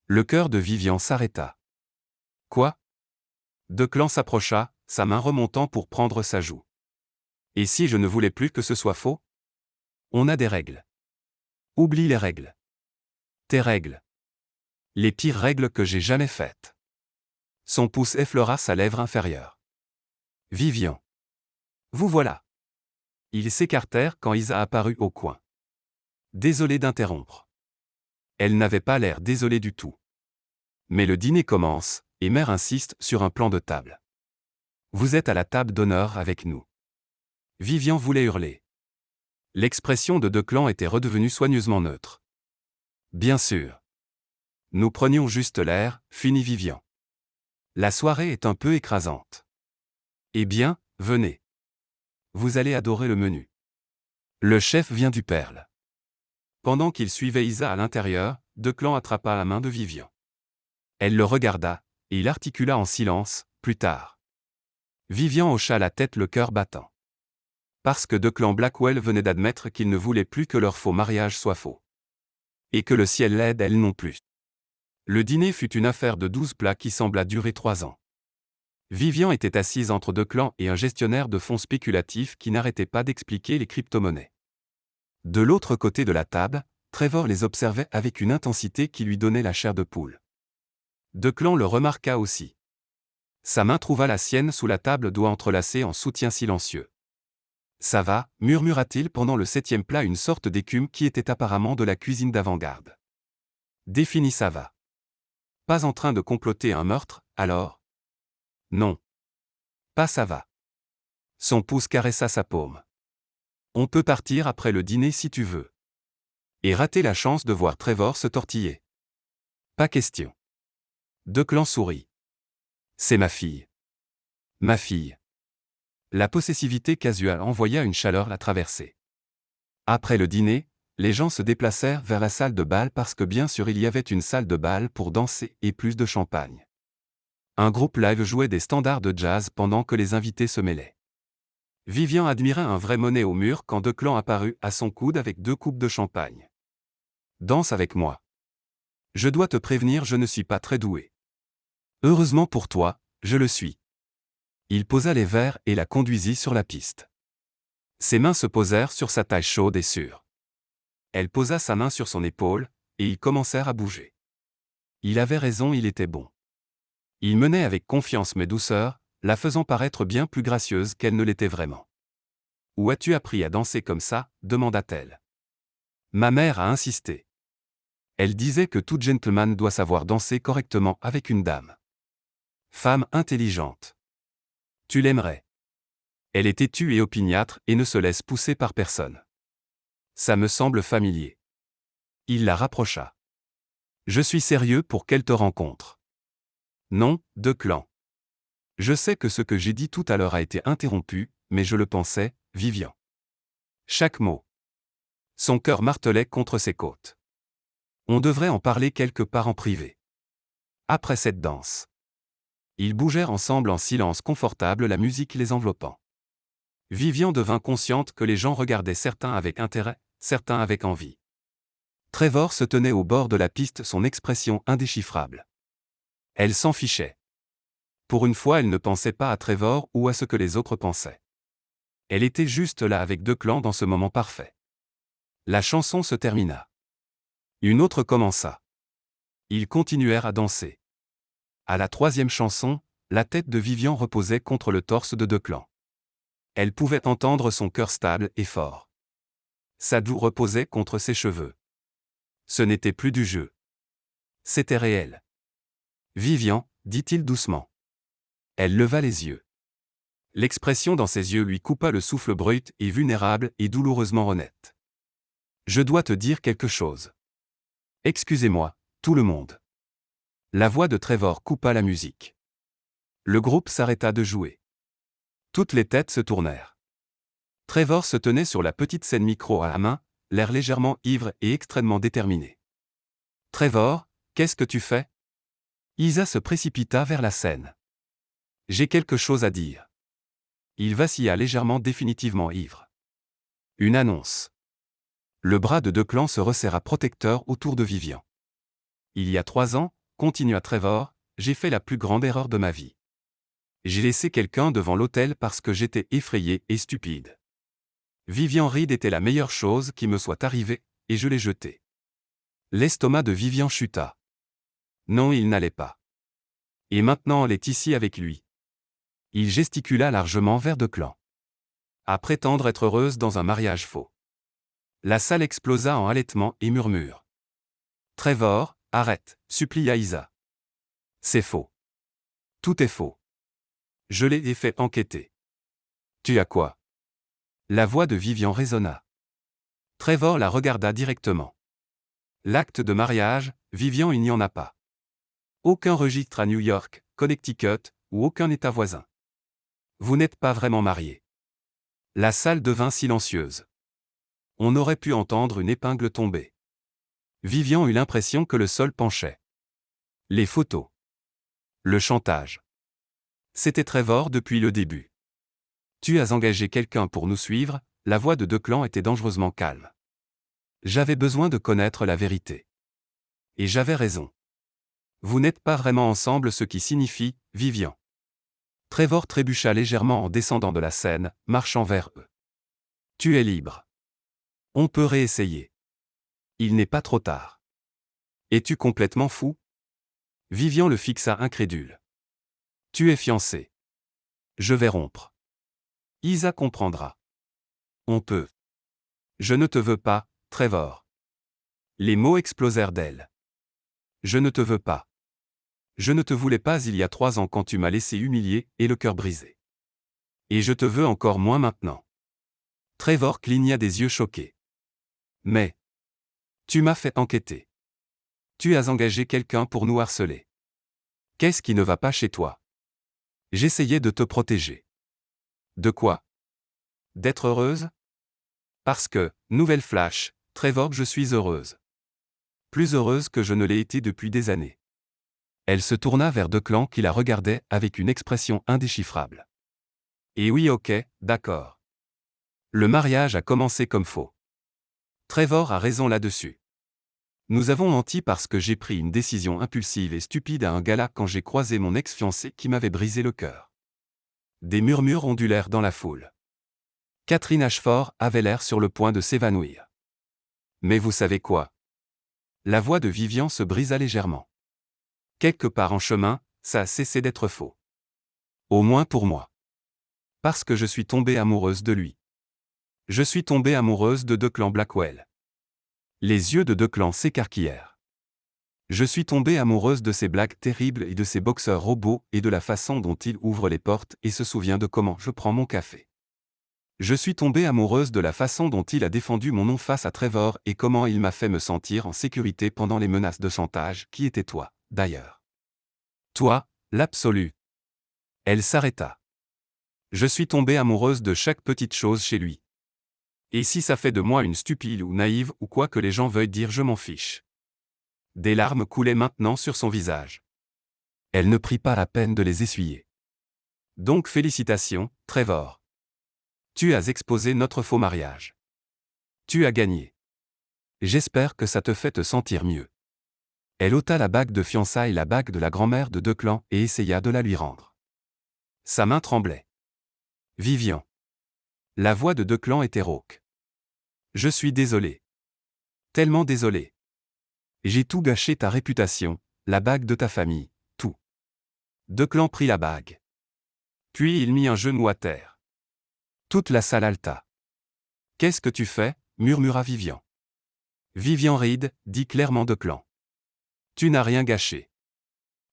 Le cœur de Vivian s'arrêta. Quoi? Declan s'approcha, sa main remontant pour prendre sa joue. Et si je ne voulais plus que ce soit faux? On a des règles. Oublie les règles. Tes règles. Les pires règles que j'ai jamais faites. Son pouce effleura sa lèvre inférieure. Vivian. Vous voilà. Ils s'écartèrent quand Isa apparut au coin. Désolé d'interrompre. Elle n'avait pas l'air désolée du tout. Mais le dîner commence, et mère insiste sur un plan de table. Vous êtes à la table d'honneur avec nous. Vivian voulait hurler. L'expression de Declan était redevenue soigneusement neutre. Bien sûr. Nous prenions juste l'air, finit Vivian. La soirée est un peu écrasante. Eh bien, venez. Vous allez adorer le menu. Le chef vient du Perle. Pendant qu'il suivait Isa à l'intérieur, Declan attrapa la main de Vivian. Elle le regarda, et il articula en silence, plus tard. Vivian hocha la tête, le cœur battant. Parce que Declan Blackwell venait d'admettre qu'il ne voulait plus que leur faux mariage soit faux. Et que le ciel l'aide, elle non plus. Le dîner fut une affaire de 12 plats qui sembla durer 3 ans. Vivian était assise entre deux clans et un gestionnaire de fonds spéculatifs qui n'arrêtait pas d'expliquer les crypto-monnaies. De l'autre côté de la table, Trevor les observait avec une intensité qui lui donnait la chair de poule. Declan le remarqua aussi. Sa main trouva la sienne sous la table, doigts entrelacés en soutien silencieux. Ça va, murmura-t-il pendant le 7e plat, une sorte d'écume qui était apparemment de la cuisine d'avant-garde. Défini ça va. Pas en train de comploter un meurtre, alors? Non. Pas ça va. Son pouce caressa sa paume. On peut partir après le dîner si tu veux. Et rater la chance de voir Trevor se tortiller. Pas question. Declan sourit. C'est ma fille. Ma fille. La possessivité casuelle envoya une chaleur la traverser. Après le dîner, les gens se déplacèrent vers la salle de bal parce que bien sûr il y avait une salle de bal pour danser et plus de champagne. Un groupe live jouait des standards de jazz pendant que les invités se mêlaient. Vivian admirait un vrai Monet au mur quand Declan apparut à son coude avec 2 coupes de champagne. Danse avec moi. Je dois te prévenir, je ne suis pas très doué. Heureusement pour toi, je le suis. Il posa les verres et la conduisit sur la piste. Ses mains se posèrent sur sa taille chaude et sûre. Elle posa sa main sur son épaule, et ils commencèrent à bouger. Il avait raison, il était bon. Il menait avec confiance mais douceur, la faisant paraître bien plus gracieuse qu'elle ne l'était vraiment. « Où as-tu appris à danser comme ça ?» demanda-t-elle. Ma mère a insisté. Elle disait que tout gentleman doit savoir danser correctement avec une dame. Femme intelligente. Tu l'aimerais. Elle est têtue et opiniâtre et ne se laisse pousser par personne. Ça me semble familier. Il la rapprocha. Je suis sérieux pour qu'elle te rencontre. Non, Declan. Je sais que ce que j'ai dit tout à l'heure a été interrompu, mais je le pensais, Vivian. Chaque mot. Son cœur martelait contre ses côtes. On devrait en parler quelque part en privé. Après cette danse. Ils bougèrent ensemble en silence confortable, la musique les enveloppant. Vivian devint consciente que les gens regardaient, certains avec intérêt, certains avec envie. Trevor se tenait au bord de la piste, son expression indéchiffrable. Elle s'en fichait. Pour une fois, elle ne pensait pas à Trevor ou à ce que les autres pensaient. Elle était juste là avec Declan dans ce moment parfait. La chanson se termina. Une autre commença. Ils continuèrent à danser. À la 3e chanson, la tête de Vivian reposait contre le torse de Declan. Elle pouvait entendre son cœur stable et fort. Sa joue reposait contre ses cheveux. Ce n'était plus du jeu. C'était réel. Vivian, dit-il doucement. Elle leva les yeux. L'expression dans ses yeux lui coupa le souffle, brut et vulnérable et douloureusement honnête. Je dois te dire quelque chose. Excusez-moi, tout le monde. La voix de Trevor coupa la musique. Le groupe s'arrêta de jouer. Toutes les têtes se tournèrent. Trevor se tenait sur la petite scène, micro à la main, l'air légèrement ivre et extrêmement déterminé. Trevor, qu'est-ce que tu fais? Isa se précipita vers la scène. J'ai quelque chose à dire. Il vacilla légèrement, définitivement ivre. Une annonce. Le bras de Declan se resserra protecteur autour de Vivian. Il y a 3 ans, continua Trevor, j'ai fait la plus grande erreur de ma vie. J'ai laissé quelqu'un devant l'autel parce que j'étais effrayé et stupide. Vivian Reed était la meilleure chose qui me soit arrivée, et je l'ai jeté. L'estomac de Vivian chuta. Non, il n'allait pas. Et maintenant elle est ici avec lui. Il gesticula largement vers Declan. À prétendre être heureuse dans un mariage faux. La salle explosa en halètements et murmures. Trevor, arrête, supplia Isa. C'est faux. Tout est faux. Je l'ai fait enquêter. Tu as quoi? La voix de Vivian résonna. Trevor la regarda directement. L'acte de mariage, Vivian, il n'y en a pas. Aucun registre à New York, Connecticut, ou aucun État voisin. Vous n'êtes pas vraiment mariés. La salle devint silencieuse. On aurait pu entendre une épingle tomber. Vivian eut l'impression que le sol penchait. Les photos. Le chantage. C'était Trevor depuis le début. Tu as engagé quelqu'un pour nous suivre, la voix de Declan était dangereusement calme. J'avais besoin de connaître la vérité. Et j'avais raison. Vous n'êtes pas vraiment ensemble, ce qui signifie, Vivian. Trevor trébucha légèrement en descendant de la scène, marchant vers eux. Tu es libre. On peut réessayer. Il n'est pas trop tard. Es-tu complètement fou? Vivian le fixa incrédule. Tu es fiancé. Je vais rompre. Isa comprendra. On peut. Je ne te veux pas, Trevor. Les mots explosèrent d'elle. Je ne te veux pas. Je ne te voulais pas il y a 3 ans quand tu m'as laissé humilié et le cœur brisé. Et je te veux encore moins maintenant. Trevor cligna des yeux choqués. Mais. Tu m'as fait enquêter. Tu as engagé quelqu'un pour nous harceler. Qu'est-ce qui ne va pas chez toi? J'essayais de te protéger. De quoi? D'être heureuse? Parce que, nouvelle flash, Trevor, je suis heureuse. Plus heureuse que je ne l'ai été depuis des années. Elle se tourna vers Declan qui la regardait avec une expression indéchiffrable. Et oui, ok, d'accord. Le mariage a commencé comme faux. Trevor a raison là-dessus. Nous avons menti parce que j'ai pris une décision impulsive et stupide à un gala quand j'ai croisé mon ex-fiancé qui m'avait brisé le cœur. Des murmures ondulèrent dans la foule. Catherine Ashford avait l'air sur le point de s'évanouir. Mais vous savez quoi? La voix de Vivian se brisa légèrement. Quelque part en chemin, ça a cessé d'être faux. Au moins pour moi. Parce que je suis tombée amoureuse de lui. Je suis tombée amoureuse de Declan Blackwell. Les yeux de Declan s'écarquillèrent. Je suis tombée amoureuse de ses blagues terribles et de ses boxeurs robots et de la façon dont il ouvre les portes et se souvient de comment je prends mon café. Je suis tombée amoureuse de la façon dont il a défendu mon nom face à Trevor et comment il m'a fait me sentir en sécurité pendant les menaces de chantage qui étaient toi, d'ailleurs. Toi, l'absolu. Elle s'arrêta. Je suis tombée amoureuse de chaque petite chose chez lui. Et si ça fait de moi une stupide ou naïve ou quoi que les gens veuillent dire, je m'en fiche. Des larmes coulaient maintenant sur son visage. Elle ne prit pas la peine de les essuyer. Donc félicitations, Trevor. Tu as exposé notre faux mariage. Tu as gagné. J'espère que ça te fait te sentir mieux. Elle ôta la bague de fiançailles, la bague de la grand-mère de Declan, et essaya de la lui rendre. Sa main tremblait. Vivian. La voix de Declan était rauque. Je suis désolé. Tellement désolé. J'ai tout gâché, ta réputation, la bague de ta famille, tout. Declan prit la bague. Puis il mit un genou à terre. Toute la salle haleta. Qu'est-ce que tu fais? Murmura Vivian. Vivian Reed, dit clairement Declan. Tu n'as rien gâché.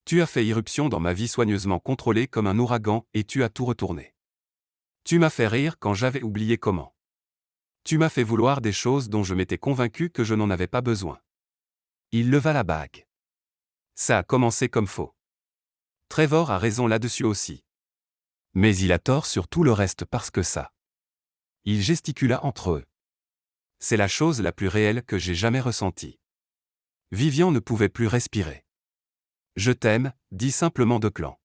Tu as fait irruption dans ma vie soigneusement contrôlée comme un ouragan et tu as tout retourné. Tu m'as fait rire quand j'avais oublié comment. Tu m'as fait vouloir des choses dont je m'étais convaincu que je n'en avais pas besoin. Il leva la bague. Ça a commencé comme faux. Trevor a raison là-dessus aussi. Mais il a tort sur tout le reste parce que ça. Il gesticula entre eux. C'est la chose la plus réelle que j'ai jamais ressentie. Vivian ne pouvait plus respirer. Je t'aime, dit simplement Declan.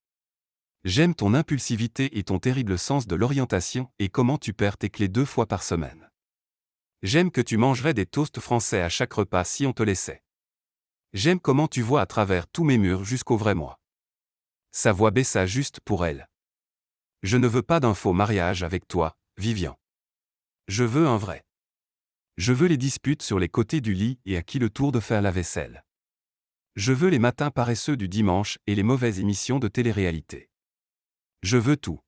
J'aime ton impulsivité et ton terrible sens de l'orientation et comment tu perds tes clés 2 fois par semaine. J'aime que tu mangerais des toasts français à chaque repas si on te laissait. J'aime comment tu vois à travers tous mes murs jusqu'au vrai moi. Sa voix baissa juste pour elle. Je ne veux pas d'un faux mariage avec toi, Vivian. Je veux un vrai. Je veux les disputes sur les côtés du lit et à qui le tour de faire la vaisselle. Je veux les matins paresseux du dimanche et les mauvaises émissions de télé-réalité. Je veux tout.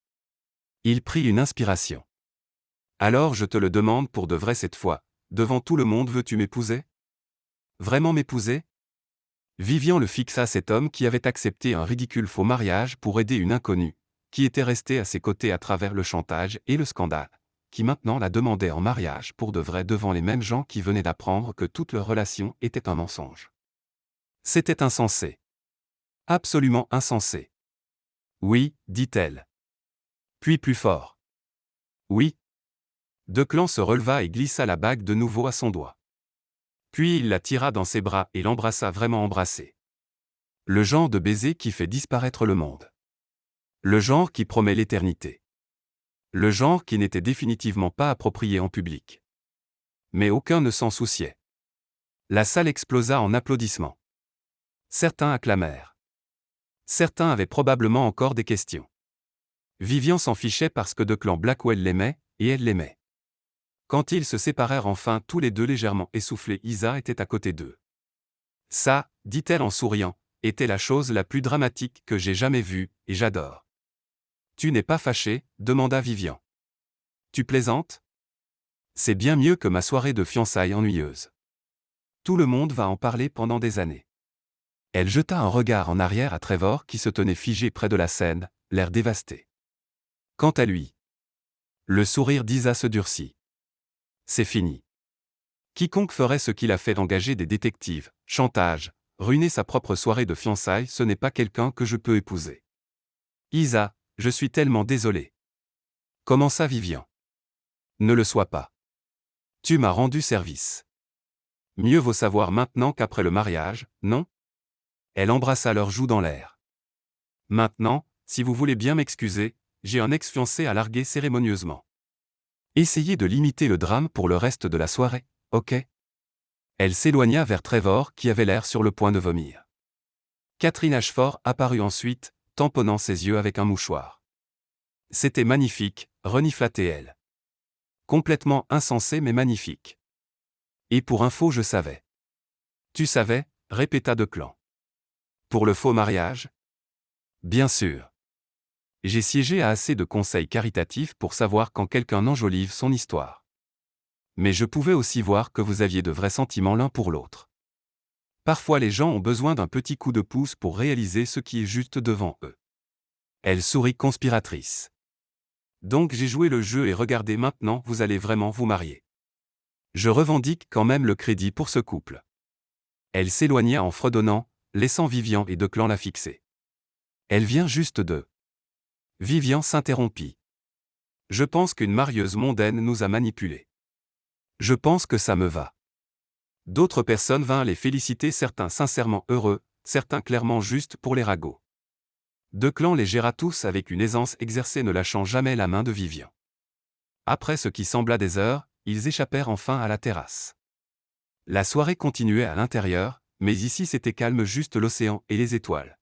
Il prit une inspiration. Alors je te le demande pour de vrai cette fois, devant tout le monde, veux-tu m'épouser? Vraiment m'épouser? Vivian le fixa, cet homme qui avait accepté un ridicule faux mariage pour aider une inconnue, qui était restée à ses côtés à travers le chantage et le scandale, qui maintenant la demandait en mariage pour de vrai devant les mêmes gens qui venaient d'apprendre que toute leur relation était un mensonge. C'était insensé. Absolument insensé. Oui, dit-elle. Puis plus fort. Oui. Declan se releva et glissa la bague de nouveau à son doigt. Puis il la tira dans ses bras et l'embrassa, vraiment embrassé. Le genre de baiser qui fait disparaître le monde. Le genre qui promet l'éternité. Le genre qui n'était définitivement pas approprié en public. Mais aucun ne s'en souciait. La salle explosa en applaudissements. Certains acclamèrent. Certains avaient probablement encore des questions. Vivian s'en fichait parce que Declan Blackwell l'aimait, et elle l'aimait. Quand ils se séparèrent enfin tous les deux légèrement essoufflés, Isa était à côté d'eux. Ça, dit-elle en souriant, était la chose la plus dramatique que j'ai jamais vue, et j'adore. Tu n'es pas fâché, demanda Vivian. Tu plaisantes? C'est bien mieux que ma soirée de fiançailles ennuyeuse. Tout le monde va en parler pendant des années. Elle jeta un regard en arrière à Trevor qui se tenait figé près de la scène, l'air dévasté. Quant à lui, le sourire d'Isa se durcit. C'est fini. Quiconque ferait ce qu'il a fait d'engager des détectives, chantage, ruiner sa propre soirée de fiançailles, ce n'est pas quelqu'un que je peux épouser. Isa, je suis tellement désolé. Commença Vivian. Ne le sois pas. Tu m'as rendu service. Mieux vaut savoir maintenant qu'après le mariage, non? Elle embrassa leurs joues dans l'air. Maintenant, si vous voulez bien m'excuser, j'ai un ex-fiancé à larguer cérémonieusement. Essayez de limiter le drame pour le reste de la soirée, ok? Elle s'éloigna vers Trevor qui avait l'air sur le point de vomir. Catherine Ashford apparut ensuite, tamponnant ses yeux avec un mouchoir. C'était magnifique, renifla-t-elle. Complètement insensé mais magnifique. Et pour info je savais. Tu savais, répéta Declan. Pour le faux mariage? Bien sûr. J'ai siégé à assez de conseils caritatifs pour savoir quand quelqu'un enjolive son histoire. Mais je pouvais aussi voir que vous aviez de vrais sentiments l'un pour l'autre. Parfois les gens ont besoin d'un petit coup de pouce pour réaliser ce qui est juste devant eux. Elle sourit conspiratrice. Donc j'ai joué le jeu et regardez maintenant, vous allez vraiment vous marier. Je revendique quand même le crédit pour ce couple. Elle s'éloigna en fredonnant, laissant Vivian et Declan la fixer. Elle vient juste de... Vivian s'interrompit. Je pense qu'une marieuse mondaine nous a manipulés. Je pense que ça me va. D'autres personnes vinrent les féliciter, certains sincèrement heureux, certains clairement juste pour les ragots. Declan les géra tous avec une aisance exercée, ne lâchant jamais la main de Vivian. Après ce qui sembla des heures, ils échappèrent enfin à la terrasse. La soirée continuait à l'intérieur, mais ici c'était calme, juste l'océan et les étoiles.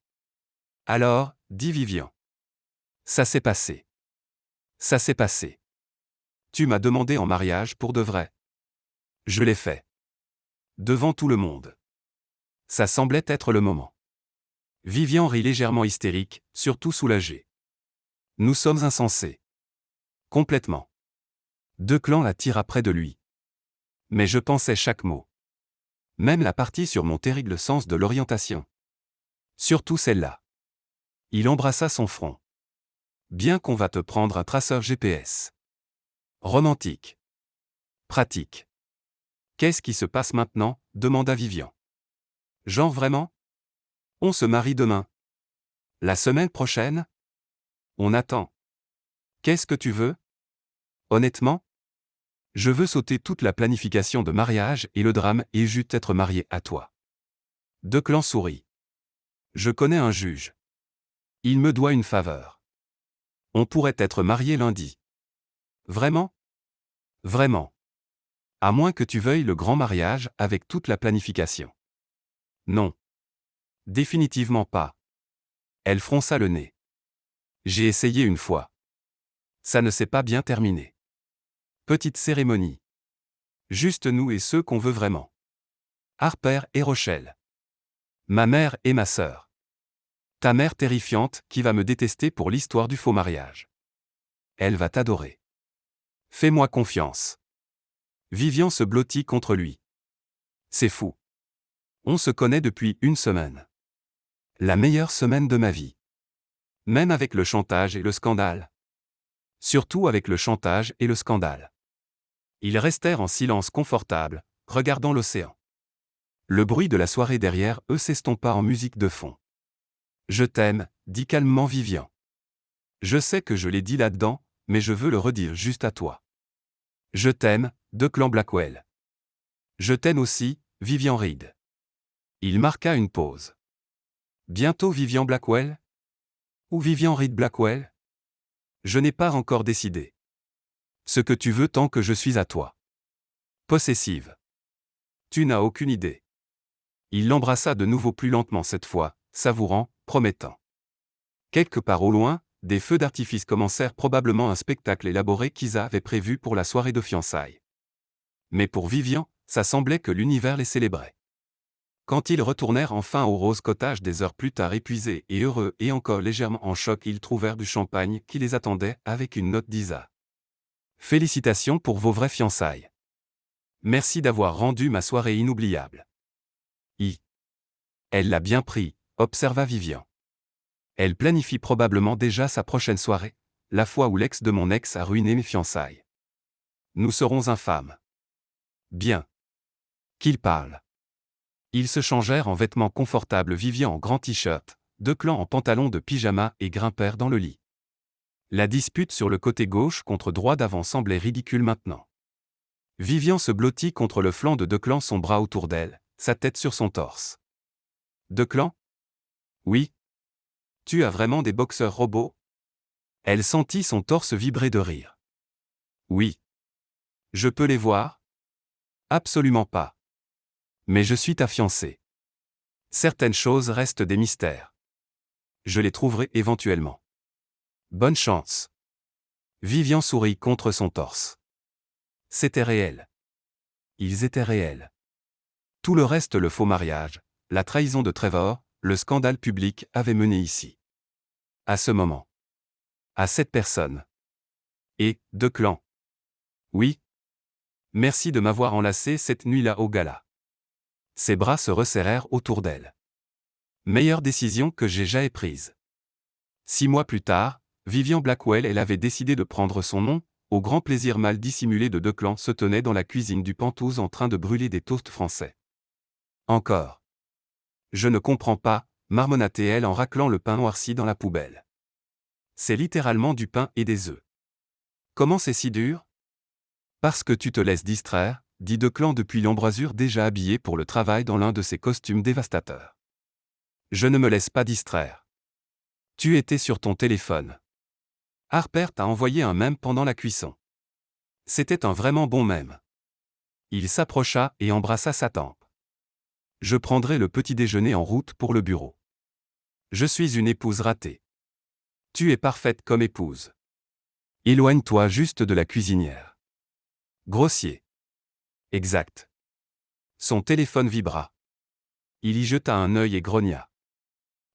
Alors, dit Vivian. Ça s'est passé. Ça s'est passé. Tu m'as demandé en mariage pour de vrai. Je l'ai fait. Devant tout le monde. Ça semblait être le moment. Vivian rit légèrement hystérique, surtout soulagée. Nous sommes insensés. Complètement. Declan la tira près de lui. Mais je pensais chaque mot. Même la partie sur mon terrible sens de l'orientation. Surtout celle-là. Il embrassa son front. Bien qu'on va te prendre un traceur GPS. Romantique. Pratique. Qu'est-ce qui se passe maintenant? Demanda Vivian. Genre vraiment? On se marie demain. La semaine prochaine? On attend. Qu'est-ce que tu veux? Honnêtement? Je veux sauter toute la planification de mariage et le drame et juste être marié à toi. Declan sourit. Je connais un juge. Il me doit une faveur. On pourrait être mariés lundi. Vraiment? Vraiment. À moins que tu veuilles le grand mariage avec toute la planification. Non. Définitivement pas. Elle fronça le nez. J'ai essayé une fois. Ça ne s'est pas bien terminé. Petite cérémonie. Juste nous et ceux qu'on veut vraiment. Harper et Rochelle. Ma mère et ma sœur. Ta mère terrifiante qui va me détester pour l'histoire du faux mariage. Elle va t'adorer. Fais-moi confiance. Vivian se blottit contre lui. C'est fou. On se connaît depuis une semaine. La meilleure semaine de ma vie. Même avec le chantage et le scandale. Surtout avec le chantage et le scandale. Ils restèrent en silence confortable, regardant l'océan. Le bruit de la soirée derrière eux s'estompa en musique de fond. Je t'aime, dit calmement Vivian. Je sais que je l'ai dit là-dedans, mais je veux le redire juste à toi. Je t'aime, Declan Blackwell. Je t'aime aussi, Vivian Reed. Il marqua une pause. Bientôt Vivian Blackwell? Ou Vivian Reed Blackwell? Je n'ai pas encore décidé. Ce que tu veux tant que je suis à toi. Possessive. Tu n'as aucune idée. Il l'embrassa de nouveau plus lentement cette fois, savourant, promettant. Quelque part au loin, des feux d'artifice commencèrent probablement un spectacle élaboré qu'Isa avait prévu pour la soirée de fiançailles. Mais pour Vivian, ça semblait que l'univers les célébrait. Quand ils retournèrent enfin au Rose Cottage des heures plus tard épuisés et heureux et encore légèrement en choc, ils trouvèrent du champagne qui les attendait avec une note d'Isa. Félicitations pour vos vraies fiançailles. Merci d'avoir rendu ma soirée inoubliable. Elle l'a bien pris, observa Vivian. Elle planifie probablement déjà sa prochaine soirée, la fois où l'ex de mon ex a ruiné mes fiançailles. Nous serons infâmes. Bien. Qu'il parle. Ils se changèrent en vêtements confortables, Vivian en grand t-shirt, Declan en pantalon de pyjama et grimpèrent dans le lit. La dispute sur le côté gauche contre droit d'avant semblait ridicule maintenant. Vivian se blottit contre le flanc de Declan, son bras autour d'elle, sa tête sur son torse. Declan ? Oui. Tu as vraiment des boxeurs robots ? Elle sentit son torse vibrer de rire. Oui. Je peux les voir ? Absolument pas. Mais je suis ta fiancée. Certaines choses restent des mystères. Je les trouverai éventuellement. Bonne chance. Vivian sourit contre son torse. C'était réel. Ils étaient réels. Tout le reste, le faux mariage, la trahison de Trevor, le scandale public avait mené ici. À ce moment. À cette personne. Et, Declan. Oui. Merci de m'avoir enlacé cette nuit-là au gala. Ses bras se resserrèrent autour d'elle. Meilleure décision que j'ai jamais prise. 6 mois plus tard, Vivian Blackwell, elle avait décidé de prendre son nom, au grand plaisir mal dissimulé de Declan, se tenait dans la cuisine du Penthouse en train de brûler des toasts français. Encore. Je ne comprends pas, marmonna-t-elle en raclant le pain noirci dans la poubelle. C'est littéralement du pain et des œufs. Comment c'est si dur ? Parce que tu te laisses distraire, dit Declan depuis l'embrasure, déjà habillé pour le travail dans l'un de ses costumes dévastateurs. Je ne me laisse pas distraire. Tu étais sur ton téléphone. Harper t'a envoyé un mème pendant la cuisson. C'était un vraiment bon mème. Il s'approcha et embrassa sa tempe. Je prendrai le petit déjeuner en route pour le bureau. Je suis une épouse ratée. Tu es parfaite comme épouse. Éloigne-toi juste de la cuisinière. Grossier. Exact. Son téléphone vibra. Il y jeta un œil et grogna.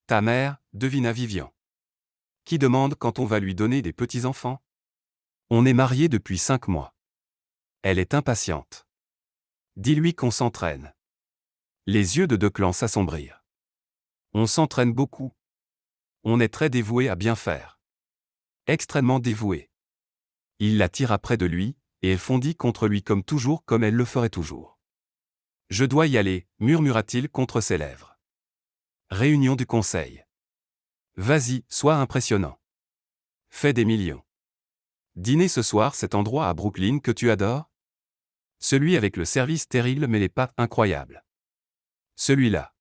Ta mère, devina Vivian. Qui demande quand on va lui donner des petits-enfants ? On est mariés depuis 5 mois. Elle est impatiente. Dis-lui qu'on s'entraîne. Les yeux de Declan s'assombrirent. On s'entraîne beaucoup. On est très dévoué à bien faire. Extrêmement dévoué. Il la tira près de lui, et elle fondit contre lui comme toujours, comme elle le ferait toujours. Je dois y aller, murmura-t-il contre ses lèvres. Réunion du conseil. Vas-y, sois impressionnant. Fais des millions. Dîner ce soir, cet endroit à Brooklyn que tu adores ? Celui avec le service terrible mais les pâtes incroyables. Celui-là.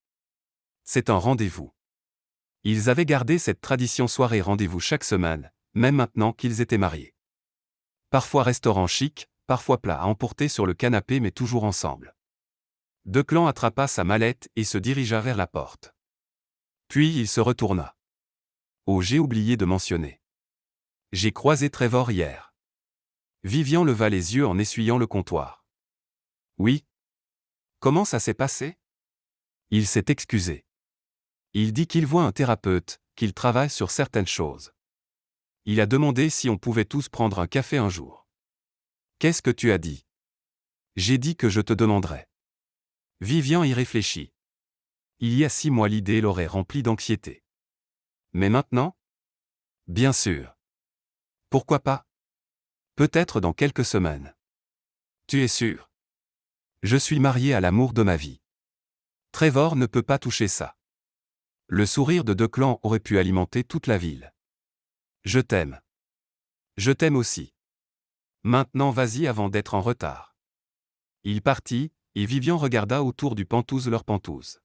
C'est un rendez-vous. Ils avaient gardé cette tradition soirée rendez-vous chaque semaine, même maintenant qu'ils étaient mariés. Parfois restaurant chic, parfois plat à emporter sur le canapé, mais toujours ensemble. Declan attrapa sa mallette et se dirigea vers la porte. Puis il se retourna. Oh, j'ai oublié de mentionner. J'ai croisé Trevor hier. Vivian leva les yeux en essuyant le comptoir. Oui. Comment ça s'est passé ? Il s'est excusé. Il dit qu'il voit un thérapeute, qu'il travaille sur certaines choses. Il a demandé si on pouvait tous prendre un café un jour. Qu'est-ce que tu as dit ? J'ai dit que je te demanderais. Vivian y réfléchit. Il y a 6 mois, l'idée l'aurait rempli d'anxiété. Mais maintenant ? Bien sûr. Pourquoi pas ? Peut-être dans quelques semaines. Tu es sûr ? Je suis marié à l'amour de ma vie. Trevor ne peut pas toucher ça. Le sourire de Declan aurait pu alimenter toute la ville. Je t'aime. Je t'aime aussi. Maintenant vas-y avant d'être en retard. Il partit, et Vivian regarda autour du Penthouse, leur Penthouse.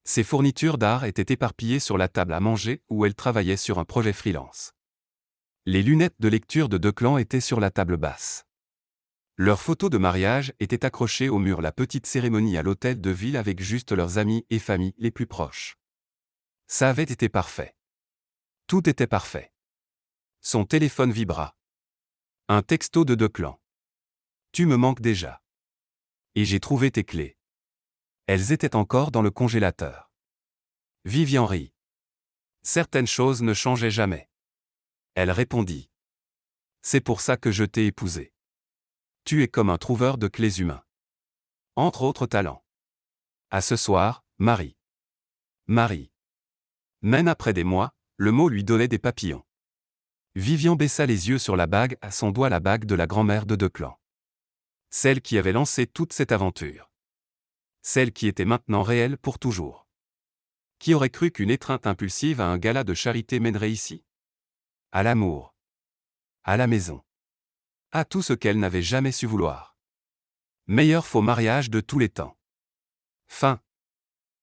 Ses fournitures d'art étaient éparpillées sur la table à manger où elle travaillait sur un projet freelance. Les lunettes de lecture de Declan étaient sur la table basse. Leurs photos de mariage étaient accrochées au mur, la petite cérémonie à l'hôtel de ville avec juste leurs amis et familles les plus proches. Ça avait été parfait. Tout était parfait. Son téléphone vibra. Un texto de Declan. Tu me manques déjà. Et j'ai trouvé tes clés. Elles étaient encore dans le congélateur. Vivian rit. Certaines choses ne changeaient jamais. Elle répondit. C'est pour ça que je t'ai épousé. Tu es comme un trouveur de clés humain. Entre autres talents. À ce soir, Marie. Marie. Même après des mois, le mot lui donnait des papillons. Vivian baissa les yeux sur la bague, à son doigt la bague de la grand-mère de Declan. Celle qui avait lancé toute cette aventure. Celle qui était maintenant réelle pour toujours. Qui aurait cru qu'une étreinte impulsive à un gala de charité mènerait ici? À l'amour. À la maison. À tout ce qu'elle n'avait jamais su vouloir. Meilleur faux mariage de tous les temps. Fin.